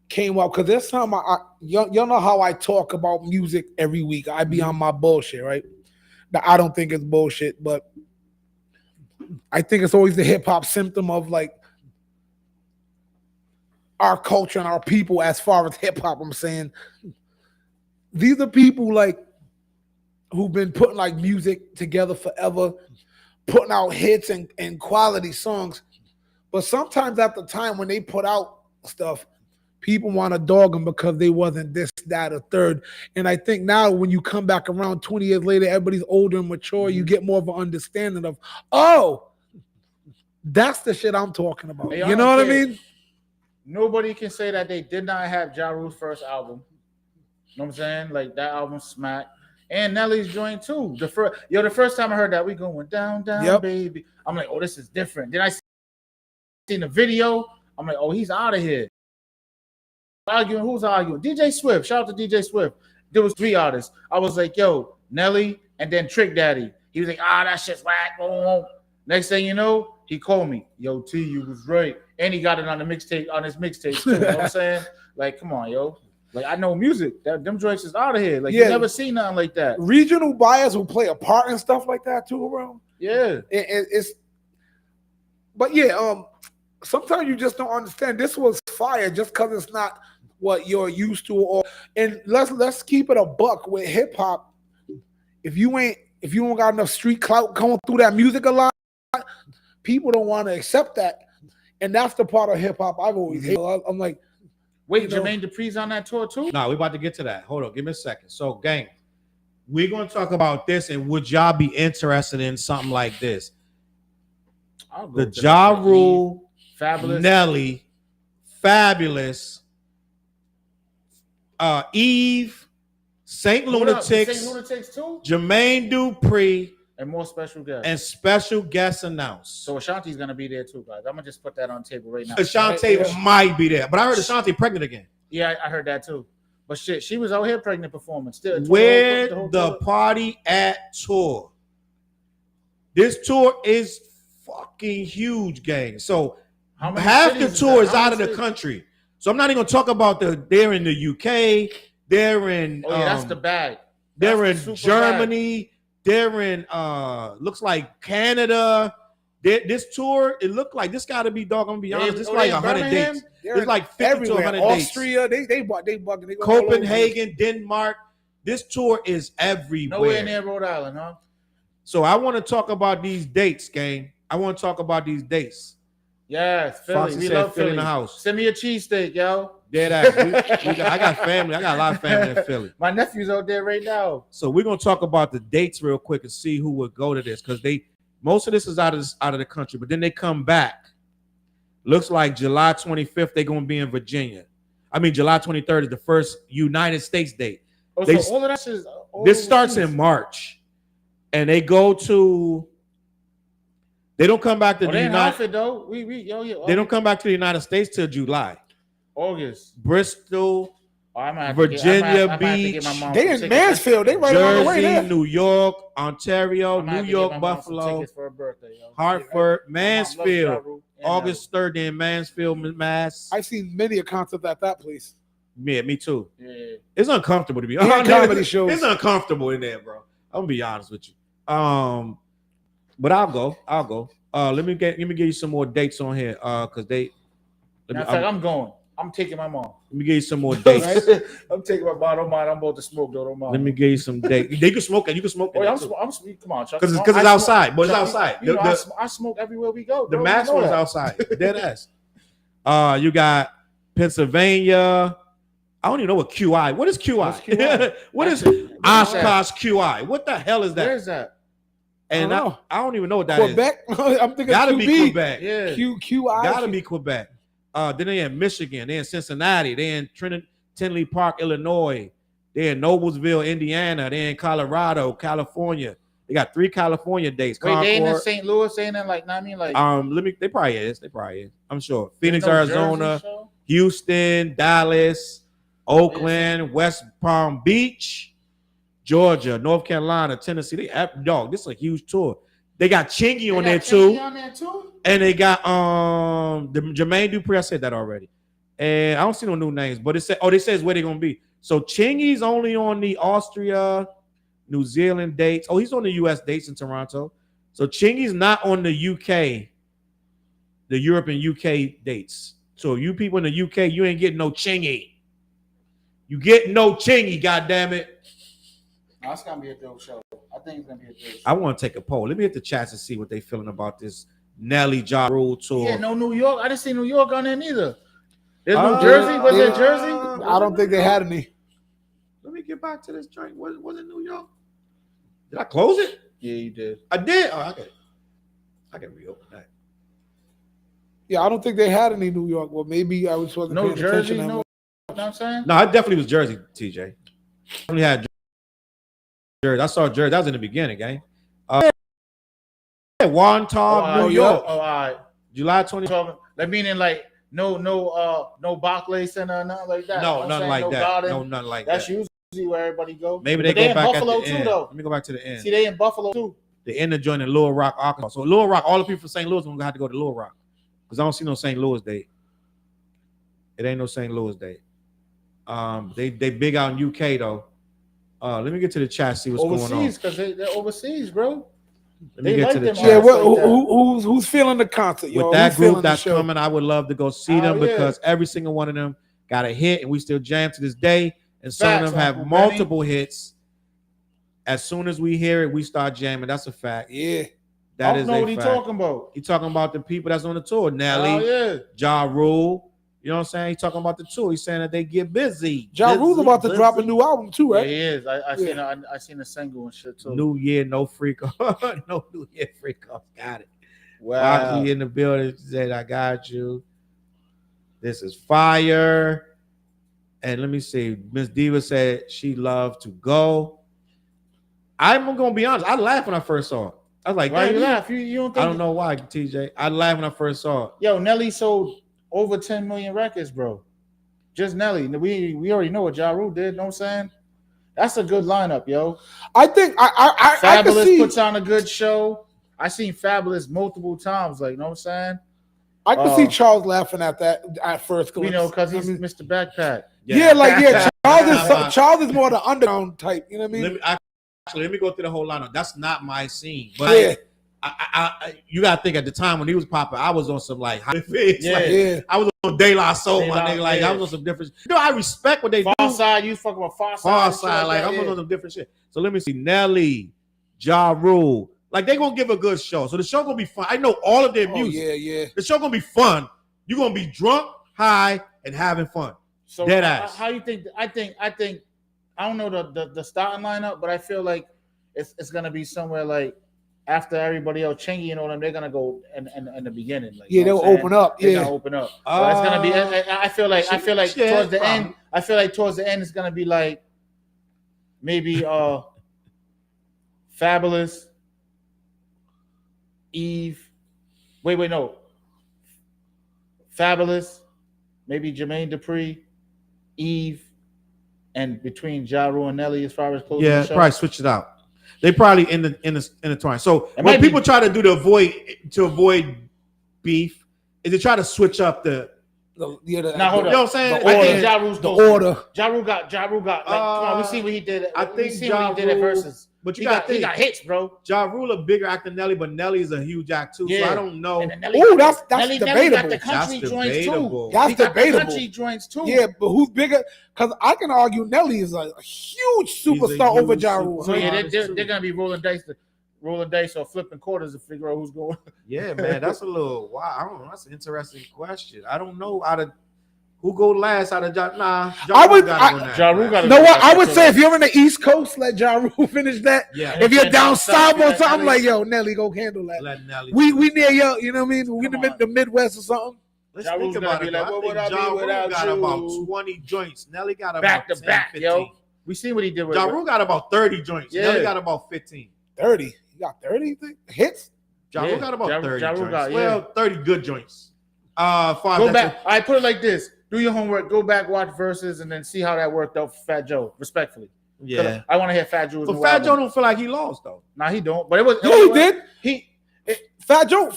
S4: came up because this time y'all know how I talk about music every week. I be on my bullshit, right? Now, I don't think it's bullshit, but I think it's always the hip hop symptom of like our culture and our people as far as hip hop. I'm saying these are people like who've been putting like music together forever, putting out hits and quality songs. But sometimes at the time when they put out stuff, people want to dog them because they wasn't this, that, or third. And I think now when you come back around 20 years later, everybody's older and mature, you get more of an understanding of, oh, that's the shit I'm talking about. Hey, you know what I mean?
S3: Nobody can say that they did not have JaRule's first album. You know what I'm saying? Like that album smacked. And Nelly's joint too. The first time I heard that, we going down, baby. I'm like, oh, this is different. Then I seen the video. I'm like, oh, he's out of here. Who's arguing? DJ Swift. Shout out to DJ Swift. There was 3 artists. I was like, yo, Nelly and then Trick Daddy. He was like, that shit's whack. Next thing you know, he called me, yo, T, you was right. And he got it on the mixtape, on his mixtape too. You know what I'm saying? Like, come on, yo. Like, I know music. Them joints is out of here. Like, you never seen nothing like that.
S4: Regional buyers will play a part and stuff like that too, bro.
S3: Yeah.
S4: But yeah, sometimes you just don't understand. This was fire just because it's not what you're used to. And let's keep it a buck with hip hop. If you don't got enough street clout going through that music a lot, people don't want to accept that. And that's the part of hip hop I've always hated. I'm like,
S3: wait, Jermaine Dupri's on that tour too?
S2: No, we're about to get to that. Hold on, give me a second. So, gang, we're gonna talk about this, and would y'all be interested in something like this? The JaRule,
S3: Fabulous,
S2: Nelly, Fabulous, Eve, Saint Lunatics
S3: too,
S2: Jermaine Dupri,
S3: and more special guests.
S2: And special guests announced.
S3: So Ashanti's gonna be there too, guys. I'm gonna just put that on the table right now.
S2: Ashanti might be there, but I heard Ashanti pregnant again.
S3: Yeah, I heard that too. But shit, she was out here pregnant performing. Still,
S2: Where the party at tour? This tour is fucking huge, gang. So half the tour is out of the country. So I'm not even gonna talk about they're in the UK, they're in
S3: that's the bag.
S2: They're in Germany, they're in looks like Canada. This tour, it looked like this gotta be dog. I'm gonna be honest, it's like 100 dates. It's like 50 to 100 dates.
S4: Austria, they bugging. They
S2: Copenhagen, Denmark. This tour is everywhere.
S3: Nowhere near Rhode Island, huh?
S2: So I want to talk about these dates, gang. I want to talk about these dates.
S3: Yes, Philly.
S2: Foxy
S3: We
S2: said
S3: love
S2: Philly
S3: Philly
S2: in the house.
S3: Send me a cheesesteak, yo.
S2: Dead ass. I got family. I got a lot of family in Philly.
S3: My nephew's out there right now.
S2: So we're gonna talk about the dates real quick and see who would go to this, because most of this is out of the country, but then they come back. Looks like July 25th they're gonna be in Virginia. I mean, July 23rd is the first United States date.
S3: Oh, so all of that is
S2: this starts in March, and they go to. They don't come back to the United.
S3: Though.
S2: They don't come back to the United States till July.
S3: August.
S2: Bristol, Virginia Beach.
S4: They in Mansfield. They right on the way there.
S2: New York, Ontario, New York, Buffalo, Hartford, Mansfield. August 3rd in Mansfield, Mass.
S4: I've seen many a concert at that place.
S2: Yeah, me too.
S3: Yeah.
S2: It's uncomfortable to be honest.
S4: Comedy shows.
S2: It's uncomfortable in there, bro. I'm gonna be honest with you. But I'll go. Let me give you some more dates on here. Cause
S3: I'm going. I'm taking my mom.
S2: Let me give you some more dates.
S3: I'm taking my mom. Don't mind. I'm about to smoke though. Don't mind.
S2: Let me give you some dates. They can smoke it. You can smoke it.
S3: I'm come on, Chuck.
S2: Because it's outside. But it's outside.
S3: I smoke everywhere we go.
S2: The max one is outside. Dead ass. You got Pennsylvania. I don't even know what QI. What is QI? What is Oshkosh QI? What the hell is that?
S3: Where is that?
S2: And I don't even know what that
S4: Quebec?
S2: is.
S4: I'm thinking
S2: gotta
S4: QB.
S2: be Quebec.
S3: Yeah.
S4: QI.
S2: Gotta be Quebec. Then they in Michigan. They in Cincinnati. They in Tinley Park, Illinois. They in Noblesville, Indiana. They in Colorado, California. They got 3 California dates.
S3: Wait, they ain't in St. Louis, ain't in like, I mean, like.
S2: They probably is. I'm sure. Phoenix, Arizona, Houston, Dallas, Oakland, West Palm Beach, Georgia, North Carolina, Tennessee. This is a huge tour. They got Chingy on there too. And they got the Jermaine Dupri. I said that already. And I don't see no new names, but they says where they're gonna be. So Chingy's only on the Austria, New Zealand dates. Oh, he's on the US dates in Toronto. So Chingy's not on the UK, the Europe and UK dates. So you people in the UK, you ain't getting no Chingy. You get no Chingy, goddammit.
S3: No, it's gonna be a dope show. I think it's gonna be a dope show.
S2: I want to take a poll. Let me hit the chats and see what they feeling about this Nelly JaRule tour.
S3: Yeah, no New York. I didn't see New York on there neither. There's New Jersey. Was there Jersey?
S4: I don't think they had any.
S2: Let me get back to this joint. Was it New York? Did I close it?
S3: Yeah, you did.
S2: I did. Oh, I can reopen that.
S4: Yeah, I don't think they had any New York. Well, maybe I was wasn't
S3: no
S4: paying
S3: Jersey.
S4: attention.
S3: No, you know what I'm saying?
S2: No, I definitely was Jersey, TJ. Definitely had Jersey. I saw Jersey. That was in the beginning, gang. Wantagh, New York.
S3: Oh, all right.
S2: July 20.
S3: That meaning like no Barclays Center or nothing like that.
S2: No, nothing like that.
S3: Garden.
S2: No, nothing like
S3: That's
S2: that.
S3: usually where everybody go.
S2: Maybe they
S3: But
S2: go back
S3: Buffalo
S2: at the
S3: too,
S2: end.
S3: though.
S2: Let me go back to the end.
S3: See, they in Buffalo too.
S2: the inner joint in Little Rock, Arkansas. So Little Rock, all the people from St. Louis are gonna have to go to Little Rock because I don't see no St. Louis date. It ain't no St. Louis date. They big out in UK though. Let me get to the chat, see what's
S3: overseas,
S2: going on.
S3: Because they're overseas, bro.
S2: Let me
S3: They
S2: get
S3: like
S2: to the
S3: them
S2: chat.
S4: Yeah,
S3: artists
S4: who's feeling the concert?
S2: With
S4: Yo?
S2: that
S4: Who's feeling
S2: group
S4: the
S2: that's
S4: show?
S2: coming, I would love to go see them
S3: Oh, yeah.
S2: because every single one of them got a hit, and we still jam to this day. And some
S3: Facts,
S2: of them have
S3: Uncle
S2: multiple hits. As soon as we hear it, we start jamming. That's a fact.
S4: Yeah.
S2: That
S3: I
S2: is
S3: don't know
S2: a
S3: what he
S2: fact.
S3: talking about.
S2: He talking about the people that's on the tour.
S3: Oh
S2: Nelly,
S3: yeah.
S2: JaRule. You know what I'm saying? He talking about the tour. He's saying that they get busy.
S4: JaRule's
S2: Busy,
S4: about to drop a
S2: busy.
S4: new album too,
S3: Yeah,
S4: right?
S3: he is. I
S4: Yeah.
S3: seen a single and shit too.
S2: New Year, no freak off. No New Year freak off. Got it.
S3: Wow.
S2: Foxy in the building said, I got you. This is fire. And let me see. Miss Diva said she loved to go. I'm gonna be honest. I laughed when I first saw it. I was like,
S3: Why
S2: "Damn,
S3: you laugh? You don't think?
S2: I don't know why, TJ. I laughed when I first saw it.
S3: Yo, Nelly sold over 10 million records, bro. Just Nelly. We already know what JaRule did. Know what I'm saying? That's a good lineup, yo.
S4: I think I can
S3: Fabulous
S4: see
S3: puts on a good show. I seen Fabulous multiple times. Like, you know what I'm saying?
S4: I can see Challz laughing at that at first.
S3: You know, because he's Mr. Backpack.
S4: Yeah, Challz is more the underground type. You know what I mean?
S2: Let me go through the whole lineup. That's not my scene, but
S4: Yeah.
S2: you gotta think at the time when he was popping, I was on some like high face.
S3: Yeah.
S2: Like,
S4: Yeah.
S2: I was on De La Soul,
S3: De
S2: my
S3: La-
S2: nigga. Like
S3: yeah.
S2: I was on some different. You know, I respect what they
S3: Far
S2: do.
S3: Side, you fucking about Far Side.
S2: Far
S3: and shit
S2: Side, like
S3: that,
S2: I'm
S3: yeah.
S2: on some different shit. So let me see, Nelly, JaRule, like they gonna give a good show. So the show gonna be fun. I know all of their
S4: Oh,
S2: music.
S4: yeah.
S2: The show gonna be fun. You're gonna be drunk, high, and having fun.
S3: So
S2: Dead ass.
S3: how you think? I think I don't know the starting lineup, but I feel like it's gonna be somewhere like after everybody else, Chingy and all them, they're gonna go in the beginning. Like,
S4: Yeah,
S3: you know
S4: they'll
S3: what I'm
S4: open
S3: saying?
S4: up.
S3: They're
S4: Yeah.
S3: gonna open up. But it's gonna be. I feel like
S2: yeah,
S3: towards the
S2: probably.
S3: end. I feel like towards the end it's gonna be like maybe Fabulous, Eve. Wait, no. Fabulous, maybe Jermaine Dupri, Eve, and between JaRule and Nelly as far as closing
S2: Yeah,
S3: the show.
S2: probably switch it out. They probably in the twine. So
S3: It
S2: what
S3: might be-
S2: people try to do to avoid beef is they try to switch up the.
S3: Now hold
S2: You
S3: up.
S2: know what I'm saying?
S3: I
S2: I
S3: think
S2: think
S3: JaRule's
S4: The
S3: close.
S4: order.
S3: JaRule got like come on, we see what he did.
S2: I
S3: We
S2: think
S3: see what he did at
S2: JaRule-
S3: Versus.
S2: But you
S3: He
S2: got
S3: got hits, bro.
S2: JaRule a bigger act than Nelly, but Nelly is a huge act too. So
S3: Yeah.
S2: I don't know.
S3: And then Nelly
S4: Ooh,
S3: got-
S4: that's
S3: Nelly
S4: debatable.
S3: got the country
S2: That's
S3: joints
S2: debatable.
S3: too.
S4: That's
S3: He got the
S4: debatable.
S3: country joints too.
S4: Yeah, but who's bigger? Because I can argue Nelly is a huge superstar over
S2: huge
S4: JaRule.
S3: So yeah,
S2: Honest
S3: they're
S2: too.
S3: gonna be rolling dice or flipping quarters to figure out who's going.
S2: Yeah, man, that's a little wow. I don't know. That's an interesting question. I don't know who go last out of
S4: I
S2: JaRule
S4: would-
S2: gotta go next,
S3: JaRule
S2: man.
S3: gotta-
S4: No, what I would say if you're in the East Coast, let JaRule finish that.
S2: Yeah,
S4: If you're
S3: then
S4: down
S3: down
S4: south
S3: south,
S4: or
S3: let
S4: something,
S3: Nelly-
S4: like yo, Nelly, go handle that.
S2: let Nelly.
S4: We near you, you know what I mean? We in
S3: Come on.
S4: the Midwest or something.
S2: Let's
S3: JaRule's
S2: think
S3: gonna
S2: about
S3: be
S2: it.
S3: like,
S2: Though.
S3: what would
S2: I think
S3: I be
S2: JaRule
S3: without
S2: got
S3: you?
S2: about 20 joints. Nelly got about
S3: Back to
S2: 10,
S3: back,
S2: 15.
S3: yo. We see what he did with
S2: JaRule got about 30 joints.
S3: Yeah.
S2: Nelly got about 15.
S4: 30. You got 30 hits?
S2: JaRule
S3: Yeah.
S2: got about
S3: JaRule
S2: 30
S3: got,
S2: joints.
S3: yeah.
S2: Well, 30 good joints. Far
S3: Go
S2: as
S3: back. I put it like this: do your homework, go back, watch Versus, and then see how that worked out for Fat Joe. Respectfully, 'Cause
S2: Yeah.
S3: I want to hear Fat Joe's
S2: But
S3: new
S2: Fat Joe
S3: album.
S2: don't feel like he lost though.
S3: Nah, he don't. But it was.
S4: Yeah, he did.
S3: He.
S4: Fat Joe,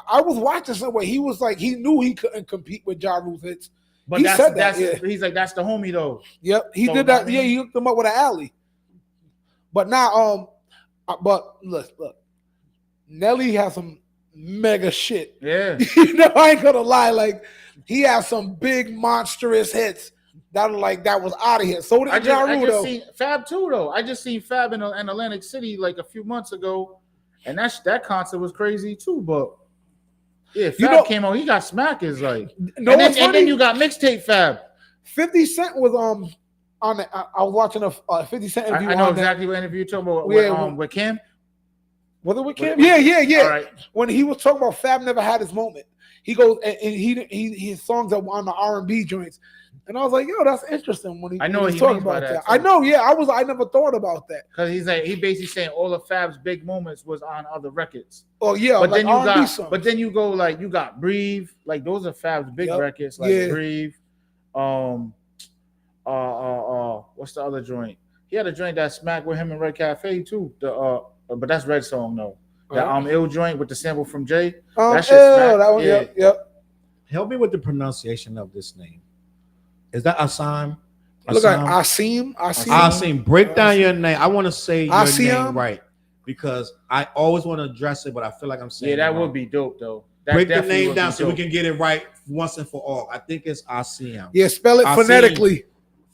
S4: I was watching somewhere. He was like, he knew he couldn't compete with JaRule's hits.
S3: But
S4: He
S3: that's
S4: said that, yeah.
S3: he's like that's the homie though.
S4: Yep, he
S3: So,
S4: did that.
S3: I mean-
S4: Yeah, he hooked him up with an alley. But now, but look, Nelly has some mega shit.
S3: Yeah.
S4: You know, I ain't gonna lie. Like, he has some big monstrous hits that was out of here. So did
S3: I
S4: JaRule
S3: just
S4: though.
S3: seen Fab too though. I just seen Fab in Atlantic City like a few months ago, and that concert was crazy too. But yeah, Fab came on. He got smackers like.
S4: No,
S3: and
S4: what's
S3: then
S4: funny?
S3: you got mixtape Fab.
S4: 50 Cent was on the, I was watching a 50 Cent interview.
S3: I know
S4: on
S3: exactly what interview you're talking about.
S4: Yeah,
S3: With Kim.
S4: Was it with Kim?
S3: With-
S4: Yeah.
S3: All right.
S4: When he was talking about Fab never had his moment, he goes and his songs are on the R&B joints, and I was like, yo, that's interesting. When he
S3: I know
S4: when
S3: what
S4: he's
S3: he
S4: talking
S3: means by
S4: about
S3: that,
S4: I
S3: too.
S4: know, yeah, I never thought about that.
S3: Because he basically saying all of Fab's big moments was on other records.
S4: Oh yeah,
S3: But
S4: like
S3: then you
S4: R&B
S3: got,
S4: songs.
S3: but then you go like you got Breathe, like those are Fab's big
S4: Yep.
S3: records, like
S4: Yeah.
S3: Breathe. What's the other joint? He had a joint that smacked with him in Red Cafe too. The but that's Red Song though. That ill joint with the sample from Jay.
S4: That
S3: shit smack.
S4: That one,
S3: Yeah.
S4: yep.
S2: Help me with the pronunciation of this name. Is that Asim?
S4: Look like Asim.
S2: Asim. Break down your name. I want to say your
S4: Asim?
S2: name right because I always want to address it, but I feel like I'm saying
S3: that would be dope though. That
S2: break the
S3: definitely
S2: name
S3: would
S2: down
S3: be
S2: so we
S3: dope.
S2: can get it right once and for all. I think it's Asim.
S4: Yeah, spell it
S2: Asim.
S4: phonetically.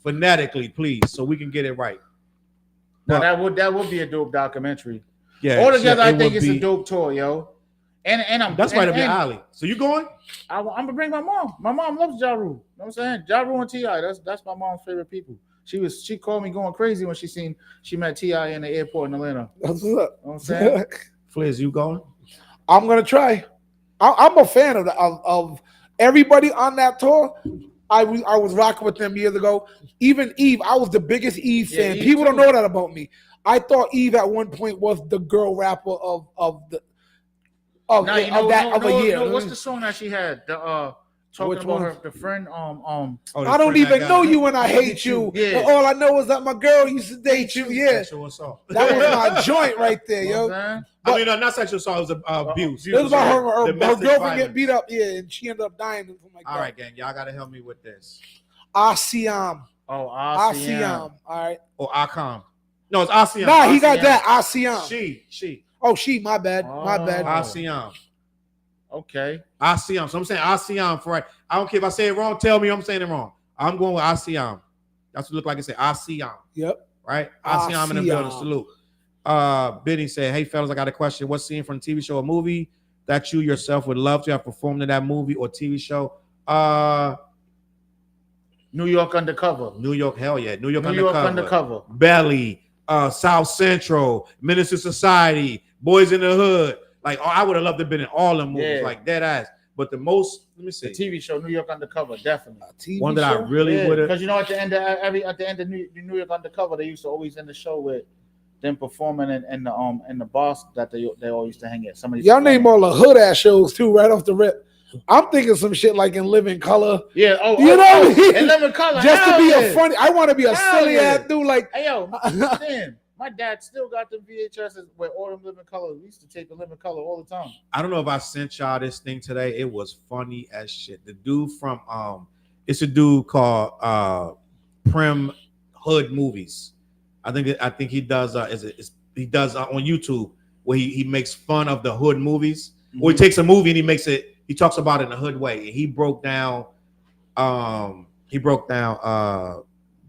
S2: Phonetically, please, so we can get it right.
S3: Now that would be a dope documentary.
S2: Yeah.
S3: Altogether,
S2: it
S3: I think
S2: would
S3: it's
S2: be-
S3: a dope tour, yo. And
S2: That's right up your alley. So you going?
S3: I'm gonna bring my mom. My mom loves JaRule. You know what I'm saying? JaRule and T.I. That's my mom's favorite people. She called me going crazy when she met T.I. in the airport in Atlanta.
S4: That's what's up.
S3: You know what I'm saying?
S2: Fliz, you going?
S4: I'm gonna try. I'm a fan of everybody on that tour. I was rocking with them years ago. Even Eve, I was the biggest Eve fan.
S3: Eve
S4: People
S3: too.
S4: don't know that about me. I thought Eve at one point was the girl rapper of a year.
S3: What's the song that she had? Talking
S4: Which
S3: about
S4: one?
S3: her friend.
S2: Oh,
S4: I don't even know you and I hate you.
S3: Yeah.
S4: All I know is that my girl used to date you. Yeah,
S2: Sexual assault.
S4: that was my joint right there,
S3: You know
S4: yo.
S3: what I'm saying?
S2: I mean, not sexual assault. It was abuse.
S4: It was about her
S2: Domestic
S4: girlfriend
S2: violence.
S4: get beat up, yeah, and she ended up dying and something like that.
S2: All right, gang, y'all gotta help me with this.
S4: Asiam.
S3: Oh,
S4: Asiam. All right.
S2: Or Akam. No, it's Asiam.
S4: Nah, he got
S3: Asiam.
S4: that. Asiam.
S2: She.
S4: Oh, she. My bad. My bad.
S2: Asiam.
S3: Okay.
S2: Asiam. So I'm saying Asiam for right. I don't care if I say it wrong. Tell me I'm saying it wrong. I'm going with Asiam. That's what it look like. It say Asiam.
S4: Yep.
S2: Right. Asiam in the building. Salute. Benny said, "Hey fellas, I got a question. What scene from a TV show or movie that you yourself would love to have performed in that movie or TV show?"
S3: New York Undercover.
S2: New York, hell yeah. New York
S3: New York
S2: Undercover.
S3: Undercover.
S2: Belly, South Central, Minister Society, Boys in the Hood. Like, I would have loved to have been in all the movies,
S3: Yeah.
S2: like dead ass. But the most, let me see,
S3: The TV show New York Undercover, definitely.
S2: one that I really would have.
S3: Because you know at the end of New York Undercover, they used to always end the show with them performing in the boss that they all used to hang at. Somebody
S4: Y'all name all the hood ass shows too, right off the rip. I'm thinking some shit like In Living Color.
S3: Yeah. In Living Color.
S4: Just to be
S3: yeah.
S4: a funny. I want to be a
S3: Hell
S4: silly
S3: yeah.
S4: ass dude. Like,
S3: Hey yo, damn. My dad still got the VHSs with all them Living Color. We used to tape the Living Color all the time.
S2: I don't know if I sent y'all this thing today. It was funny as shit. The dude from it's a dude called Prim Hood Movies. I think he does he does on YouTube where he makes fun of the hood movies.
S3: Mm-hmm.
S2: Or he takes a movie and he talks about it in a hood way. And he broke down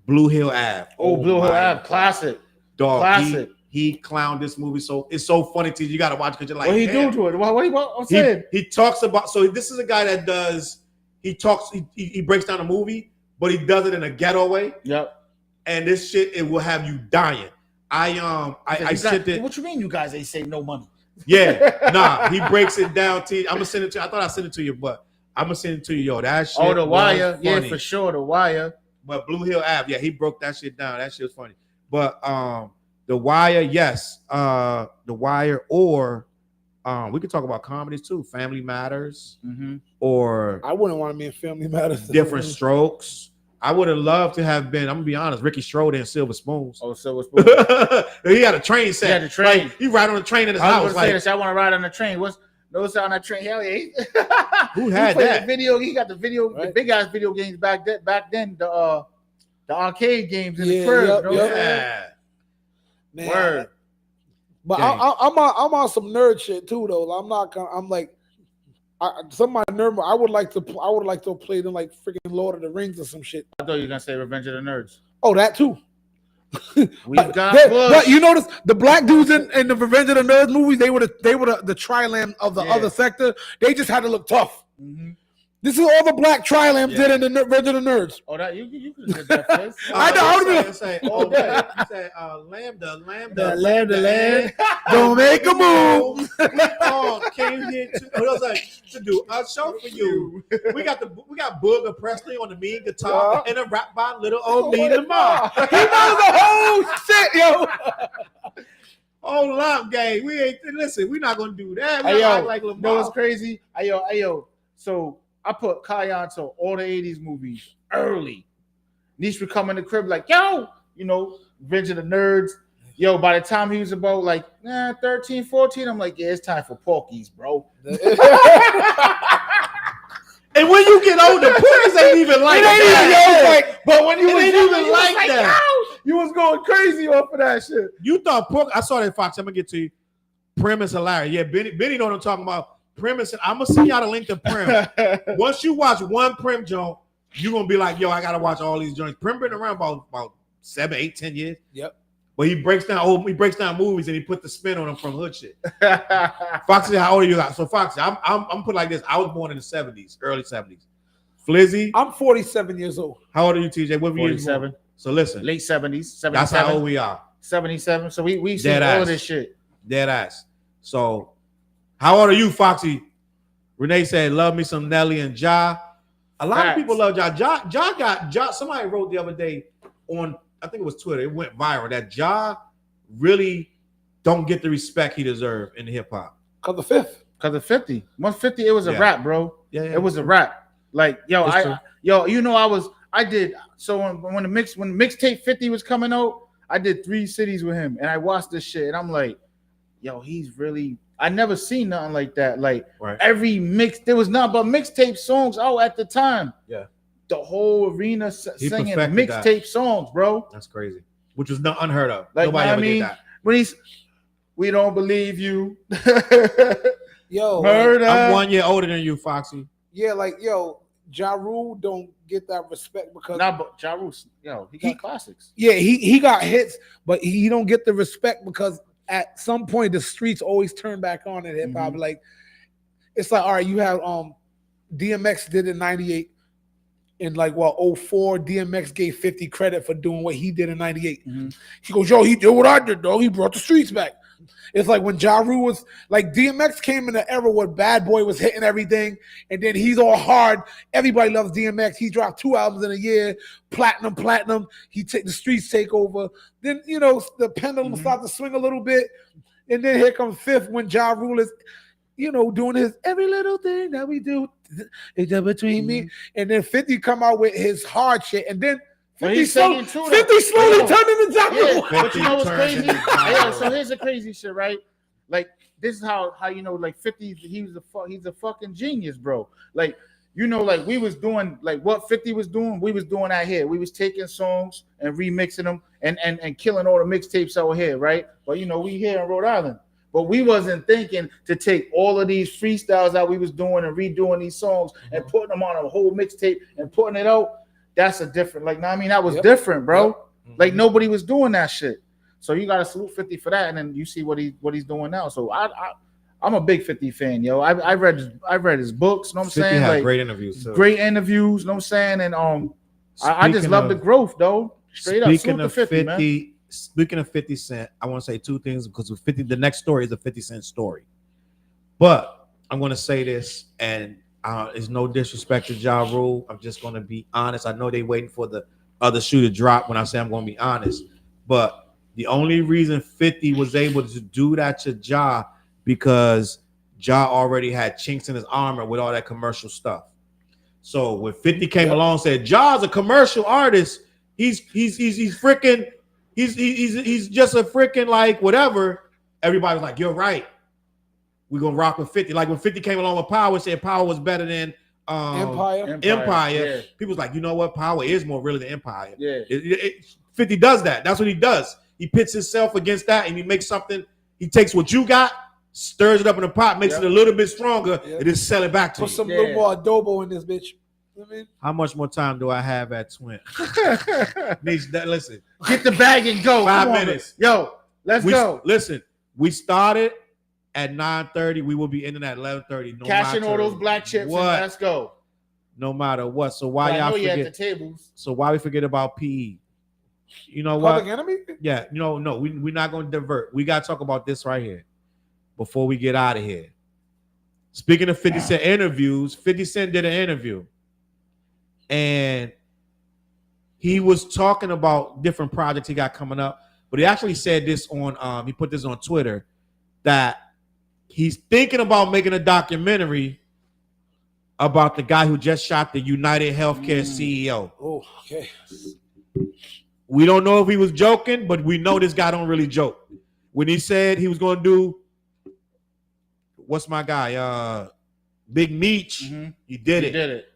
S2: Blue Hill Ave.
S3: Oh, Blue Hill
S2: my
S3: Ave, classic.
S2: dog.
S3: Classic.
S2: He clowned this movie, so it's so funny to you. You got to watch because you're like,
S3: What he
S2: damn.
S3: do to it? What's it?
S2: He talks about, so this is a guy that does, he breaks down a movie, but he does it in a ghetto way.
S3: Yep.
S2: And this shit, it will have you dying. I sent it.
S3: What you mean you guys ain't save no money?
S2: Yeah, nah, he breaks it down to you. I'm gonna send it to you. I thought I sent it to you, but I'm gonna send it to you, yo. That shit.
S3: Oh, The Wire.
S2: was
S3: Yeah,
S2: funny.
S3: for sure, The Wire.
S2: But Blue Hill Ave, yeah, he broke that shit down. That shit was funny. But The Wire, yes. The Wire, or we could talk about comedies too. Family Matters, or
S4: I wouldn't want to be in Family Matters.
S2: Different Strokes. I would have loved to have been, I'm gonna be honest, Ricky Schroeder in Silver Spoons.
S3: Oh, Silver Spoon.
S2: He had a train set.
S3: He had a train.
S2: Like, he ride on the train at his
S3: I
S2: house.
S3: was gonna say
S2: Like,
S3: this. I want to ride on the train. What's on that train? Hell yeah.
S2: who had
S3: played
S2: that?
S3: The video. He got the video,
S4: Right.
S3: the big ass video games back then. The arcade games in
S4: Yeah,
S3: the crib.
S4: yep,
S3: You know what I'm
S4: yep.
S3: saying?
S4: Man,
S3: Word.
S4: But
S2: Gang.
S4: I'm on some nerd shit too, though. I'm not gonna. I'm like, some of my nerd. I would like to play them like freaking Lord of the Rings or some shit.
S3: I thought you were gonna say Revenge of the Nerds.
S4: Oh, that too.
S3: We've got
S4: But you notice the black dudes in the Revenge of the Nerds movies, they were the tri-lam of the other sector. They just had to look tough.
S3: Mhm.
S4: This is all the black tri-lams did in the Revenge of the Nerds.
S3: Oh, that you could have did that first.
S4: I know, I would've
S2: Say, oh, yeah. You say, Lambda.
S4: Land. Don't make a move.
S2: Came here to do a show for you. We got Booger Presley on the mean guitar and a rap by little old Nina Ma.
S4: He knows the whole shit, yo.
S2: Hold up, gang. We're not gonna do that. We
S3: Hey,
S2: act
S3: yo,
S2: like
S3: know
S2: Lamar.
S3: what's crazy? Hey, yo. So I put Kai on to all the 80s movies early. Niche would come in the crib like, yo, Revenge of the Nerds, Yo, by the time he was about like 13, 14, I'm like, yeah, it's time for Porkies, bro.
S2: And when you get older, Porkies ain't even like that.
S3: But when you
S2: ain't even like that.
S3: You was going crazy off of that shit.
S2: You thought Pork? I saw that, Fox. I'm gonna get to you. Prim is hilarious. Yeah, Benny know what I'm talking about. Prim is. I'm gonna send y'all the link to Prim. Once you watch one Prim joint, you're gonna be like, yo, I gotta watch all these joints. Prim been around about 7, 8, 10 years.
S4: Yep.
S2: But he breaks down movies and he put the spin on them from hood shit. Foxy, how old are you? So Foxy, I'm put like this. I was born in the 70s, early 70s. Flizzy,
S4: I'm 47 years old.
S2: how old are you, TJ? What were you?
S3: 47.
S2: So listen,
S3: Late 70s. 77.
S2: that's how old we are.
S3: 77. So we see
S2: Dead
S3: all
S2: ass.
S3: of this shit.
S2: Dead ass. So, how old are you, Foxy? Renee said, "Love me some Nelly and Ja." A lot
S3: Facts.
S2: of people love Ja. Ja. Somebody wrote the other day on, I think it was Twitter. It went viral that Ja really don't get the respect he deserves in hip hop.
S4: Cause the fifth.
S3: Cause of 50. 150, it was a
S2: Yeah.
S3: rap, bro.
S2: Yeah,
S3: It was a rap. Like, yo,
S2: It's true.
S3: I did. So when mixtape 50 was coming out, I did 3 cities with him, and I watched this shit, and I'm like, yo, he's really. I never seen nothing like that. Like
S2: Right.
S3: every mix, there was nothing but mixtape songs out at the time.
S2: Yeah.
S3: The whole arena
S2: He
S3: singing
S2: perfected
S3: mixtape songs, bro.
S2: That's crazy. Which was not unheard of.
S3: Like,
S2: Nobody
S3: I
S2: ever
S3: mean,
S2: did that.
S3: when he's, we don't believe you.
S4: Yo,
S3: Murder.
S2: I'm 1 year older than you, Foxy.
S4: yeah, like yo, JaRule don't get that respect because
S3: Nah, but JaRule, yo, he got classics.
S4: yeah, he got hits, but he don't get the respect because at some point the streets always turn back on in hip hop. Like it's like, all right, you have DMX did in 98. In like 04, DMX gave 50 credit for doing what he did in 98. He goes, yo, he did what I did, though. He brought the streets back. It's like when JaRule was like DMX came in the era where Bad Boy was hitting everything, and then he's all hard. Everybody loves DMX. He dropped 2 albums in a year, platinum. He take the streets take over. Then the pendulum starts to swing a little bit, and then here comes fifth when JaRule is, doing his every little thing that we do is between me, and then 50 come out with his hard shit, and then 50 slowly turned into JaRule.
S3: But you know what's crazy?
S2: Turned into
S3: Yo, so here's the crazy shit, right? Like this is how like 50, he's a fucking genius, bro. Like like we was doing like what 50 was doing, we was doing out here. We was taking songs and remixing them and killing all the mixtapes out here, right? But we here in Rhode Island. But we wasn't thinking to take all of these freestyles that we was doing and redoing these songs and putting them on a whole mixtape and putting it out. That's a different, that was different, bro. Like nobody was doing that shit. So you gotta salute 50 for that, and then you see what he's doing now. So I'm a big 50 fan, yo. I read his books, you know what I'm
S2: 50
S3: saying?
S2: had
S3: Like
S2: great interviews. Too.
S3: great interviews, you know what I'm saying? And I just love the growth, though. Straight up, salute the 50, man.
S2: Speaking of 50 Cent, I want to say 2 things because with 50, the next story is a 50 Cent story. But I'm going to say this, and it's no disrespect to JaRule. I'm just going to be honest. I know they waiting for the other shoe to drop when I say I'm going to be honest. But the only reason 50 was able to do that to Ja because Ja already had chinks in his armor with all that commercial stuff. So when 50 came along and said, Ja's a commercial artist, he's freaking. He's just a freaking like whatever. Everybody was like, you're right. We're gonna rock with 50. Like when 50 came along with Power, said Power was better than Empire.
S3: Yeah.
S2: People was like, you know what? Power is more real than Empire.
S3: Yeah.
S2: 50 does that. That's what he does. He pits himself against that and he makes something. He takes what you got, stirs it up in a pot, makes it a little bit stronger, and then sell it back to
S4: Put
S2: you.
S4: some little more adobo in this bitch.
S2: How much more time do I have at Twin? Listen.
S3: Get the bag and go.
S2: 5 minutes.
S3: Yo, let's go.
S2: Listen, we started at 9:30. We will be ending at 11:30. No
S3: Cash in
S2: matter
S3: all those black chips
S2: what.
S3: and let's go.
S2: No matter what. So why y'all
S3: you at the
S2: forget?
S3: tables.
S2: So why we forget about PE? You know what?
S4: Public Enemy?
S2: Yeah, no, we're not going to divert. We got to talk about this right here before we get out of here. Speaking of 50 Cent interviews, 50 Cent did an interview. And he was talking about different projects he got coming up, but he actually said this on he put this on Twitter that he's thinking about making a documentary about the guy who just shot the United Healthcare CEO.
S4: Oh, okay.
S2: We don't know if he was joking, but we know this guy don't really joke. When he said he was going to do, what's my guy? Big Meech.
S3: Mm-hmm.
S2: He did it.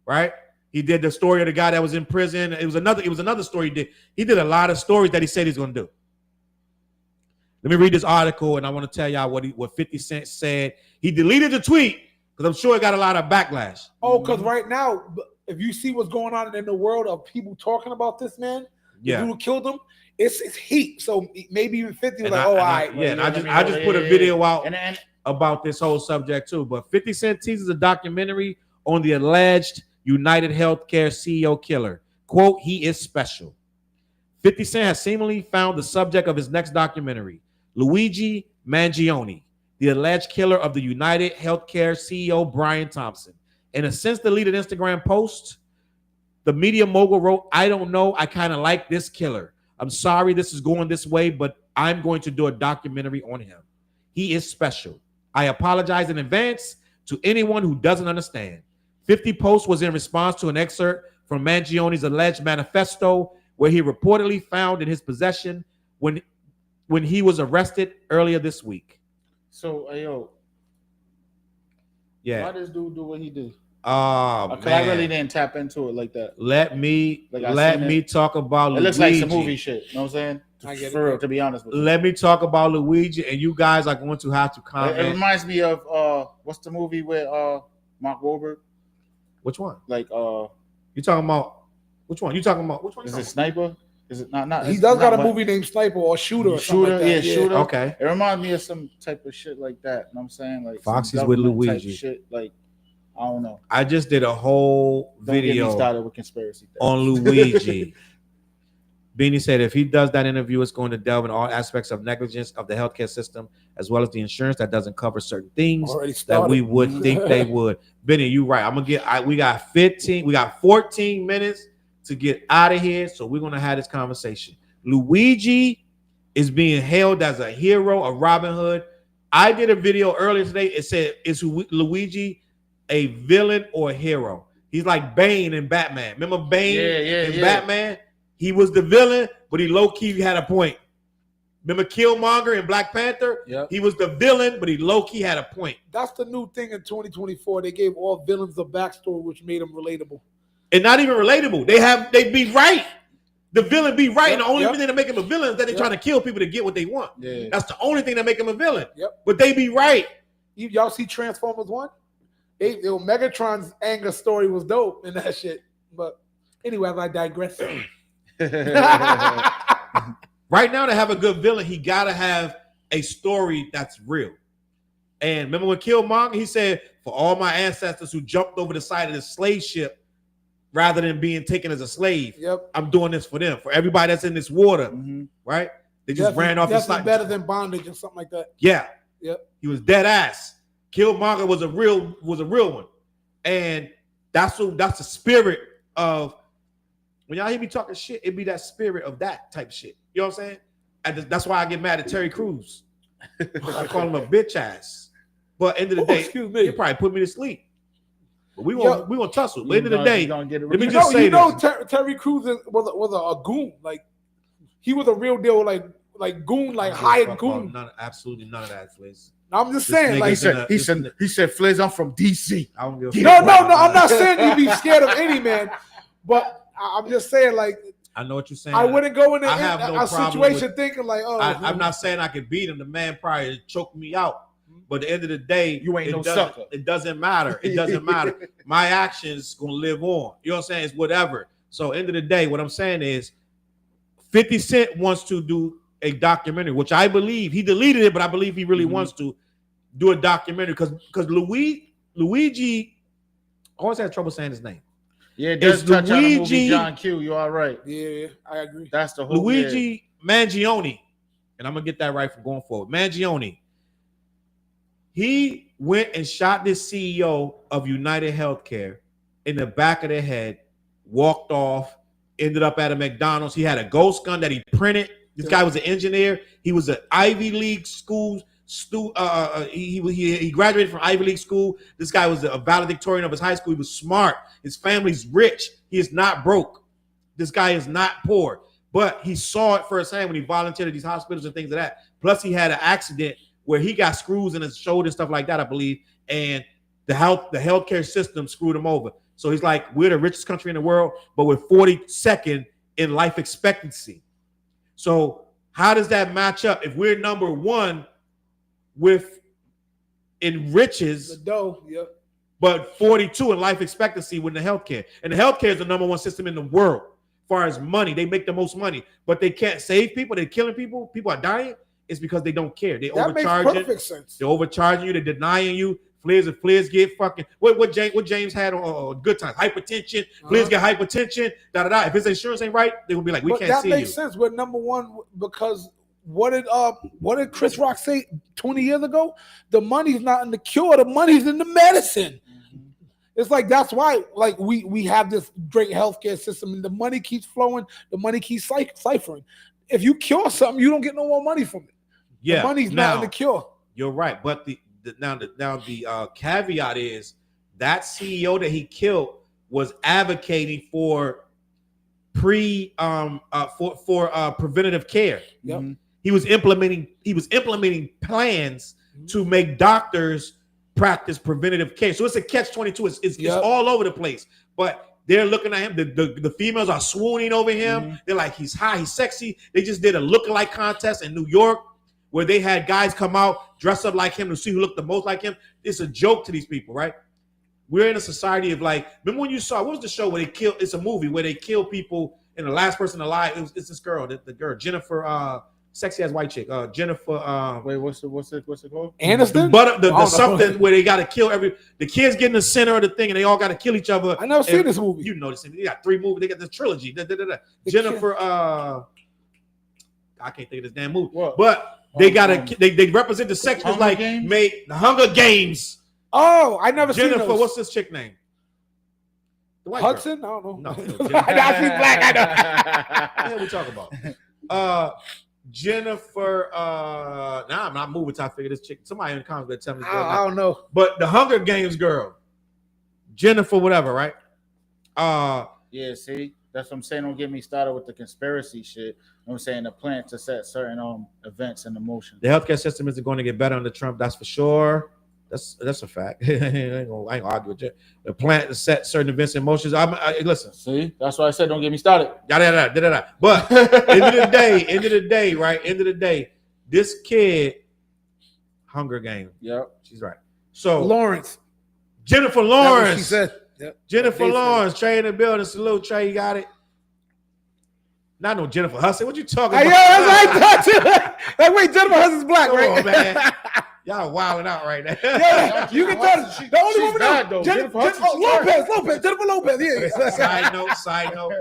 S2: Right? He did the story of the guy that was in prison. It was another story he did. He did a lot of stories that he said he's going to do. Let me read this article, and I want to tell y'all what 50 Cent said. He deleted the tweet because I'm sure it got a lot of backlash.
S4: Oh, because right now, if you see what's going on in the world of people talking about this man,
S2: Yeah.
S4: who killed him, it's heat. So maybe even 50 was
S2: And
S4: like,
S2: I just put a video out about this whole subject too. But 50 Cent teases a documentary on the alleged United Healthcare CEO killer. Quote, he is special. 50 Cent has seemingly found the subject of his next documentary. Luigi Mangione, the alleged killer of the United Healthcare CEO Brian Thompson. In a since deleted Instagram post, the media mogul wrote, I don't know, I kind of like this killer. I'm sorry this is going this way, but I'm going to do a documentary on him. He is special. I apologize in advance to anyone who doesn't understand. 50 Post was in response to an excerpt from Mangione's alleged manifesto, where he reportedly found in his possession when he was arrested earlier this week.
S3: So,
S2: yeah,
S3: why does dude do what he did?
S2: Oh,
S3: man. I really didn't tap into it like that.
S2: Let me talk about Luigi.
S3: It looks like some movie shit. You know what I'm saying?
S4: I get
S3: For real, to be honest with you.
S2: Let me talk about Luigi, and you guys are going to have to comment.
S3: It reminds me of what's the movie with Mark Wahlberg?
S2: Which one?
S3: Like
S2: you talking about which one? You talking about which one?
S3: Is it Sniper? Is it not?
S4: He does got a movie named Sniper or Shooter or something like that.
S3: Shooter.
S2: Okay.
S3: It reminds me of some type of shit like that. You know what I'm saying? Like
S2: Foxy's with Luigi.
S3: Type shit, like I don't know.
S2: I just did a whole
S3: Don't get
S2: video
S3: me started with conspiracy
S2: on Luigi. Beanie said if he does that interview, it's going to delve in all aspects of negligence of the healthcare system, as well as the insurance that doesn't cover certain things that we would think they would. Benny, you right. I'm gonna get. We got 14 minutes to get out of here, so we're gonna have this conversation. Luigi is being hailed as a hero of Robin Hood. I did a video earlier today. It said, "Is Luigi a villain or a hero?" He's like Bane in Batman. Remember Bane in Batman? He was the villain, but he low-key had a point. Remember Killmonger in Black Panther?
S4: Yep.
S2: He was the villain, but he low-key had a point.
S4: That's the new thing in 2024. They gave all villains a backstory, which made them relatable.
S2: And not even relatable. They be right. The villain be right, and the only thing that make him a villain is that they're trying to kill people to get what they want.
S3: Yeah.
S2: That's the only thing that make him a villain.
S4: Yep.
S2: But they be right.
S4: Y'all see Transformers 1? Megatron's anger story was dope in that shit. But anyway, I digress.
S2: Right now, to have a good villain, he gotta have a story that's real. And remember when Killmonger, he said, for all my ancestors who jumped over the side of the slave ship rather than being taken as a slave, I'm doing this for them. For everybody that's in this water, right? They just ran off the side.
S4: Better than bondage or something like that.
S2: Yeah.
S4: Yep.
S2: He was dead ass. Killmonger was a real one. And that's the spirit of, when y'all hear me talking shit, it be that spirit of that type of shit. You know what I'm saying? That's why I get mad at Terry Crews. I call him a bitch ass. But end of the day, he probably put me to sleep. But we gonna tussle. But end of the day, let me just say this.
S4: Terry Crews was a goon. Like he was a real deal, like goon, like hired goon.
S2: Absolutely none of that, Fliz.
S4: I'm just saying, like
S3: he said, Fliz, I'm from DC.
S2: I don't give a
S4: no, I'm not saying you be scared of any man, but I'm just saying, like,
S2: I know what you're saying.
S4: I wouldn't go in
S2: a
S4: situation thinking like, oh,
S2: I'm not saying I could beat him. The man probably choked me out. But at the end of the day,
S3: you ain't no sucker.
S2: It doesn't matter. It doesn't matter. My actions gonna live on. You know what I'm saying? It's whatever. So end of the day, what I'm saying is 50 Cent wants to do a documentary, which I believe he deleted it, but I believe he really wants to do a documentary because Luigi, I always had trouble saying his name.
S3: Yeah, it does touch on the movie John Q. You are right.
S4: Yeah, I agree.
S3: That's the whole
S2: Luigi Mangione, and I'm gonna get that right from going forward. Mangione. He went and shot this CEO of United Healthcare in the back of the head, walked off, ended up at a McDonald's. He had a ghost gun that he printed. This guy was an engineer. He was an Ivy League school. He graduated from Ivy League school. This guy was a valedictorian of his high school. He was smart. His family's rich. He is not broke. This guy is not poor. But he saw it firsthand when he volunteered at these hospitals and things like that. Plus, he had an accident where he got screws in his shoulder and stuff like that, I believe. And the healthcare system screwed him over. So he's like, we're the richest country in the world, but we're 42nd in life expectancy. So how does that match up? If we're number one in riches,
S4: The dough, yep.
S2: but 42 in life expectancy with the healthcare. And the healthcare is the number one system in the world. As far as money, they make the most money, but they can't save people. They're killing people. People are dying. It's because they don't care. They overcharge
S4: makes
S2: it.
S4: perfect sense.
S2: They're overcharging you. They're denying you. Flares get fucking what James had on Good Times, hypertension. Flares get hypertension. If his insurance ain't right, they will be like, we can't see you.
S4: That makes sense. We're number one because what did Chris Rock say 20 years ago? The money's not in the cure. The money's in the medicine. It's like that's why like we have this great healthcare system and the money keeps flowing. The money keeps ciphering. If you cure something, you don't get no more money from it.
S2: Yeah,
S4: the money's not in the cure.
S2: You're right, but the caveat is that CEO that he killed was advocating for preventative care.
S4: Yep.
S2: He was implementing plans to make doctors practice preventative care. So it's a catch-22. It's all over the place. But they're looking at him. The females are swooning over him. They're like, he's high, he's sexy. They just did a lookalike contest in New York where they had guys come out, dress up like him to see who looked the most like him. It's a joke to these people, right? We're in a society of like, remember when you saw, what was the show where they kill, it's a movie where they kill people and the last person alive, it's this girl, the girl, Jennifer, sexy ass white chick, Jennifer.
S3: Wait, what's it called?
S4: Aniston?
S2: But the something where they got to kill the kids get in the center of the thing and they all got to kill each other.
S4: I never seen this movie.
S2: You know this. They got 3 movies. They got this trilogy. Jennifer, I can't think of this damn movie. What? But they they represent the sex as like made the Hunger Games.
S4: Oh, I never
S2: Jennifer,
S4: seen those.
S2: what's this chick name? The white
S4: Hudson?
S2: girl.
S4: I don't know.
S2: No,
S4: She's black. I know.
S2: What the hell we talking about? Jennifer, I'm not moving till I figure this chick. Somebody in the comments better tell me.
S4: I don't know.
S2: But the Hunger Games girl, Jennifer, whatever, right?
S3: Yeah, see, that's what I'm saying. Don't get me started with the conspiracy shit. I'm saying the plan to set certain events in motion.
S2: The healthcare system isn't going to get better under Trump, that's for sure. That's a fact. I ain't gonna argue with you. The plan to set certain events in motion. Listen.
S3: See, that's why I said don't get me started.
S2: But end of the day, right? End of the day, this kid, Hunger Games.
S3: Yep,
S2: she's right. So Jennifer
S4: That's
S2: Lawrence.
S4: what she said. Yep.
S2: Jennifer Lawrence, Trey in the building. Salute, Trey. You got it. Not no Jennifer Hudson. What you talking about?
S4: Yeah, that's like, like, wait, Jennifer Hudson's black,
S2: Come
S4: right?
S2: on, man. Y'all wilding out right now.
S4: Yeah, you can tell the only woman
S3: though.
S4: Jennifer Lopez. Yeah.
S2: Side note.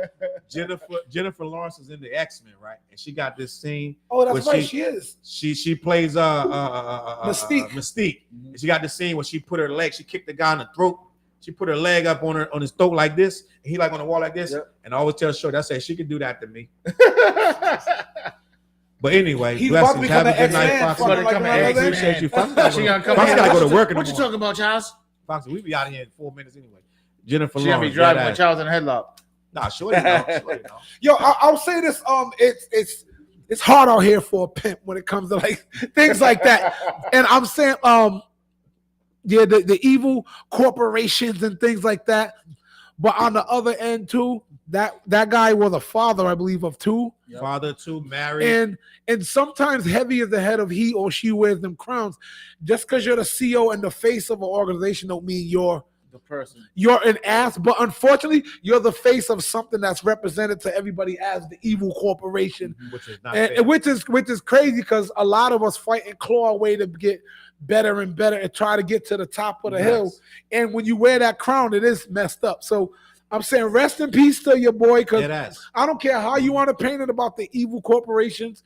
S2: Jennifer Lawrence is in the X-Men, right? And she got this scene.
S4: Oh, that's right. She is.
S2: She plays
S4: Mystique.
S2: Mystique. And she got this scene where she put her leg. She kicked the guy in the throat. She put her leg up on his throat like this, and he like on the wall like this. Yep. And I always tell Short, I say she can do that to me. But anyway,
S4: he's about to become an X-Man.
S2: Appreciate you. Fox gotta go to work.
S3: What you talking about, Challz?
S2: Fox, we be out of here in 4 minutes anyway. Jennifer Lawrence.
S3: She gonna be driving with Challz in a headlock.
S2: Nah, sure you know.
S4: Yo, I'll say this. It's hard out here for a pimp when it comes to like things like that. And I'm saying, yeah, the evil corporations and things like that. But on the other end too, that guy was a father, I believe, of 2.
S2: Yep. Father 2, married.
S4: And sometimes heavy is the head of he or she wears them crowns. Just because you're the CEO and the face of an organization don't mean you're
S3: the person.
S4: You're an ass. But unfortunately, you're the face of something that's represented to everybody as the evil corporation.
S2: Which is not
S4: and which is crazy because a lot of us fight and claw our way to get better and better and try to get to the top of the hill. And when you wear that crown, it is messed up. So I'm saying rest in peace to your boy, because I don't care how you want to paint it about the evil corporations.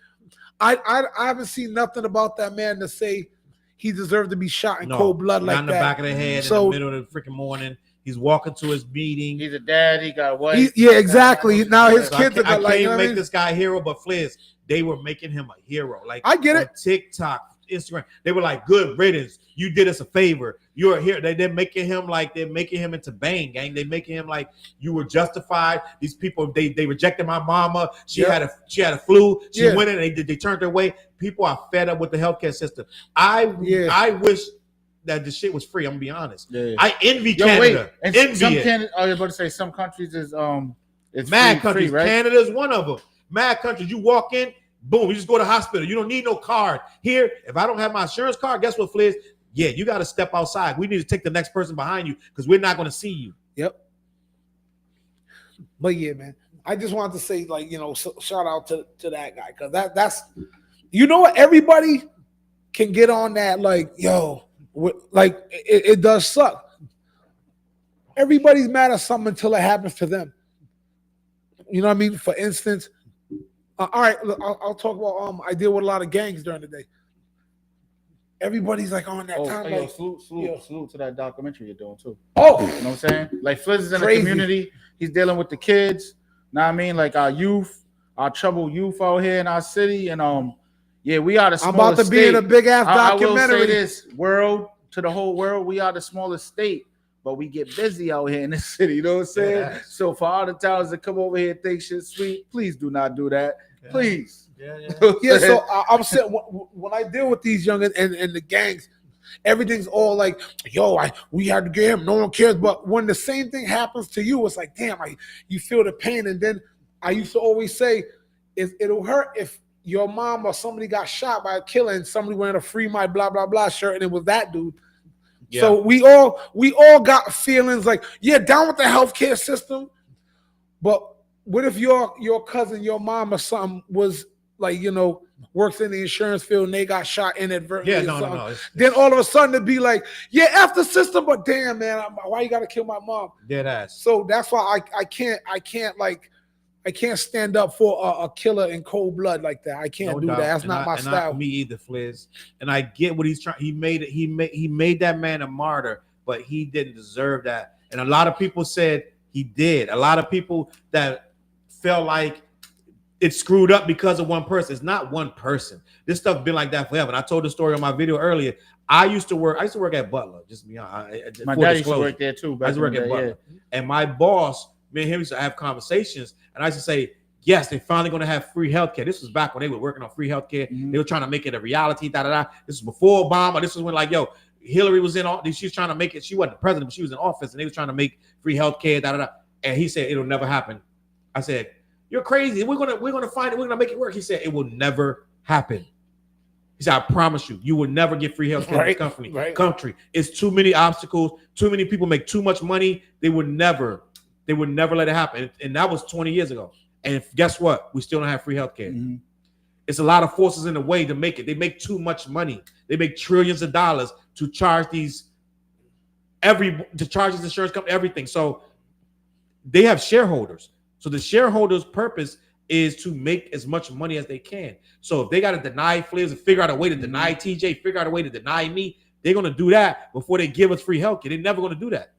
S4: I haven't seen nothing about that man to say he deserved to be shot in cold blood like that.
S2: Not in the back of the head in the middle of the freaking morning. He's walking to his meeting.
S3: He's a dad. He got a wife.
S4: Yeah, exactly. Now his kids are like,
S2: I can't make this guy a hero, but Fliz, they were making him a hero. Like
S4: I get it.
S2: TikTok, Instagram, they were like, "Good riddance. You did us a favor. You're here. They're making him into Bane, gang. They're making him like you were justified. These people, they rejected my mama. She had a flu. She went in and they turned her away. People are fed up with the healthcare system. I wish that the shit was free. I'm gonna be honest. Yeah. I envy Canada.
S3: And I was about to say some countries is it's
S2: mad
S3: free,
S2: countries.
S3: right?
S2: Canada is one of them. Mad countries. You walk in, boom, you just go to the hospital. You don't need no card. Here, if I don't have my insurance card, guess what, Fliz? Yeah, you got to step outside. We need to take the next person behind you because we're not going to see you.
S4: Yep. But yeah, man, I just wanted to say, like, you know, shout out to that guy because that's, you know what, everybody can get on that, like, yo, like it does suck. Everybody's mad at something until it happens to them. You know what I mean? For instance, all right, look, I'll talk about I deal with a lot of gangs during the day. Everybody's like on that time.
S3: Like, salute to that documentary you're doing too. You know what I'm saying? Like Fliz is in the community. He's dealing with the kids. Know what I mean? Like our youth, our troubled youth out here in our city. And we are the smallest
S4: I'm about to be in a big ass documentary.
S3: I will say this, world, to the whole world, we are the smallest state, but we get busy out here in this city. You know what I'm saying? Yeah. So for all the towns that come over here and think shit sweet, please do not do that. Yeah. Please.
S4: Yeah. So I'm saying when I deal with these young and the gangs, everything's all like, yo, we had to get him. No one cares. But when the same thing happens to you, it's like, damn, you feel the pain. And then I used to always say, it'll hurt if your mom or somebody got shot by a killer and somebody wearing a free my blah blah blah shirt and it was that dude. Yeah. So we all got feelings like, yeah, down with the healthcare system, but what if your cousin, your mom or something was like, you know, works in the insurance field and they got shot inadvertently?
S2: Yeah, no.
S4: Then all of a sudden it'd be like, yeah, F the system, but damn, man, why you gotta kill my mom?
S2: Dead ass.
S4: So that's why I can't stand up for a killer in cold blood like that. I can't do that. That's not my style.
S2: Not me either, Fliz. And I get what he's trying. He made that man a martyr, but he didn't deserve that. And a lot of people said he did. A lot of people that felt like it screwed up because of one person. It's not one person. This stuff been like that forever. And I told the story on my video earlier. I used to work at Butler. Just to be honest.
S3: My dad used to work there too.
S2: I used to work at Butler. Yeah. And my boss, me and him used to have conversations. And I used to say, yes, they're finally going to have free healthcare. This was back when they were working on free healthcare. Mm-hmm. They were trying to make it a reality. This was before Obama. This was when, like, yo, Hillary was in. She was trying to make it. She wasn't the president, but she was in office, and they was trying to make free healthcare. And he said it'll never happen. I said, you're crazy. We're gonna find it. We're gonna make it work. He said it will never happen. He said, I promise you, you will never get free healthcare in this country. It's too many obstacles. Too many people make too much money. They would never let it happen. And that was 20 years ago. And guess what? We still don't have free healthcare. Mm-hmm. It's a lot of forces in the way to make it. They make too much money. They make trillions of dollars to charge these insurance company, everything. So they have shareholders. So the shareholders' purpose is to make as much money as they can. So if they got to deny Fliz and figure out a way to deny TJ, figure out a way to deny me, they're going to do that before they give us free healthcare. They're never going to do that.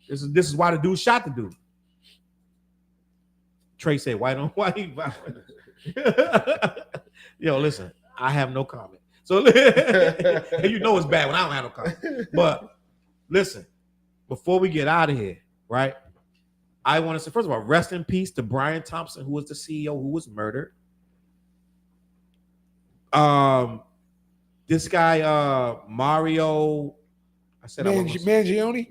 S2: This is why the dude shot the dude. Trey said, why? Yo, listen, I have no comment. So you know it's bad when I don't have no comment. But listen, before we get out of here, right? I want to say, first of all, rest in peace to Brian Thompson, who was the CEO who was murdered. This guy, Mario, I said Mangione,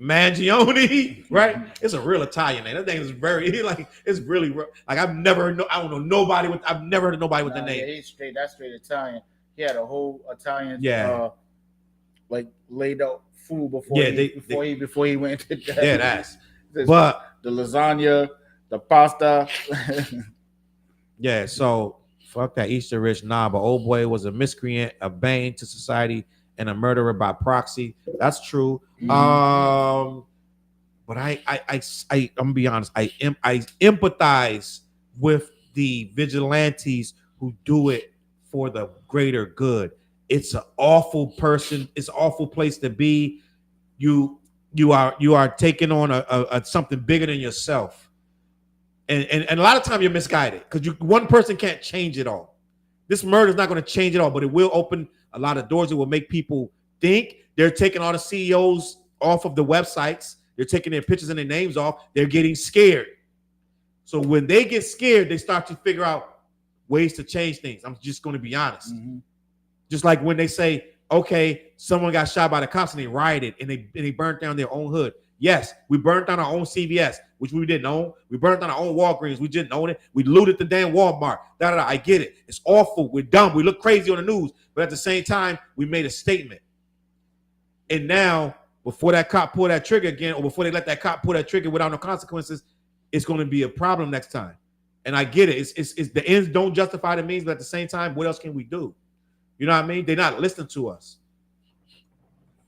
S2: right? It's a real Italian name. That name is very it's really like I've never heard of nobody with the name.
S3: Yeah, that's straight Italian. He had a whole Italian, like laid out food before he went to that.
S2: Yeah, that's but
S3: the lasagna, the pasta.
S2: Yeah, so fuck that Easter rich. Nah, but old boy was a miscreant, a bane to society, and a murderer by proxy. That's true. Mm-hmm. But I'm gonna be honest. I empathize with the vigilantes who do it for the greater good. It's an awful person. It's an awful place to be. You are taking on a something bigger than yourself, and a lot of time you're misguided because one person can't change it all. This murder is not going to change it all, but it will open a lot of doors. It will make people think they're taking all the CEOs off of the websites. They're taking their pictures and their names off. They're getting scared. So when they get scared, they start to figure out ways to change things. I'm just going to be honest. Just like when they say, okay, someone got shot by the cops and they rioted and they burnt down their own hood. Yes, we burnt down our own CVS, which we didn't own. We burnt down our own Walgreens. We didn't own it. We looted the damn Walmart. I get it. It's awful. We're dumb. We look crazy on the news. But at the same time, we made a statement. And now, before that cop pull that trigger again, or before they let that cop pull that trigger without no consequences, it's going to be a problem next time. And I get it. It's the ends don't justify the means, but at the same time, what else can we do? You know what I mean? They're not listening to us.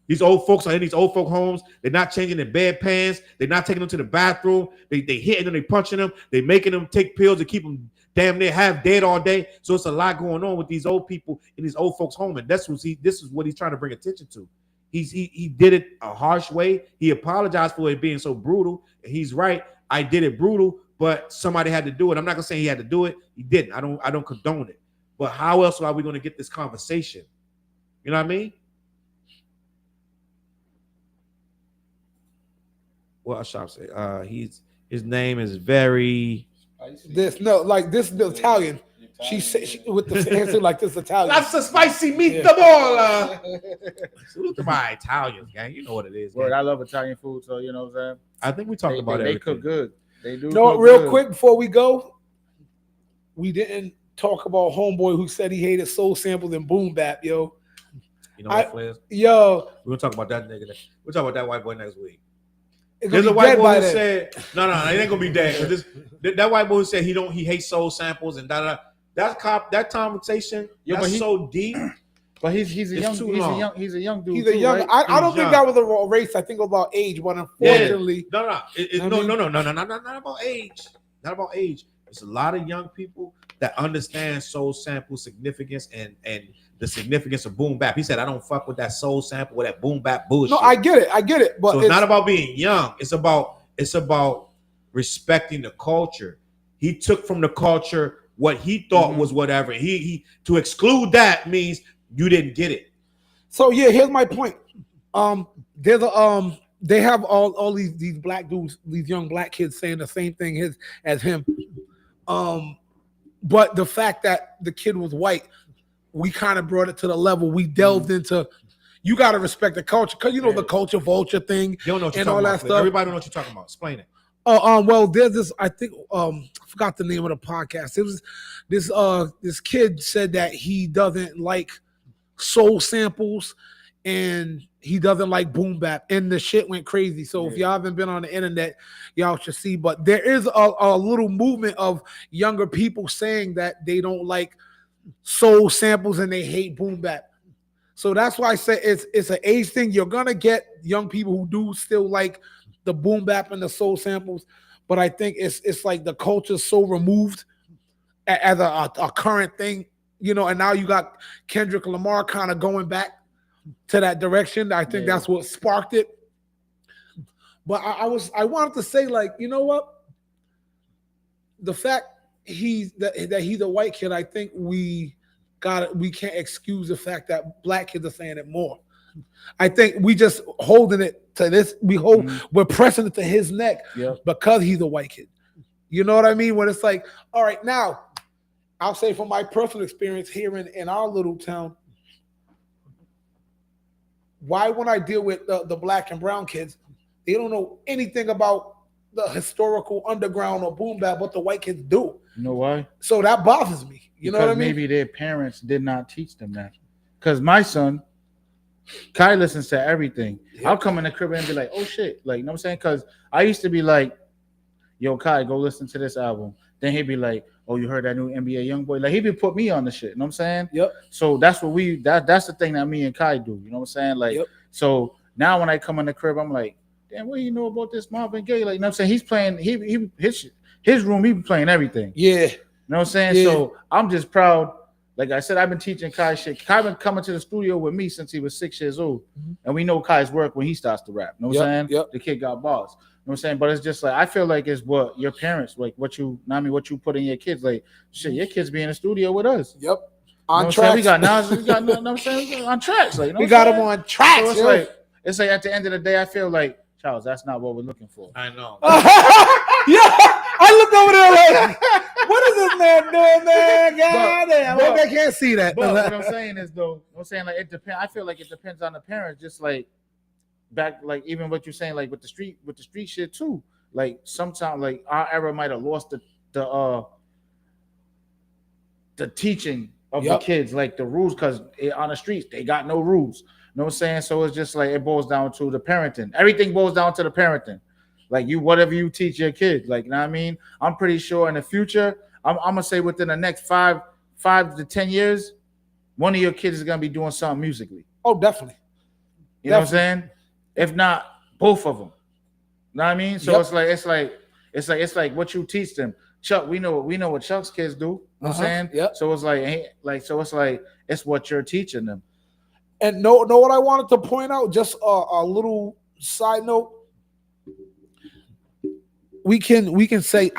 S2: These old folks are in these old folk homes. They're not changing their bedpans. They're not taking them to the bathroom. They hitting them. They punching them. They making them take pills to keep them damn near half dead all day. So it's a lot going on with these old people in these old folks' home, and this is what he's trying to bring attention to. He did it a harsh way. He apologized for it being so brutal. And he's right. I did it brutal, but somebody had to do it. I'm not gonna say he had to do it. He didn't. I don't condone it. But how else are we gonna get this conversation? You know what I mean? What Cashapp say? His name is very
S4: this Italian. She said with the answer like this Italian.
S2: That's a spicy meatball. Salute to my Italians, gang. You know what it is.
S3: Word, I love Italian food, so you know what I'm saying.
S2: I think we talked about it.
S3: They cook good. They do.
S4: No, real quick before we go, we didn't talk about homeboy who said he hated soul samples and boom bap, yo.
S2: You know what, Flares?
S4: Yo,
S2: we're gonna talk about that nigga. We'll talk about that white boy next week.
S4: There's a white boy who
S2: said, no, it ain't gonna be dead. That white boy who said he hates soul samples and da. That conversation, that's so deep.
S3: But he's a young dude.
S4: He's a young.
S3: Right?
S4: I don't think that was a race. I think about age, but unfortunately,
S2: no, not about age. Not about age. There's a lot of young people that understand soul sample significance and the significance of boom bap. He said, I don't fuck with that soul sample or that boom bap bullshit.
S4: No, I get it. But
S2: so it's not about being young. It's about respecting the culture. He took from the culture what he thought was whatever. He to exclude that means you didn't get it.
S4: So yeah, here's my point. There's they have all these black dudes, these young black kids saying the same thing as him. But the fact that the kid was white, we kind of brought it to the level. We delved into. You got to respect the culture, because you know the culture vulture thing.
S2: You don't know what you're
S4: and
S2: talking
S4: all
S2: about.
S4: that stuff.
S2: Everybody don't know what you're talking about. Explain it.
S4: Well, there's this. I think I forgot the name of the podcast. It was this kid said that he doesn't like soul samples and he doesn't like boom bap, and the shit went crazy. So if y'all haven't been on the internet, y'all should see. But there is a little movement of younger people saying that they don't like soul samples and they hate boom bap. So that's why I say it's an age thing. You're gonna get young people who do still like the boom bap and the soul samples, but I think it's like the culture's so removed as a current thing, you know. And now you got Kendrick Lamar kind of going back to that direction. I think that's what sparked it. But I wanted to say, like, you know what? The fact that he's a white kid, I think we can't excuse the fact that black kids are saying it more. I think we just holding it to this. We're pressing it to his neck because he's a white kid. You know what I mean? When it's like, all right, now I'll say from my personal experience here in our little town, why when I deal with the black and brown kids, they don't know anything about the historical underground or boom bap, but the white kids do.
S3: You know why?
S4: So that bothers me. You know what I mean?
S3: Maybe their parents did not teach them that. Because my son, Kai, listens to everything. I'll come in the crib and be like, oh shit. Like, you know what I'm saying? Because I used to be like, yo, Kai, go listen to this album. Then he'd be like, oh, you heard that new NBA Youngboy? Like, he'd be put me on the shit. You know what I'm saying?
S4: Yep.
S3: So that's what that's the thing that me and Kai do. You know what I'm saying? Like, so now when I come in the crib, I'm like, damn, what do you know about this Marvin Gaye? Like, you know what I'm saying? He's playing, his room, he be playing everything.
S4: Yeah.
S3: You know what I'm saying? Yeah. So I'm just proud. Like I said, I've been teaching Kai shit. Kai been coming to the studio with me since he was 6 years old. And we know Kai's work when he starts to rap. You know what I'm saying? Yep. The kid got bars. You know what I'm saying? But it's just like, I feel like it's what your parents, like what you put in your kids. Like, shit, your kids be in the studio with us.
S4: Yep. On
S3: tracks.
S4: tracks.
S3: We got Nas. We got. I'm saying on tracks. Like, you know
S4: We
S3: what
S4: got
S3: I'm
S4: them
S3: saying?
S4: on tracks.
S3: So it's
S4: yo.
S3: like at the end of the day, I feel like Challz, that's not what we're looking for.
S2: I know.
S4: Yeah, I looked over there like, what is this man doing, man? Goddamn, I hope they can't see that.
S3: But what I'm saying is, though, I'm saying like it depends. I feel like it depends on the parents. Just like back, like even what you're saying, like with the street shit too. Like sometimes, like our era might have lost the teaching of the kids, like the rules, because on the streets they got no rules. You know what I'm saying? So it's just like it boils down to the parenting. Everything boils down to the parenting. Like whatever you teach your kid. Like, you know what I mean? I'm pretty sure in the future, I'm gonna say within the next 5 to 10 years, one of your kids is gonna be doing something musically.
S4: Oh, definitely.
S3: You know what I'm saying? If not, both of them. You know what I mean? So it's like what you teach them. Chuck, we know what Chuck's kids do. You know what I'm saying?
S4: Yep.
S3: So it's like it's what you're teaching them.
S4: And know what I wanted to point out? Just a little side note. I can say,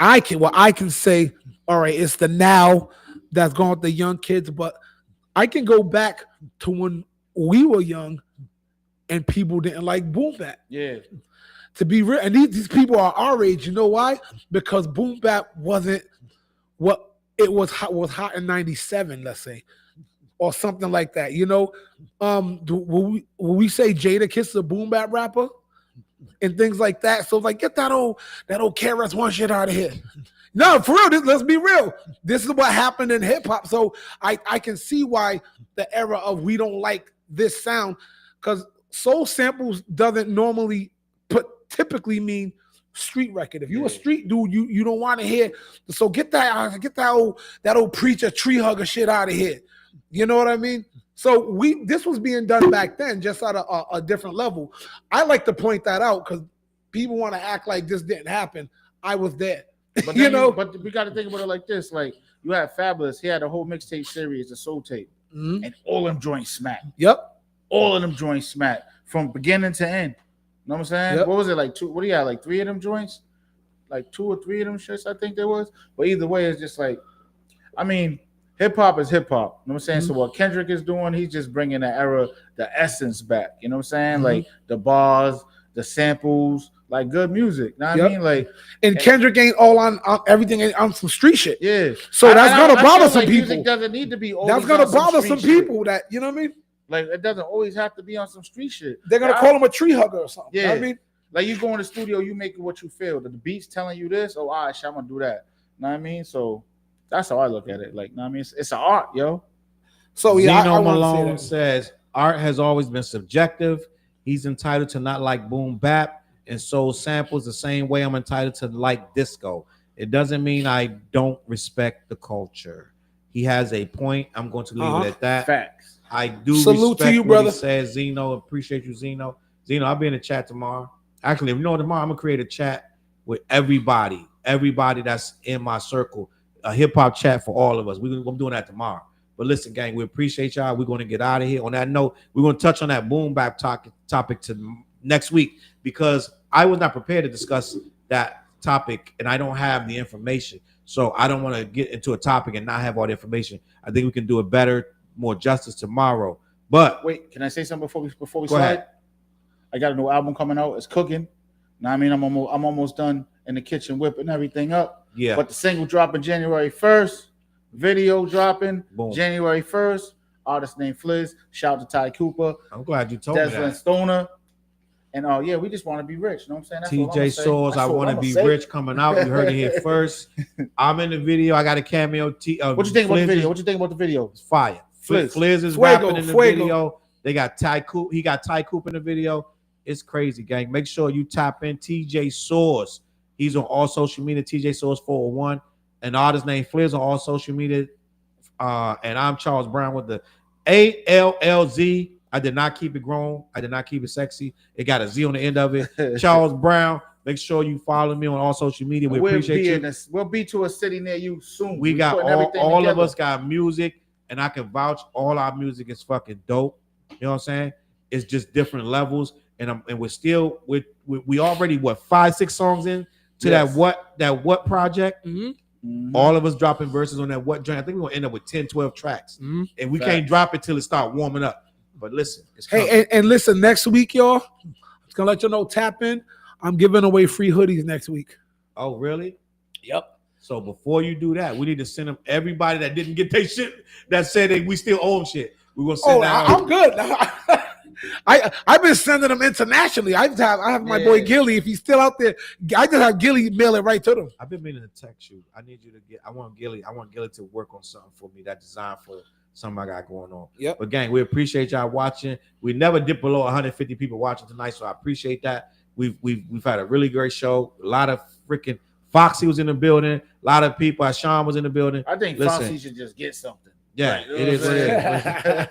S4: all right, it's the now that's going with the young kids, but I can go back to when we were young and people didn't like boom bap.
S3: Yeah.
S4: To be real, and these people are our age. You know why? Because boom bap wasn't what it was hot in '97, let's say, or something like that. You know, will we say Jadakiss is a boom bap rapper and things like that? So like, get that old KRS-One shit out of here. No, for real. Let's be real. This is what happened in hip hop. So I can see why the era of we don't like this sound, because soul samples doesn't normally typically mean street record. If you a street dude, you don't want to hear. So get that old preacher tree hugger shit out of here. You know what I mean? So this was being done back then, just at a different level. I like to point that out because people want to act like this didn't happen. I was there.
S3: But but we got to think about it like this: like you had Fabulous, he had a whole mixtape series, the Soul Tape, and all them joints smack.
S4: Yep,
S3: all of them joints smack from beginning to end. You know what I'm saying?
S4: Yep.
S3: What was it like? What do you have? Like 3 of them joints, like 2 or 3 of them shits. I think there was. But either way, it's just like, I mean, hip hop is hip hop. You know what I'm saying? So what Kendrick is doing, he's just bringing the era, the essence back. You know what I'm saying? Like the bars, the samples. Like good music, you know what I mean? Like,
S4: and Kendrick ain't all on everything ain't on some street shit.
S3: Yeah,
S4: so that's gonna bother some
S3: like
S4: people.
S3: Music doesn't need to be.
S4: That's gonna bother some people. That, you know what I mean?
S3: Like it doesn't always have to be on some street shit.
S4: They're gonna call him a tree hugger or something.
S3: Yeah,
S4: you know what I mean,
S3: like you go in the studio, you make it what you feel. The beat's telling you this. Oh, all right, I'm gonna do that. You know what I mean? So that's how I look at it. Like, you know what I mean? It's an art, yo.
S4: So yeah,
S2: Zeno
S4: I
S2: Malone says art has always been subjective. He's entitled to not like boom bap and soul samples the same way I'm entitled to like disco. It doesn't mean I don't respect the culture. He has a point. I'm going to leave it at that.
S3: Facts.
S2: I do
S4: salute
S2: respect
S4: to you,
S2: what
S4: brother.
S2: he says. Zeno, appreciate you, Zeno. Zeno, I'll be in the chat tomorrow. Actually, tomorrow I'm gonna create a chat with everybody that's in my circle, a hip hop chat for all of us. I'm doing that tomorrow. But listen, gang, we appreciate y'all. We're going to get out of here. On that note, we're going to touch on that boom bap topic to next week, because I was not prepared to discuss that topic and I don't have the information. So I don't want to get into a topic and not have all the information. I think we can do it better, more justice tomorrow. But
S3: wait, can I say something before we
S2: go
S3: slide?
S2: ahead.
S3: I got a new album coming out. It's cooking. Now I mean, I'm almost done in the kitchen whipping everything up.
S2: Yeah.
S3: But the single dropping January 1st. Video dropping January 1st. Artist named Fliz. Shout out to Ty Cooper.
S2: I'm glad you told me
S3: Desmond
S2: that.
S3: Stoner. And yeah, we just want to be rich. You know what I'm saying? That's
S2: TJ Soars, I want to be rich coming out. You heard it here first. I'm in the video. I got a cameo.
S3: What you think about the video? What you think about the video?
S2: It's fire. Fliz is rapping in the video. They got Ty Coop. He got Ty Coop in the video. It's crazy, gang. Make sure you tap in TJ Soars. He's on all social media. TJ Soars 401. An artist named Fliz on all social media. And I'm Challz Brown with the ALLZ. I did not keep it grown. I did not keep it sexy. It got a Z on the end of it. Challz Brown. Make sure you follow me on all social media. We appreciate you.
S3: We'll be to a city near you soon.
S2: We got all of us got music, and I can vouch all our music is fucking dope. You know what I'm saying? It's just different levels, and we're still we already 5-6 songs in to that what project. All of us dropping verses on that what joint. I think we're gonna end up with 10, 12 tracks, and we can't drop it till it start warming up. But listen, it's coming.
S4: Hey, and listen, next week, y'all, I'm just gonna let you know. Tap in. I'm giving away free hoodies next week.
S2: Oh, really?
S4: Yep.
S2: So before you do that, we need to send them everybody that didn't get their shit that said that we still own shit. We're gonna send
S4: I'm good. I've been sending them internationally. I have my boy Gilly. If he's still out there, I just have Gilly mail it right to them.
S2: I've been meaning to text you. I need you to get. I want Gilly to work on something for me. That design for something I got going on.
S4: Yep.
S2: But gang, we appreciate y'all watching. We never dip below 150 people watching tonight, so I appreciate that. We've had a really great show. A lot of freaking Foxy was in the building. A lot of people. Sean was in the building.
S3: I think Foxy should just get something.
S2: Yeah, it is what it is.